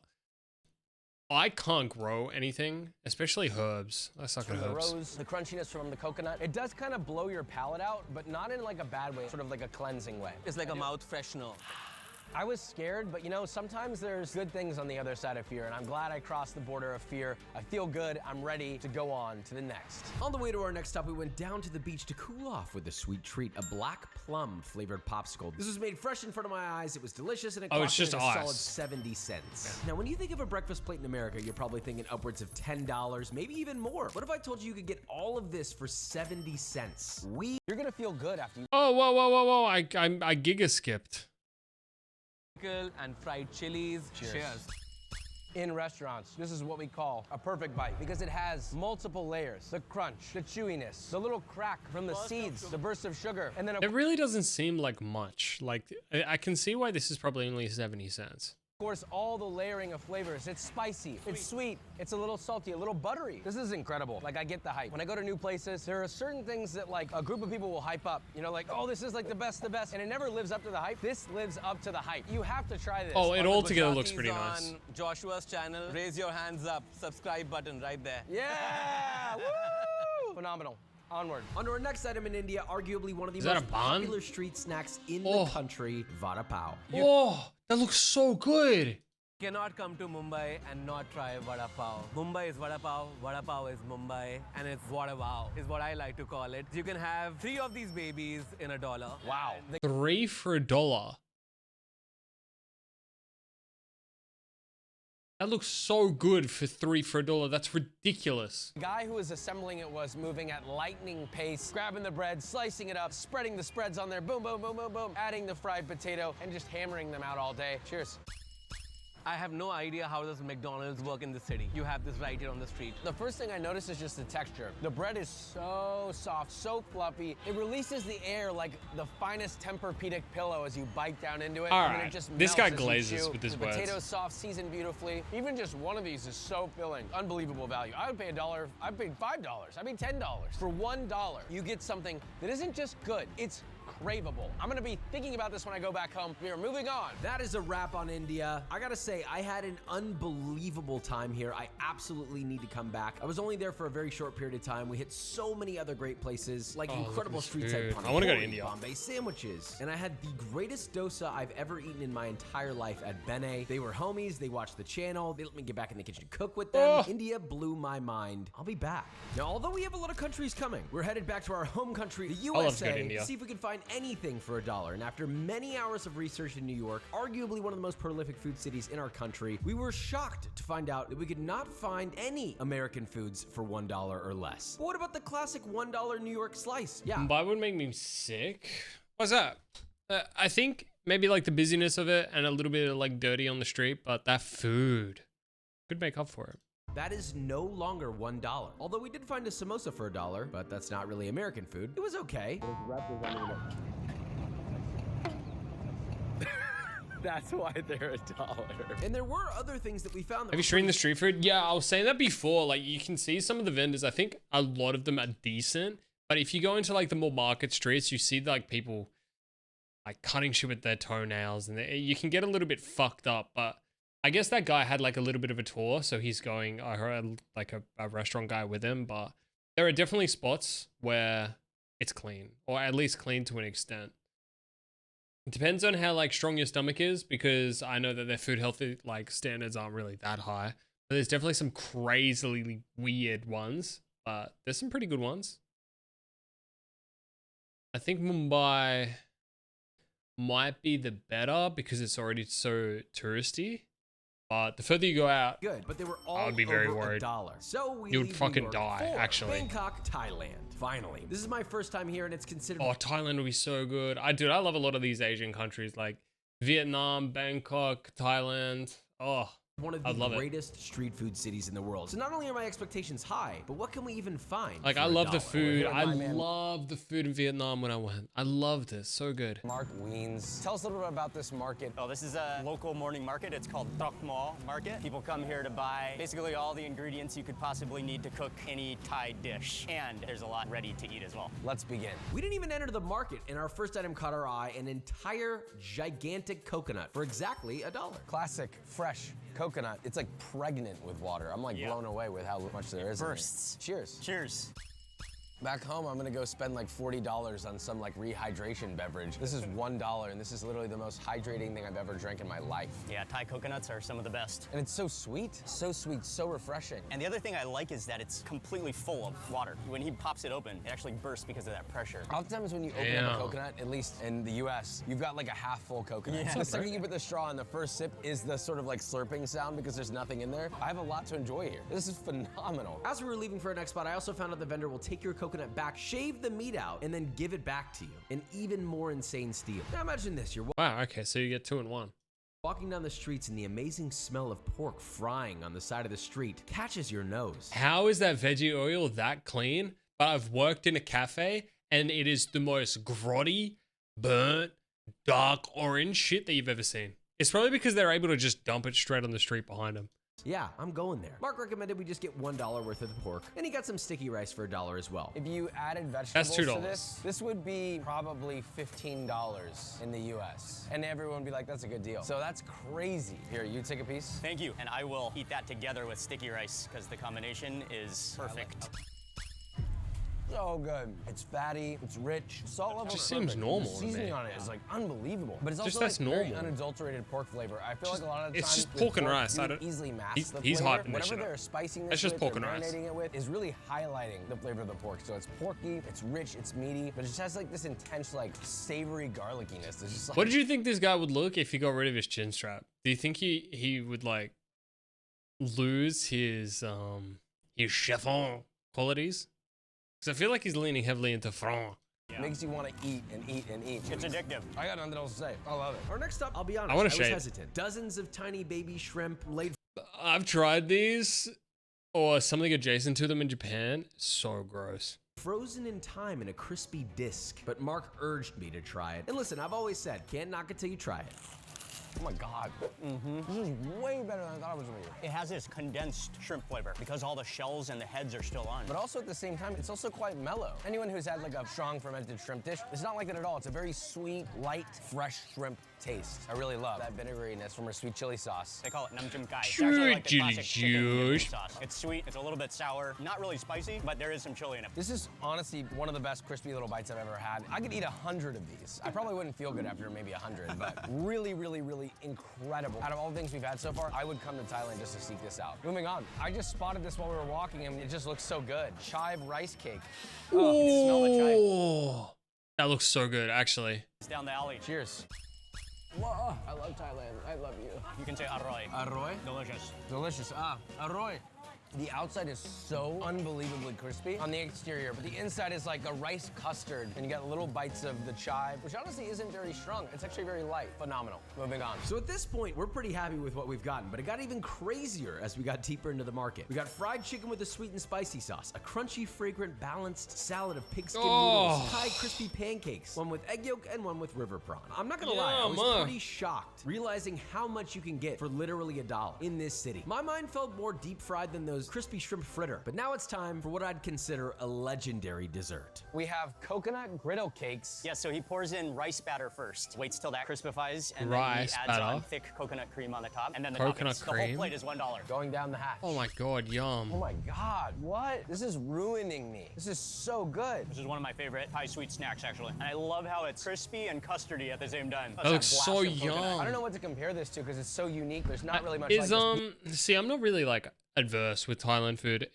I can't grow anything, especially herbs. I suck at From the herbs. rose, the crunchiness from the coconut. It does kind of blow your palate out, but not in like a bad way, sort of like a cleansing way. It's like a mouth freshener. I was scared, but you know, sometimes there's good things on the other side of fear, and I'm glad I crossed the border of fear. I feel good. I'm ready to go on to the next. On the way to our next stop, we went down to the beach to cool off with a sweet treat, a black plum flavored popsicle. This was made fresh in front of my eyes. It was delicious, and it cost me a solid 70 cents. Now, when you think of a breakfast plate in America, you're probably thinking upwards of $10, maybe even more. What if I told you could get all of this for 70 cents? You're gonna feel good after you. Oh, whoa. I giga skipped. And fried chilies. Cheers. In restaurants, this is what we call a perfect bite because it has multiple layers. The crunch, the chewiness, the little crack from the seeds, the burst of sugar, and then It really doesn't seem like much. Like, I can see why this is probably only 70 cents. of course, all the layering of flavors. It's spicy, it's sweet, it's a little salty, a little buttery. This is incredible. Like, I get the hype. When I go to new places, there are certain things that like a group of people will hype up. You know, like, oh, this is like the best, and it never lives up to the hype. This lives up to the hype. You have to try this. Oh, it altogether looks pretty nice. On Joshua's channel, raise your hands up, subscribe button right there. Yeah! Woo! Phenomenal. Onward. On to our next item in India, arguably one of the Is that most a bun? popular street snacks in the country, vada pav. Oh, that looks so good. Cannot come to Mumbai and not try vada pav. Mumbai is vada pav is Mumbai, and it's vada wow is what I like to call it. You can have 3 of these babies in $1. Wow. 3 for $1. That looks so good for 3 for $1. That's ridiculous. The guy who was assembling it was moving at lightning pace, grabbing the bread, slicing it up, spreading the spreads on there, boom, boom, boom, boom, boom, adding the fried potato, and just hammering them out all day. Cheers. I have no idea how does McDonald's work in the city. You have this right here on the street. The first thing I notice is just the texture. The bread is so soft, so fluffy. It releases the air like the finest Tempur-Pedic pillow as you bite down into it. All and then right. it just This guy melts as you glazes chew. with his the words. potato's soft, seasoned beautifully. Even just one of these is so filling. Unbelievable value. I would pay $1. I paid $5. I paid $10. For $1, you get something that isn't just good, it's craveable. I'm gonna be thinking about this when I go back home. We are moving on. That is a wrap on India. I gotta say, I had an unbelievable time here. I absolutely need to come back. I was only there for a very short period of time. We hit so many other great places, like incredible street side I want to go to pani India. Bombay sandwiches. And I had the greatest dosa I've ever eaten in my entire life at Bene. They were homies, they watched the channel, they let me get back in the kitchen to cook with them. India blew my mind. I'll be back. Now, although we have a lot of countries coming, we're headed back to our home country, the USA, to see if we can find anything for $1. And after many hours of research in New York, arguably one of the most prolific food cities in our country, we were shocked to find out that we could not find any American foods for $1 or less. But what about the classic $1 New York slice? Yeah. That would make me sick. What's that? I think maybe like the busyness of it and a little bit of like dirty on the street, but that food could make up for it. That is no longer $1. Although we did find a samosa for $1, but that's not really American food. It was okay. That's why they're $1. And there were other things that we found that Have you seen the street food? Yeah, I was saying that before. Like, you can see some of the vendors. I think a lot of them are decent. But if you go into like the more market streets, you see like people like cutting shit with their toenails, and you can get a little bit fucked up. But I guess that guy had like a little bit of a tour, so he's going. I heard like a restaurant guy with him, but there are definitely spots where it's clean, or at least clean to an extent. It depends on how like strong your stomach is, because I know that their food healthy like standards aren't really that high. But there's definitely some crazily weird ones, but there's some pretty good ones. I think Mumbai might be the better because it's already so touristy. But the further you go out, good, but they were all I would be very over worried. $1. So we You would leave fucking New York die, for actually. Bangkok, Thailand. Finally, this is my first time here, and it's considered. Oh, Thailand would be so good. I love a lot of these Asian countries like Vietnam, Bangkok, Thailand. Oh, one of the greatest street food cities in the world. So not only are my expectations high, but what can we even find? Like, I love the food. I love the food in Vietnam when I went. I loved it. So good. Mark Wiens. Tell us a little bit about this market. Oh, this is a local morning market. It's called Troc Mall Market. People come here to buy basically all the ingredients you could possibly need to cook any Thai dish. And there's a lot ready to eat as well. Let's begin. We didn't even enter the market, and our first item caught our eye, an entire gigantic coconut for exactly $1. Classic, fresh coconut. It's like pregnant with water. I'm like blown away with how much there is. Bursts. Cheers. Cheers. Back home, I'm gonna go spend like $40 on some like rehydration beverage. This is $1, and this is literally the most hydrating thing I've ever drank in my life. Yeah, Thai coconuts are some of the best. And it's so sweet, so refreshing. And the other thing I like is that it's completely full of water. When he pops it open, it actually bursts because of that pressure. Oftentimes when you open up a coconut, at least in the US, you've got like a half full coconut. Yeah. So the second you put the straw in, the first sip is the sort of like slurping sound because there's nothing in there. I have a lot to enjoy here. This is phenomenal. As we were leaving for our next spot, I also found out the vendor will take your coconut back, shave the meat out, and then give it back to you. An even more insane steal. Now imagine this, you're Wow, okay, so you get 2 in 1. walking down the streets and the amazing smell of pork frying on the side of the street catches your nose. How is that veggie oil that clean? But I've worked in a cafe and it is the most grotty, burnt, dark orange shit that you've ever seen. It's probably because they're able to just dump it straight on the street behind them. Yeah, I'm going there. Mark recommended we just get $1 worth of the pork, and he got some sticky rice for $1 as well. If you added vegetables That's to $2. this would be probably $15 in the US. And everyone would be like, that's a good deal. So that's crazy. Here, you take a piece. Thank you. And I will eat that together with sticky rice because the combination is perfect. So good. It's fatty, it's rich. Salt level Just seems normal to The seasoning me. on it is like unbelievable. But it's Just also that's like very normal. unadulterated pork flavor. I feel like a lot of the It's times just with pork and rice. you I can don't- easily mask he's- the he's flavor. hyping this Whatever shit up. they're spicing this That's just with pork or and rice. marinating it with is really highlighting the flavor of the pork. So it's porky, it's rich, it's meaty, but it just has like this intense like savory garlickiness. It's just like, What did you think this guy would look if he got rid of his chin strap? Do you think he would like lose his chefon qualities? Because I feel like he's leaning heavily into franc. makes you want to eat and eat and eat. It's addictive. I got nothing else to say. I love it. Our next stop, I'll be honest, I wanna was shave. hesitant. Dozens of tiny baby shrimp laid I've tried these or something adjacent to them in Japan. So gross. frozen in time in a crispy disc, but Mark urged me to try it. And listen, I've always said, can't knock it till you try it. Oh my God. This is way better than I thought it was gonna be. It has this condensed shrimp flavor because all the shells and the heads are still on. But also at the same time, it's also quite mellow. Anyone who's had like a strong fermented shrimp dish, it's not like that at all. It's a very sweet, light, fresh shrimp taste. I really love that vinegariness from our sweet chili sauce. They call it namjum kai. It's actually like the Chili classic chicken Vietnamese juice. sauce. It's sweet, it's a little bit sour, not really spicy, but there is some chili in it. This is honestly one of the best crispy little bites I've ever had. I could eat 100 of these. I probably wouldn't feel good after maybe 100, but really, really, really incredible. Out of all the things we've had so far, I would come to Thailand just to seek this out. Moving on. I just spotted this while we were walking and it just looks so good. Chive rice cake. Oh, you can smell the chive. Oh, that looks so good, actually. It's down the alley. Cheers. Whoa, I love Thailand. I love you. You can say aroy. Aroy? Delicious. Delicious. Aroy. The outside is so unbelievably crispy on the exterior, but the inside is like a rice custard, and you got little bites of the chive, which honestly isn't very strong. It's actually very light. Phenomenal. Moving on. So at this point, we're pretty happy with what we've gotten, but it got even crazier as we got deeper into the market. We got fried chicken with a sweet and spicy sauce, a crunchy, fragrant, balanced salad of pigskin noodles, Thai crispy pancakes, one with egg yolk and one with river prawn. I'm not gonna lie, I was pretty shocked realizing how much you can get for literally $1 in this city. My mind felt more deep fried than those crispy shrimp fritter, but now it's time for what I'd consider a legendary dessert. We have coconut griddle cakes. Yeah, so he pours in rice batter first, waits till that crispifies, and Rice then he adds batter. on thick coconut cream on the top, and then the Coconut toppings. The cream? whole plate is $1. Going down the hatch. Oh my God, yum. Oh my God, what? This is ruining me. This is so good. This is one of my favorite Thai sweet snacks, actually. And I love how it's crispy and custardy at the same time. That looks so yum. I don't know what to compare this to because it's so unique. There's not really much Is like this. see, I'm not really like adverse with Thailand food.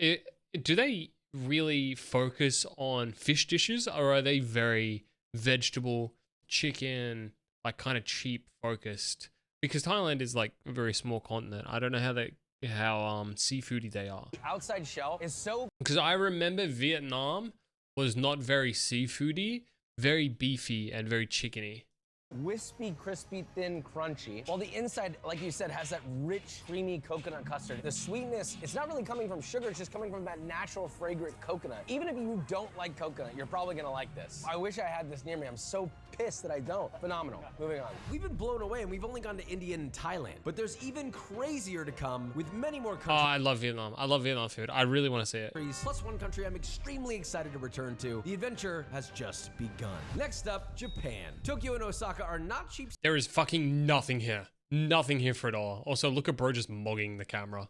Do they really focus on fish dishes, or are they very vegetable, chicken, like kind of cheap focused? Because Thailand is like a very small continent. I don't know how seafoody they are. Outside shell is so. Because I remember Vietnam was not very seafoody, very beefy and very chickeny. Wispy, crispy, thin, crunchy. While the inside, like you said, has that rich, creamy coconut custard. The sweetness, it's not really coming from sugar, it's just coming from that natural, fragrant coconut. Even if you don't like coconut, you're probably gonna like this. I wish I had this near me. I'm so pissed that I don't. Phenomenal. Moving on. We've been blown away and we've only gone to India and Thailand, but there's even crazier to come with many more Oh, countries. I love Vietnam. I love Vietnam food. I really want to see it. Plus one country I'm extremely excited to return to. The adventure has just begun. Next up, Japan. Tokyo and Osaka are not cheap. There is fucking nothing here. Nothing here for $1. Also, look at bro just mugging the camera.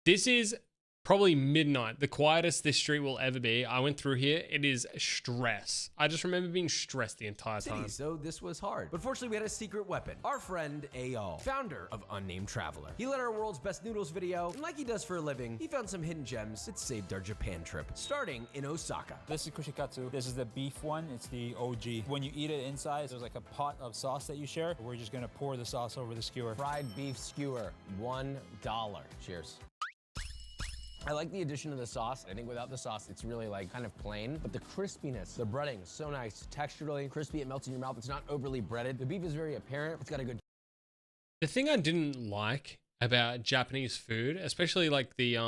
This is Probably midnight, the quietest this street will ever be. I went through here. It is stress. I just remember being stressed the entire time. So this was hard. But fortunately, we had a secret weapon. Our friend Ayal, founder of Unnamed Traveler. He led our world's best noodles video, and like he does for a living, he found some hidden gems that saved our Japan trip, starting in Osaka. This is kushikatsu. This is the beef one. It's the OG. When you eat it inside, there's like a pot of sauce that you share. We're just gonna pour the sauce over the skewer. Fried beef skewer, $1. Cheers. I like the addition of the sauce. I think without the sauce, it's really like kind of plain, but the crispiness, the breading, so nice. Texturally crispy, it melts in your mouth. It's not overly breaded. The beef is very apparent. It's got a good. The thing I didn't like about Japanese food, especially like the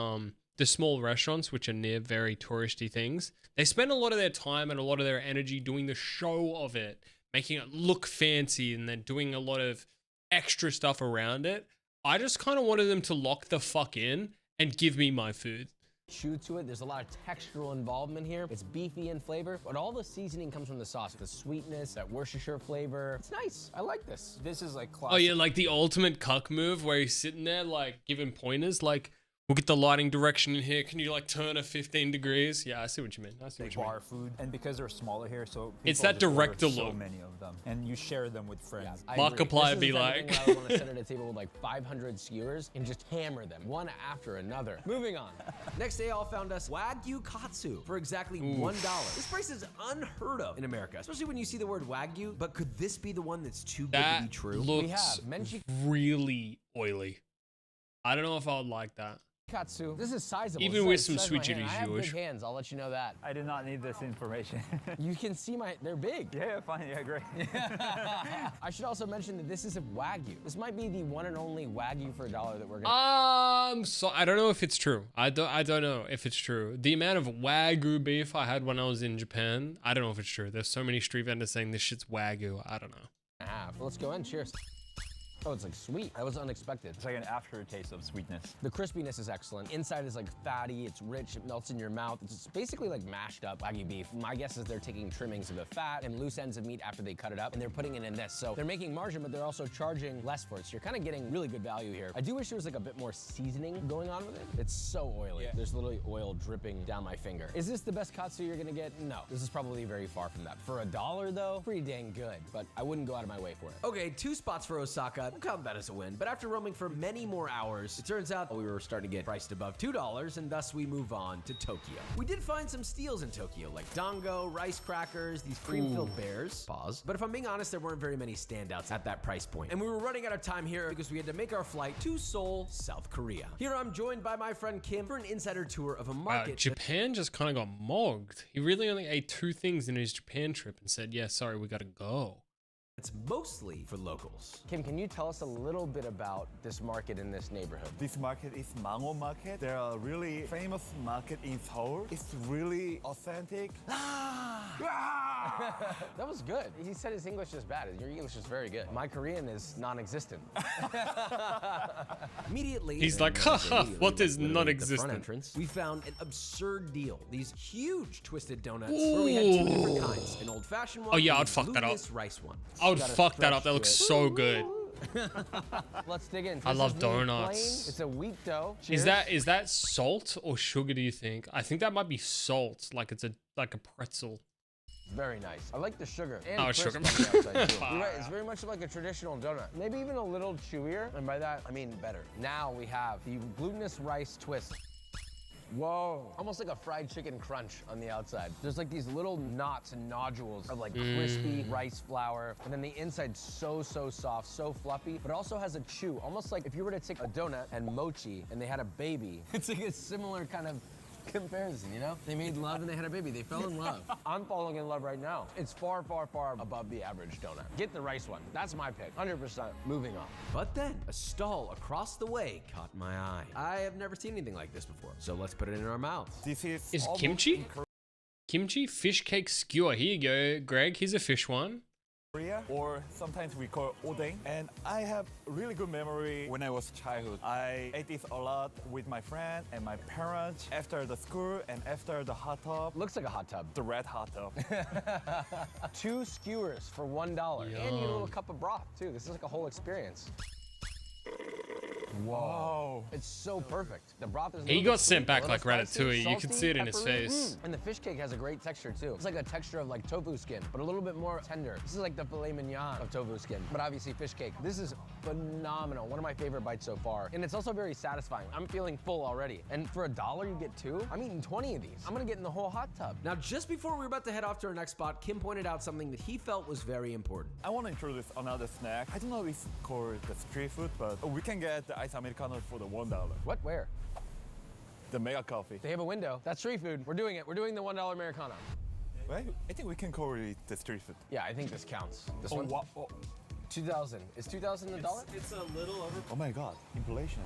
small restaurants, which are near very touristy things, they spend a lot of their time and a lot of their energy doing the show of it, making it look fancy, and then doing a lot of extra stuff around it. I just kind of wanted them to lock the fuck in and give me my food. Chew to it. There's a lot of textural involvement here. It's beefy in flavor, but all the seasoning comes from the sauce. The sweetness, that Worcestershire flavor. It's nice. I like this. This is like classic. Oh yeah, like the ultimate cuck move where he's sitting there like giving pointers like, we'll get the lighting direction in here. Can you like turn it 15 degrees? Yeah, I see what you mean. I see what you mean. Bar food, and because they're smaller here, so it's people that just order director so look. many of them, and you share them with friends. Yeah, Markiplier be like, I would want to sit at a table with like 500 skewers and just hammer them one after another. Moving on. Next day, all found us Wagyu Katsu for exactly $1. This price is unheard of in America, especially when you see the word Wagyu. But could this be the one that's too good to be true? Looks really oily. I don't know if I would like that. Katsu. This is sizable. Even with some sweet chili I have Jewish. big hands, I'll let you know that. I did not need this information. You can see they're big. Yeah, fine, yeah, great. I should also mention that this is a Wagyu. This might be the one and only Wagyu for $1 that we're gonna. So I don't know if it's true. I don't know if it's true. The amount of Wagyu beef I had when I was in Japan, I don't know if it's true. There's so many street vendors saying this shit's Wagyu. I don't know. Well, let's go in. Cheers. Oh, it's like sweet. That was unexpected. It's like an aftertaste of sweetness. The crispiness is excellent. Inside is like fatty, it's rich, it melts in your mouth. It's basically like mashed up Wagyu beef. My guess is they're taking trimmings of the fat and loose ends of meat after they cut it up, and they're putting it in this. So they're making margin, but they're also charging less for it. So you're kind of getting really good value here. I do wish there was like a bit more seasoning going on with it. It's so oily. Yeah. There's literally oil dripping down my finger. Is this the best katsu you're gonna get? No. This is probably very far from that. For $1 though, pretty dang good, but I wouldn't go out of my way for it. Okay, 2 spots for Osaka. We'll count that as a win. But after roaming for many more hours, it turns out we were starting to get priced above $2, and thus we move on to Tokyo. We did find some steals in Tokyo, like dango, rice crackers, these cream-filled bears. Pause. But if I'm being honest, there weren't very many standouts at that price point. And we were running out of time here because we had to make our flight to Seoul, South Korea. Here I'm joined by my friend Kim for an insider tour of a market. Japan just kind of got mogged. He really only ate 2 things in his Japan trip and said, yeah, sorry, we gotta go. It's mostly for locals. Kim, can you tell us a little bit about this market in this neighborhood? This market is Mango Market. They're a really famous market in Seoul. It's really authentic. That was good. He said his English is bad. Your English is very good. My Korean is non-existent. Immediately, he's like, haha, what is non-existent? Entrance, we found an absurd deal. These huge twisted donuts where we had 2 different kinds. An old-fashioned one. Oh yeah, and I'd fuck that up. Rice one. I would fuck that up. That looks so good. Let's dig in. I love donuts. It's a wheat dough. Cheers. Is that salt or sugar, do you think? I think that might be salt, like it's like a pretzel. Very nice. I like the sugar. And oh, sugar. On the outside too. You're right, it's very much like a traditional donut. Maybe even a little chewier, and by that, I mean better. Now we have the glutinous rice twist. Whoa. Almost like a fried chicken crunch on the outside. There's like these little knots and nodules of like crispy rice flour. And then the inside's so soft, so fluffy, but it also has a chew. Almost like if you were to take a donut and mochi and they had a baby. It's like a similar kind of comparison, you know? They made love and they had a baby. They fell in love. I'm falling in love right now. It's far above the average donut. Get the rice one. That's my pick. 100%. Moving on. But then, a stall across the way caught my eye. I have never seen anything like this before, so let's put it in our mouths. This is kimchi? Kimchi? Fish cake skewer. Here you go, Greg. Here's a fish one. Or sometimes we call odeng. And I have really good memory when I was childhood. I ate this a lot with my friend and my parents after the school and after the hot tub. Looks like a hot tub. The red hot tub. 2 skewers for $1. Yum. And you get a little cup of broth too. This is like a whole experience. Whoa. It's so perfect. The broth is. He got sent back like Ratatouille. You could see it in his peppery. face. And the fish cake has a great texture too. It's like a texture of like tofu skin, but a little bit more tender. This is like the filet mignon of tofu skin, but obviously fish cake. This is phenomenal. One of my favorite bites so far. And it's also very satisfying. I'm feeling full already. And for $1, you get 2. I'm eating 20 of these. I'm gonna get in the whole hot tub. Now, just before we were about to head off to our next spot, Kim pointed out something that he felt was very important. I want to introduce another snack. I don't know if it's called the street food, but we can get the ice americano for the $1. What? Where? The Mega Coffee. They have a window. That's street food. We're doing it. We're doing the $1 Americano. Right? I think we can call it the street food. Yeah, I think this counts. This Oh, one? wow. Oh. 2,000. Is 2,000 a dollar? It's a little over. Oh my God, inflation.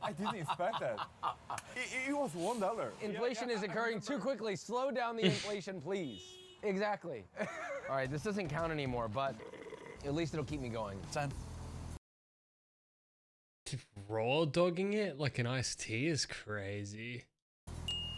I didn't expect that. It was $1. Inflation is occurring too quickly. Slow down the inflation, please. Exactly. All right, this doesn't count anymore, but at least it'll keep me going. 10. Raw dogging it like an iced tea is crazy.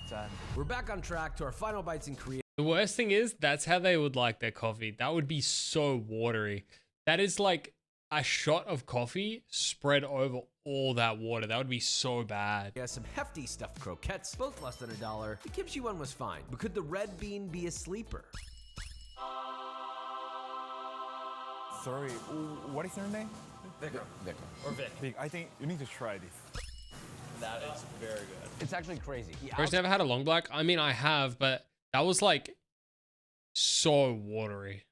10. We're back on track to our final bites in Korea. The worst thing is, that's how they would like their coffee. That would be so watery. That is like a shot of coffee spread over all that water. That would be so bad. We have some hefty stuffed croquettes, both less than $1. The kimchi one was fine, but could the red bean be a sleeper? Sorry, what is your name? Vicar. Or Vic. I think you need to try this. That is very good. It's actually crazy. I've never had a long black. I mean, I have, but that was like so watery.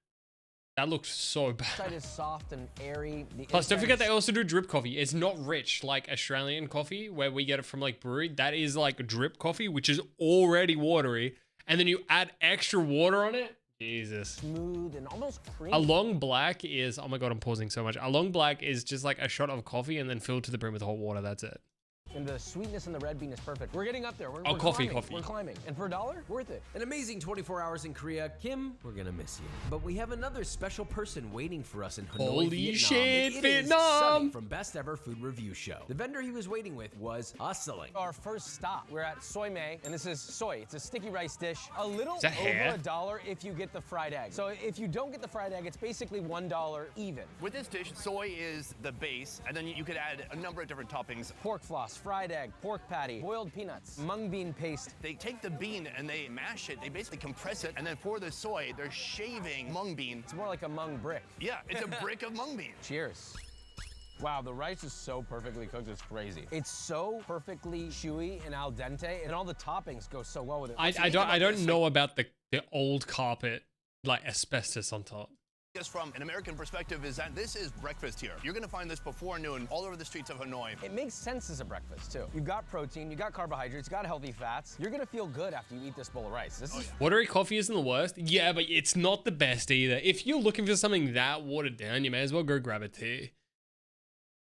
That looks so bad. The outside is soft and airy. Plus, don't forget they also do drip coffee. It's not rich like Australian coffee where we get it from like brewery. That is like drip coffee, which is already watery. And then you add extra water on it. Jesus. Smooth and almost creamy. A long black is, oh my God, I'm pausing so much. A long black is just like a shot of coffee and then filled to the brim with hot water. That's it. And the sweetness in the red bean is perfect. We're getting up there. We're coffee. We're climbing. And for $1, worth it. An amazing 24 hours in Korea. Kim, we're gonna miss you. But we have another special person waiting for us in Hanoi, Holy Vietnam. shit, It is Vietnam! Sunny from Best Ever Food Review Show. The vendor he was waiting with was hustling. Our first stop, we're at Soy Mae, and this is soy. It's a sticky rice dish. A little Is that hair? over $1 if you get the fried egg. So if you don't get the fried egg, it's basically $1 even. With this dish, soy is the base, and then you could add a number of different toppings. Pork floss, fried egg, pork patty, boiled peanuts, mung bean paste. They take the bean and they mash it. They basically compress it, and then for the soy, they're shaving mung bean. It's more like a mung brick. Yeah, it's a brick of mung bean. Cheers. Wow, the rice is so perfectly cooked, it's crazy. It's so perfectly chewy and al dente, and all the toppings go so well with it. I don't know about the old carpet, like asbestos on top. Just from an American perspective is that this is breakfast here. You're gonna find this before noon all over the streets of Hanoi. It makes sense as a breakfast too. You got protein, you got carbohydrates, you got healthy fats. You're gonna feel good after you eat this bowl of rice. This is Watery coffee isn't the worst. Yeah, but it's not the best either. If you're looking for something that watered down, you may as well go grab a tea.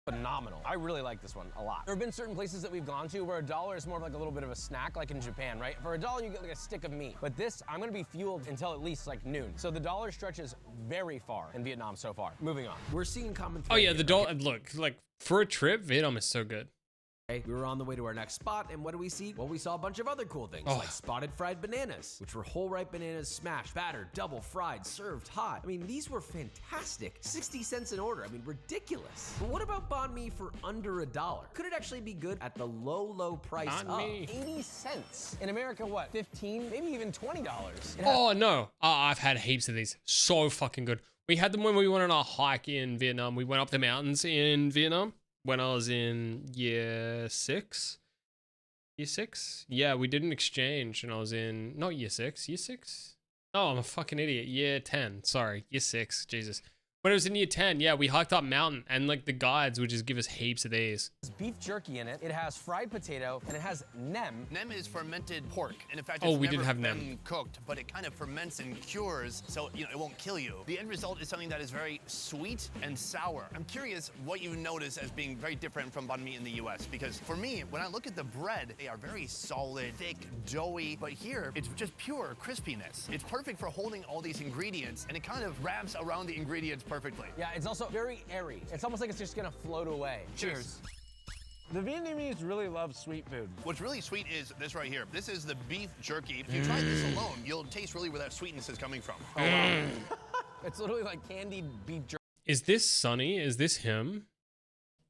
phenomenal. I really like this one a lot. There have been certain places that we've gone to where $1 is more of like a little bit of a snack, like in Japan, right? For $1, you get like a stick of meat. But this, I'm gonna be fueled until at least like noon. So the dollar stretches very far in Vietnam so far. Moving on. We're seeing common Oh yeah, the dollar. Look, like for a trip, Vietnam is so good. Okay, we were on the way to our next spot, and what do we see? Well, we saw a bunch of other cool things, Oh. like spotted fried bananas, which were whole ripe bananas smashed, battered, double fried, served hot. I mean, these were fantastic. 60 cents an order. I mean, ridiculous. But what about banh mi for under $1? Could it actually be good at the low price Banh of mi. 80 cents. In America, what, 15, maybe even $20? Oh no, I've had heaps of these. So fucking good. We had them when we went on our hike in Vietnam. We went up the mountains in Vietnam when I was in year 6. Year 6? Yeah, we did an exchange and I was in, not year 6, year 6? Oh, I'm a fucking idiot. Year 10, sorry, year 6, Jesus. When it was in year 10, yeah, we hiked up mountain and like the guides would just give us heaps of these. There's beef jerky in it. It has fried potato and it has nem. Nem is fermented pork, and in fact, Oh, it's we never didn't have been nem. cooked, but it kind of ferments and cures, so it won't kill you. The end result is something that is very sweet and sour. I'm curious what you notice as being very different from banh mi in the U.S. because for me, when I look at the bread, they are very solid, thick, doughy, but here it's just pure crispiness. It's perfect for holding all these ingredients, and it kind of wraps around the ingredients perfectly. Yeah, it's also very airy. It's almost like it's just gonna float away. Cheers. The Vietnamese really love sweet food. What's really sweet is this right here. This is the beef jerky. If you try this alone, you'll taste really where that sweetness is coming from. Oh, wow. It's literally like candied beef jerky. Is this Sunny? Is this him?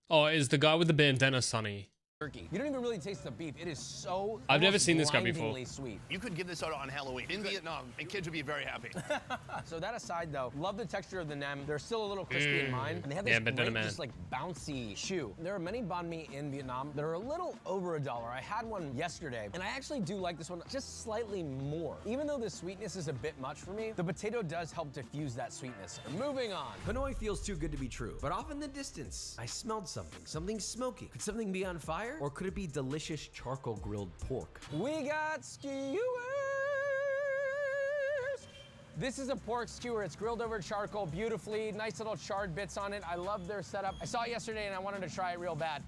Oh, is the guy with the bandana Sonny? Turkey. You don't even really taste the beef. It is so I've never seen this guy before. blindingly sweet. You could give this out on Halloween in Vietnam, and kids would be very happy. So that aside, though, love the texture of the nem. They're still a little crispy in mine, and they have this great, just like bouncy chew. There are many banh mi in Vietnam that are a little over $1. I had one yesterday, and I actually do like this one just slightly more. Even though the sweetness is a bit much for me, the potato does help diffuse that sweetness. Moving on. Hanoi feels too good to be true, but off in the distance, I smelled something smoky. Could something be on fire, or could it be delicious charcoal grilled pork? We got skewers. This is a pork skewer. It's grilled over charcoal beautifully. Nice little charred bits on it. I love their setup. I saw it yesterday and I wanted to try it real bad.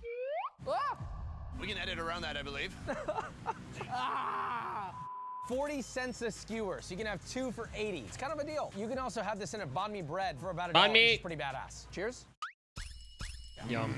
Ah! We can edit around that, I believe. 40 cents a skewer, so you can have 2 for 80. It's kind of a deal. You can also have this in a banh mi bread for about $1, which is pretty badass. Cheers. Yum.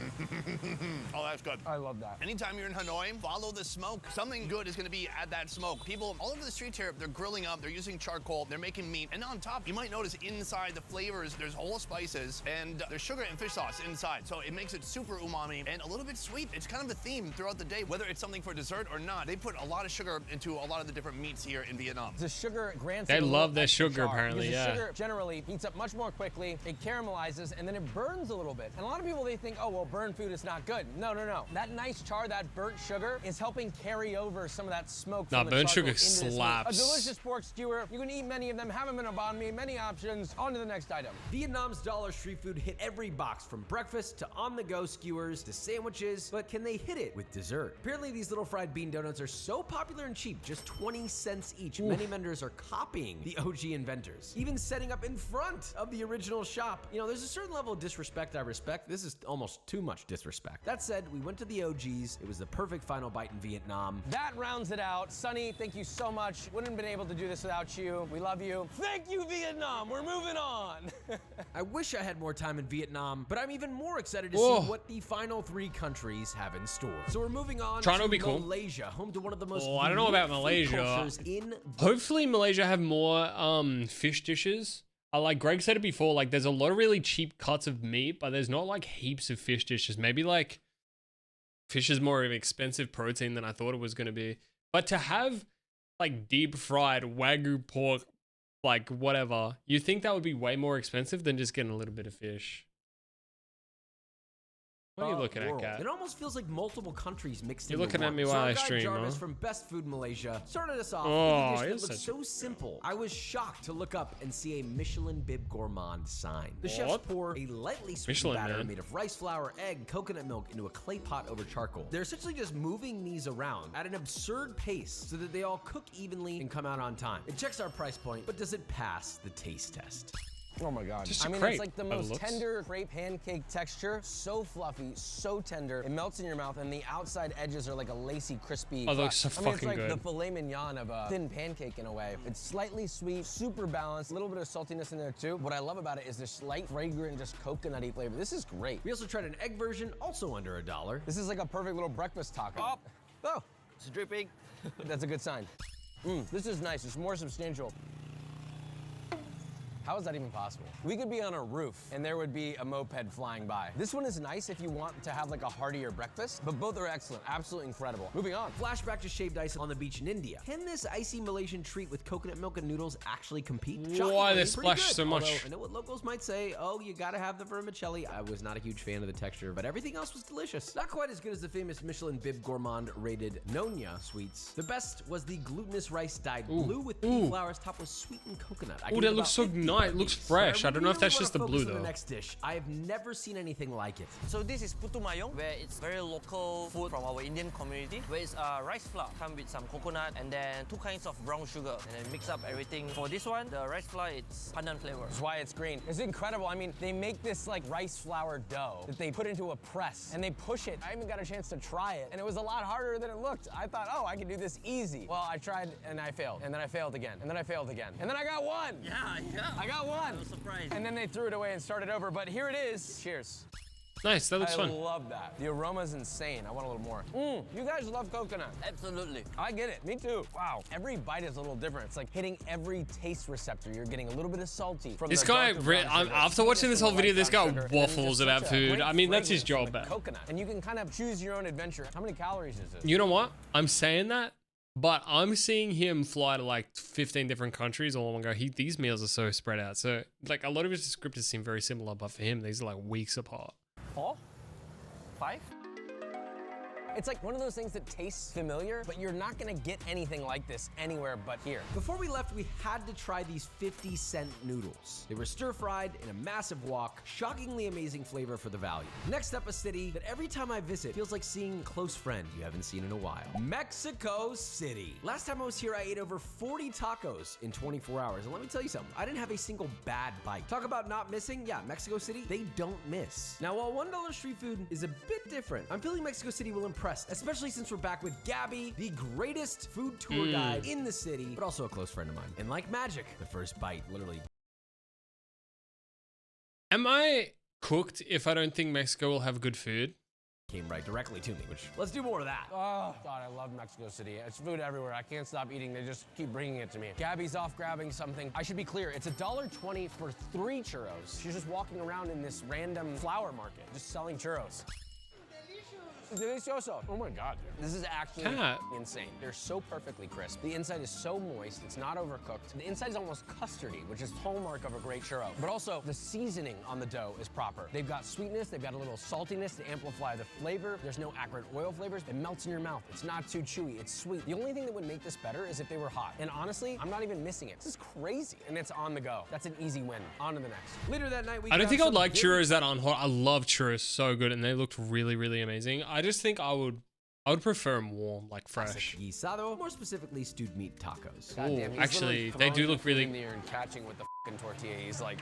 Oh, that's good. I love that. Anytime you're in Hanoi, follow the smoke. Something good is gonna be at that smoke. People all over the streets here, they're grilling up, they're using charcoal, they're making meat. And on top, you might notice inside the flavors, there's whole spices and there's sugar and fish sauce inside. So it makes it super umami and a little bit sweet. It's kind of a theme throughout the day, whether it's something for dessert or not. They put a lot of sugar into a lot of the different meats here in Vietnam. The sugar grants They love their sugar, apparently, because yeah. the sugar generally heats up much more quickly, it caramelizes, and then it burns a little bit. And a lot of people, they think, oh, well, burn food is not good. No, no, no. That nice char, that burnt sugar, is helping carry over some of that smoke from the burnt charcoal sugar into this meat. slaps. A delicious pork skewer. You can eat many of them, have them in a banh mi, many options. On to the next item. Vietnam's dollar street food hit every box, from breakfast to on-the-go skewers to sandwiches, but can they hit it with dessert? Apparently these little fried bean donuts are so popular and cheap, just 20 cents each. Many vendors are copying the OG inventors, even setting up in front of the original shop. You know, there's a certain level of disrespect I respect. This is almost too much disrespect. That said, we went to the OGs. It was the perfect final bite in Vietnam. That rounds it out. Sonny, thank you so much. Wouldn't have been able to do this without you. We love you. Thank you, Vietnam. We're moving on. I wish I had more time in Vietnam, but I'm even more excited to see what the final 3 countries have in store. So we're moving on Toronto to would be cool. Malaysia, home to one of the most I don't know about unique food Malaysia. cultures in Hopefully Malaysia have more fish dishes. Like Greg said it before, like there's a lot of really cheap cuts of meat, but there's not like heaps of fish dishes. Maybe like fish is more of an expensive protein than I thought it was going to be. But to have like deep fried Wagyu pork, like whatever, you think that would be way more expensive than just getting a little bit of fish. What are you looking at, Kat? It almost feels like multiple countries mixed You're into looking at one. me So while our I guy stream, Jarvis huh? from Best Food Malaysia started us off Oh, with a you're dish that looked such a so simple. I was shocked to look up and see a Michelin Bib Gourmand sign. The chefs What? pour a lightly sweetened Michelin, batter man. made of rice flour, egg, coconut milk into a clay pot over charcoal. They're essentially just moving these around at an absurd pace so that they all cook evenly and come out on time. It checks our price point, but does it pass the taste test? Oh my God. Just a I mean, crepe it's like the by the most looks. tender crepe pancake texture. So fluffy, so tender. It melts in your mouth, and the outside edges are like a lacy, crispy Oh, it looks crust. so I mean, it's fucking like good. the filet mignon of a thin pancake in a way. It's slightly sweet, super balanced, a little bit of saltiness in there too. What I love about it is the slight fragrant, just coconutty flavor. This is great. We also tried an egg version, also under $1. This is like a perfect little breakfast taco. Oh, It's dripping. that's a good sign. This is nice. It's more substantial. How is that even possible? We could be on a roof and there would be a moped flying by. This one is nice if you want to have like a heartier breakfast, but both are excellent, absolutely incredible. Moving on. Flashback to shaved ice on the beach in India. Can this icy Malaysian treat with coconut milk and noodles actually compete? Why Shockingly, they pretty splash good. so much? Although I know what locals might say, oh, you gotta have the vermicelli. I was not a huge fan of the texture, but everything else was delicious. Not quite as good as the famous Michelin Bib Gourmand rated Nonya sweets. The best was the glutinous rice dyed blue with pea flours topped with sweetened coconut. I Ooh, can that eat looks about so 50 nice. It of looks these. fresh. But I don't know if really that's wanna just the focus blue on though. The next dish. I have never seen anything like it. So this is putu mayong, where it's very local food from our Indian community, where it's rice flour, come with some coconut and then 2 kinds of brown sugar, and then mix up everything. For this one, the rice flour, it's pandan flavor. That's why it's green. It's incredible. I mean, they make this like rice flour dough that they put into a press and they push it. I even got a chance to try it and it was a lot harder than it looked. I thought, oh, I can do this easy. Well, I tried and I failed. And then I failed again. And then I failed again. And then I got one. Yeah. I got one. I was surprised. And then they threw it away and started over, but here it is. Cheers. Nice, that looks fun. I love that. The aroma's insane. I want a little more. You guys love coconut. Absolutely. I get it. Me too. Wow. Every bite is a little different. It's like hitting every taste receptor. You're getting a little bit of salty from This the guy, darker brown sugar, after watching this whole video, this guy light brown sugar, and then waffles just about such a food. great I mean, that's his fragrance job. from the coconut. And you can kind of choose your own adventure. How many calories is this? You know what? I'm saying that, but I'm seeing him fly to like 15 different countries all in one go. These meals are so spread out. So like a lot of his descriptors seem very similar, but for him, these are like weeks apart. 4? 5? It's like one of those things that tastes familiar, but you're not gonna get anything like this anywhere but here. Before we left, we had to try these 50-cent noodles. They were stir-fried in a massive wok, shockingly amazing flavor for the value. Next up, a city that every time I visit feels like seeing a close friend you haven't seen in a while. Mexico City. Last time I was here, I ate over 40 tacos in 24 hours. And let me tell you something, I didn't have a single bad bite. Talk about not missing. Yeah, Mexico City, they don't miss. Now, while $1 street food is a bit different, I'm feeling Mexico City will impress, especially since we're back with Gabby, the greatest food tour guide in the city, but also a close friend of mine. And like magic, the first bite literally. Am I cooked if I don't think Mexico will have good food? Came right directly to me, which let's do more of that. Oh, God, I love Mexico City. It's food everywhere. I can't stop eating. They just keep bringing it to me. Gabby's off grabbing something. I should be clear. It's $1.20 for 3 churros. She's just walking around in this random flower market, just selling churros. Delicioso. Oh my God, dude. This is actually insane. They're so perfectly crisp. The inside is so moist. It's not overcooked. The inside is almost custardy, which is hallmark of a great churro. But also, the seasoning on the dough is proper. They've got sweetness. They've got a little saltiness to amplify the flavor. There's no acrid oil flavors. It melts in your mouth. It's not too chewy. It's sweet. The only thing that would make this better is if they were hot. And honestly, I'm not even missing it. This is crazy. And it's on the go. That's an easy win. On to the next. Later that night, we I don't think I would like churros that aren't hot. I love churros so good, and they looked really, really amazing. I just think I would prefer them warm, like fresh. Guisado, more specifically stewed meat tacos. Ooh, actually, they do look really. In there and catching with the fucking tortilla. He's like.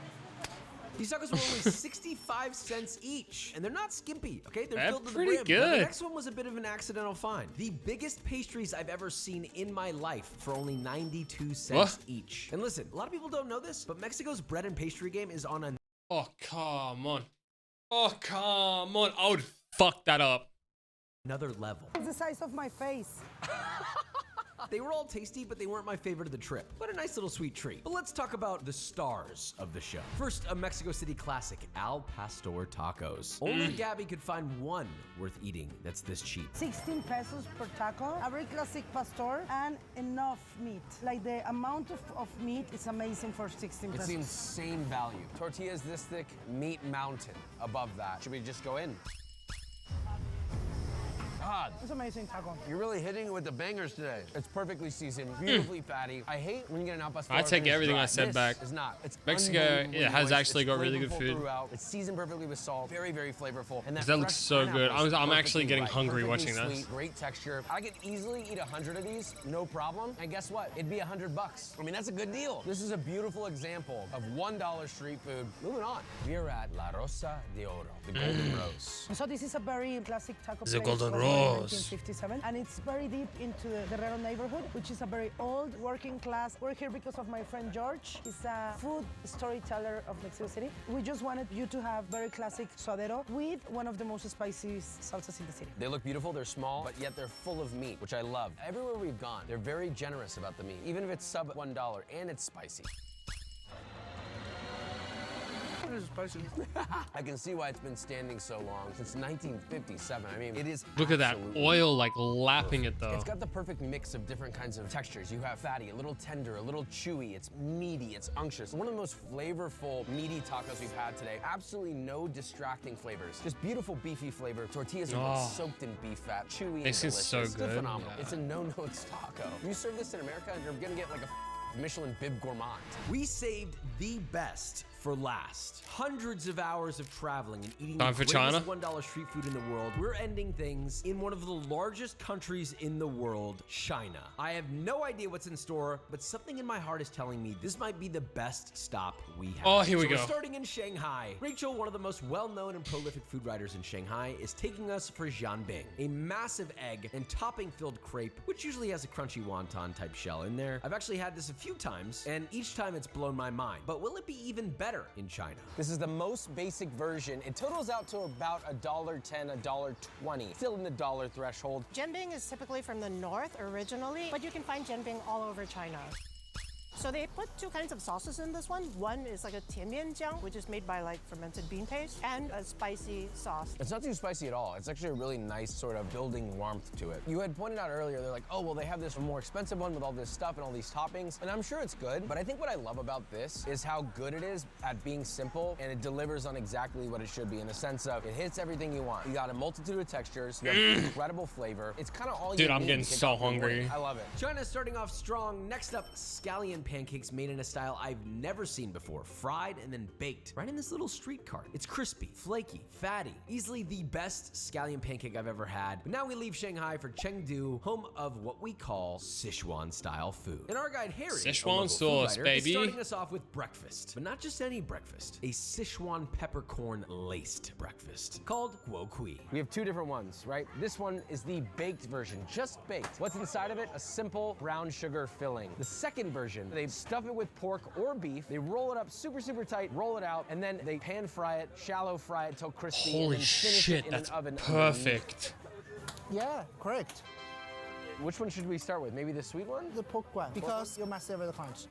These tacos were only 65 cents each, and they're not skimpy, okay? They're filled to the pretty brim. good. Now, the next one was a bit of an accidental find. The biggest pastries I've ever seen in my life for only 92 cents each. And listen, a lot of people don't know this, but Mexico's bread and pastry game is on a... Oh, come on. Oh, come on. I would fuck that up. Another level. It's the size of my face. They were all tasty, but they weren't my favorite of the trip. But a nice little sweet treat. But let's talk about the stars of the show. First, a Mexico City classic, Al Pastor tacos. Only Gabby could find one worth eating that's this cheap. 16 pesos per taco, a very classic pastor, and enough meat. Like the amount of meat is amazing for 16 pesos. It's the insane value. Tortillas this thick, meat mountain above that. Should we just go in? God. It's amazing taco. You're really hitting it with the bangers today. It's perfectly seasoned, beautifully fatty. I hate when you get an al pastor. I take everything I said back. It's not. It's Mexico, it has actually got really good food. Throughout. It's seasoned perfectly with salt. Very, very flavorful. And that looks so good. I'm actually getting hungry watching sweet, this. Great texture. I could easily eat 100 of these, no problem. And guess what? It'd be $100. I mean, that's a good deal. This is a beautiful example of $1 street food. Moving on. We're at La Rosa de Oro, the Golden Rose. So this is a very classic taco The place Golden from Rose. 1957, and it's very deep into the Guerrero neighborhood, which is a very old working class. We're here because of my friend George. He's a food storyteller of Mexico City. We just wanted you to have very classic suadero with one of the most spicy salsas in the city. They look beautiful, they're small, but yet they're full of meat, which I love. Everywhere we've gone, they're very generous about the meat, even if it's sub $1 and it's spicy. It is spicy. I can see why it's been standing so long, since 1957. I mean, it is. Look at that oil like lapping it though. It's got the perfect mix of different kinds of textures. You have fatty, a little tender, a little chewy. It's meaty, it's unctuous. One of the most flavorful, meaty tacos we've had today. Absolutely no distracting flavors. Just beautiful beefy flavor. Tortillas are soaked in beef fat, chewy and delicious. This is so good. It's phenomenal. Yeah. It's a no-notes taco. You serve this in America, you're gonna get like a Michelin bib gourmand. We saved the best for last. Hundreds of hours of traveling and eating Time the for greatest China. $1 street food in the world. We're ending things in one of the largest countries in the world, China. I have no idea what's in store, but something in my heart is telling me this might be the best stop we have. Oh, here we So we're go. starting in Shanghai. Rachel, one of the most well-known and prolific food writers in Shanghai, is taking us for Jianbing, a massive egg and topping-filled crepe, which usually has a crunchy wonton type shell in there. I've actually had this a few few times, and each time it's blown my mind. But will it be even better in China? This is the most basic version. It totals out to about $1.10, $1.20. Still in the dollar threshold. Jianbing is typically from the north originally, but you can find jianbing all over China. So they put two kinds of sauces in this one. One is like a tianmianjiang, which is made by like fermented bean paste, and a spicy sauce. It's not too spicy at all. It's actually a really nice sort of building warmth to it. You had pointed out earlier, they're like, oh, well, they have this more expensive one with all this stuff and all these toppings, and I'm sure it's good, but I think what I love about this is how good it is at being simple, and it delivers on exactly what it should be in the sense of it hits everything you want. You got a multitude of textures, you have incredible flavor. It's kind of all you need. Dude, I'm getting so hungry. I love it. China's starting off strong. Next up, scallion pancakes made in a style I've never seen before. Fried and then baked right in this little street cart. It's crispy, flaky, fatty. Easily the best scallion pancake I've ever had. But now we leave Shanghai for Chengdu, home of what we call Sichuan style food. And our guide Harry, Sichuan sauce, baby, is starting us off with breakfast. But not just any breakfast. A Sichuan peppercorn laced breakfast called guo kui. We have two different ones, right? This one is the baked version, just baked. What's inside of it? A simple brown sugar filling. The second version, they stuff it with pork or beef. They roll it up super, super tight, roll it out, and then they pan fry it, shallow fry it till crispy. Holy and then finish shit, it in that's an oven perfect. Yeah, correct. Which one should we start with? Maybe the sweet one? The pork one, because you must savor the crunch.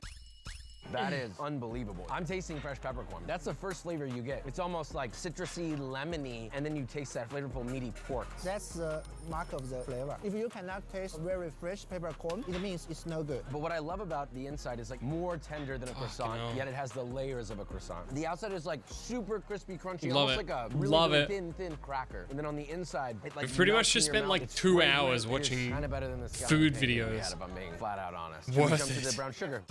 That is unbelievable. I'm tasting fresh peppercorn. That's the first flavor you get. It's almost like citrusy, lemony, and then you taste that flavorful, meaty pork. That's the mark of the flavor. If you cannot taste very fresh peppercorn, it means it's no good. But what I love about the inside is like more tender than a croissant, yet it has the layers of a croissant. The outside is like super crispy, crunchy, almost like a really thin cracker. And then on the inside, it like we pretty much just spent like 2 hours watching food videos. If I'm being flat out honest. Worth we jump it. to the brown sugar.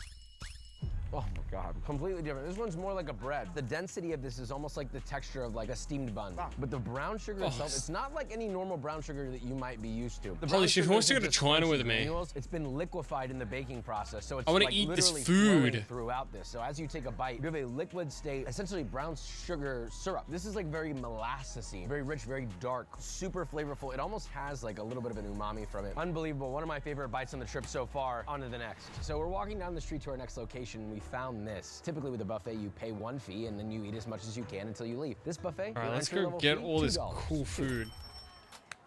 Oh my God, completely different. This one's more like a bread. The density of this is almost like the texture of like a steamed bun. But the brown sugar itself, it's not like any normal brown sugar that you might be used to. Holy shit, who wants to go to China with me? It's been liquefied in the baking process, so it's I want to like eat this literally food throughout this. So as you take a bite, you have a liquid state, essentially brown sugar syrup. This is like very molassesy, very rich, very dark, super flavorful. It almost has like a little bit of an umami from it. Unbelievable. One of my favorite bites on the trip so far. On to the next. So we're walking down the street to our next location, and we found this. Typically with a buffet, you pay one fee and then you eat as much as you can until you leave. This buffet, all right, let's go get all this cool food.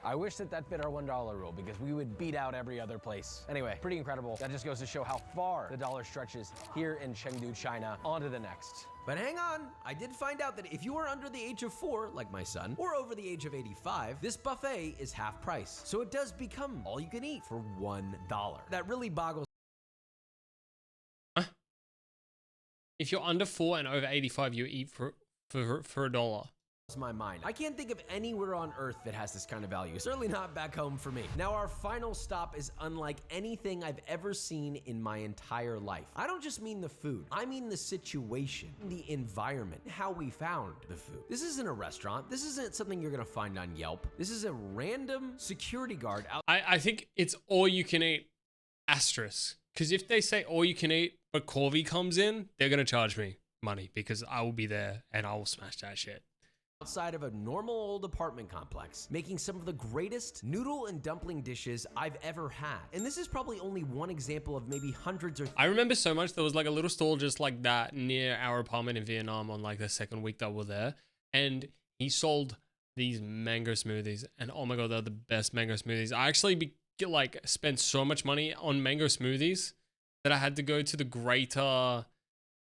I wish that fit our $1 rule because we would beat out every other place. Anyway, pretty incredible. That just goes to show how far the dollar stretches here in Chengdu, China. On to the next. But hang on, I did find out that if you are under the age of 4, like my son, or over the age of 85, this buffet is half price. So it does become all you can eat for $1. That really boggles. If you're under 4 and over 85, you eat for $1. My mind. I can't think of anywhere on earth that has this kind of value. Certainly not back home for me. Now our final stop is unlike anything I've ever seen in my entire life. I don't just mean the food. I mean the situation, the environment, how we found the food. This isn't a restaurant. This isn't something you're gonna find on Yelp. This is a random security guard out. I think it's all you can eat asterisk. Because if they say all you can eat, but Corby comes in, they're gonna charge me money because I will be there and I will smash that shit. Outside of a normal old apartment complex, making some of the greatest noodle and dumpling dishes I've ever had. And this is probably only one example of maybe hundreds or... I remember so much, there was like a little stall just like that near our apartment in Vietnam on like the second week that we're there. And he sold these mango smoothies. And oh my God, they're the best mango smoothies. I actually spent so much money on mango smoothies that I had to go to the greater...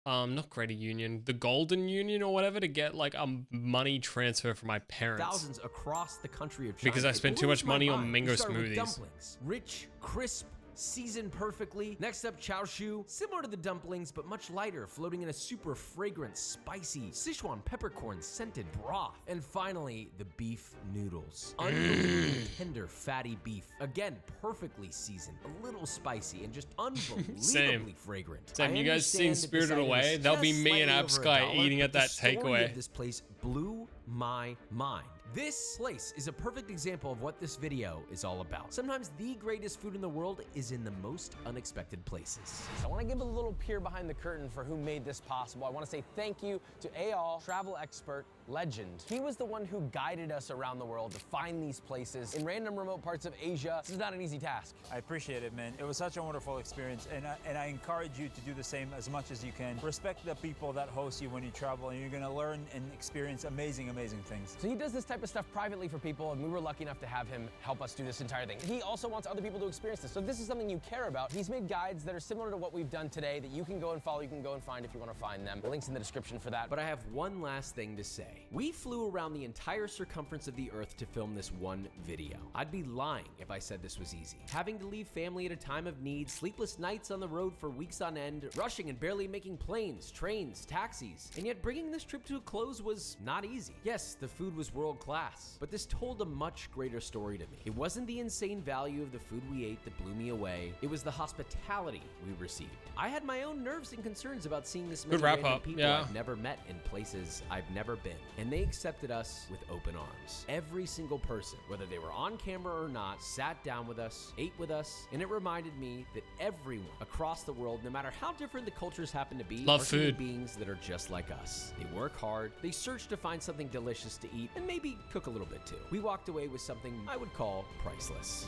not Greater Union, the Golden Union or whatever to get like a money transfer from my parents. Thousands across the country of China. Because I spent too much money on mango smoothies. Dumplings, rich, crisp, seasoned perfectly. Next up, chao shu, similar to the dumplings, but much lighter, floating in a super fragrant, spicy Sichuan peppercorn scented broth. And finally, the beef noodles. Unbelievably tender, fatty beef. Again, perfectly seasoned, a little spicy, and just unbelievably fragrant. Sam, you guys seen Spirited Away? That'll be me and Absky eating at that takeaway. This place blew my mind. This place is a perfect example of what this video is all about. Sometimes the greatest food in the world is in the most unexpected places. I want to give a little peer behind the curtain for who made this possible. I want to say thank you to Eyal, travel expert, legend. He was the one who guided us around the world to find these places in random remote parts of Asia. This is not an easy task. I appreciate it, man. It was such a wonderful experience, and I encourage you to do the same as much as you can. Respect the people that host you when you travel, and you're gonna learn and experience amazing, amazing things. So he does this type of stuff privately for people, and we were lucky enough to have him help us do this entire thing. He also wants other people to experience this. So if this is something you care about, he's made guides that are similar to what we've done today that you can go and follow, you can go and find if you want to find them. The link's in the description for that. But I have one last thing to say. We flew around the entire circumference of the Earth to film this one video. I'd be lying if I said this was easy. Having to leave family at a time of need, sleepless nights on the road for weeks on end, rushing and barely making planes, trains, taxis, and yet bringing this trip to a close was not easy. Yes, the food was world class, but this told a much greater story to me. It wasn't the insane value of the food we ate that blew me away. It was the hospitality we received. I had my own nerves and concerns about seeing this many random people I've never met in places I've never been, and they accepted us with open arms. Every single person, whether they were on camera or not, sat down with us, ate with us, and it reminded me that everyone across the world, no matter how different the cultures happen to be, love are food. human beings that are just like us. They work hard, they search to find something delicious to eat, and maybe cook a little bit too. We walked away with something I would call priceless.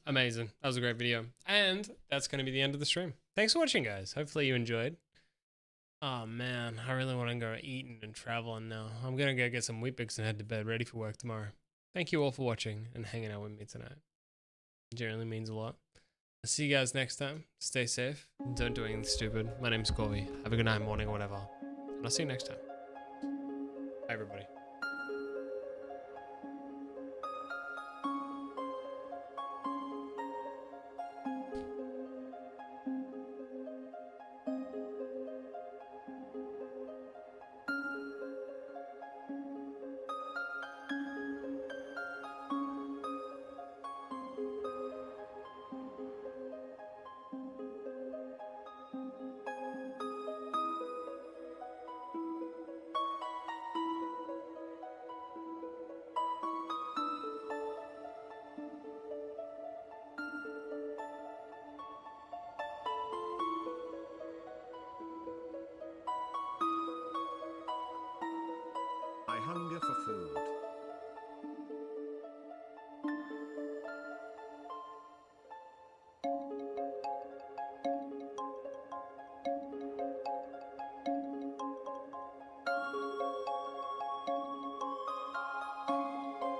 Amazing. That was a great video. And that's going to be the end of the stream. Thanks for watching, guys. Hopefully you enjoyed. Oh, man. I really want to go eating and traveling now. I'm going to go get some Weet-Bix and head to bed, ready for work tomorrow. Thank you all for watching and hanging out with me tonight. It generally means a lot. I'll see you guys next time. Stay safe. Don't do anything stupid. My name's Corby. Have a good night, morning, or whatever. And I'll see you next time. Bye, everybody.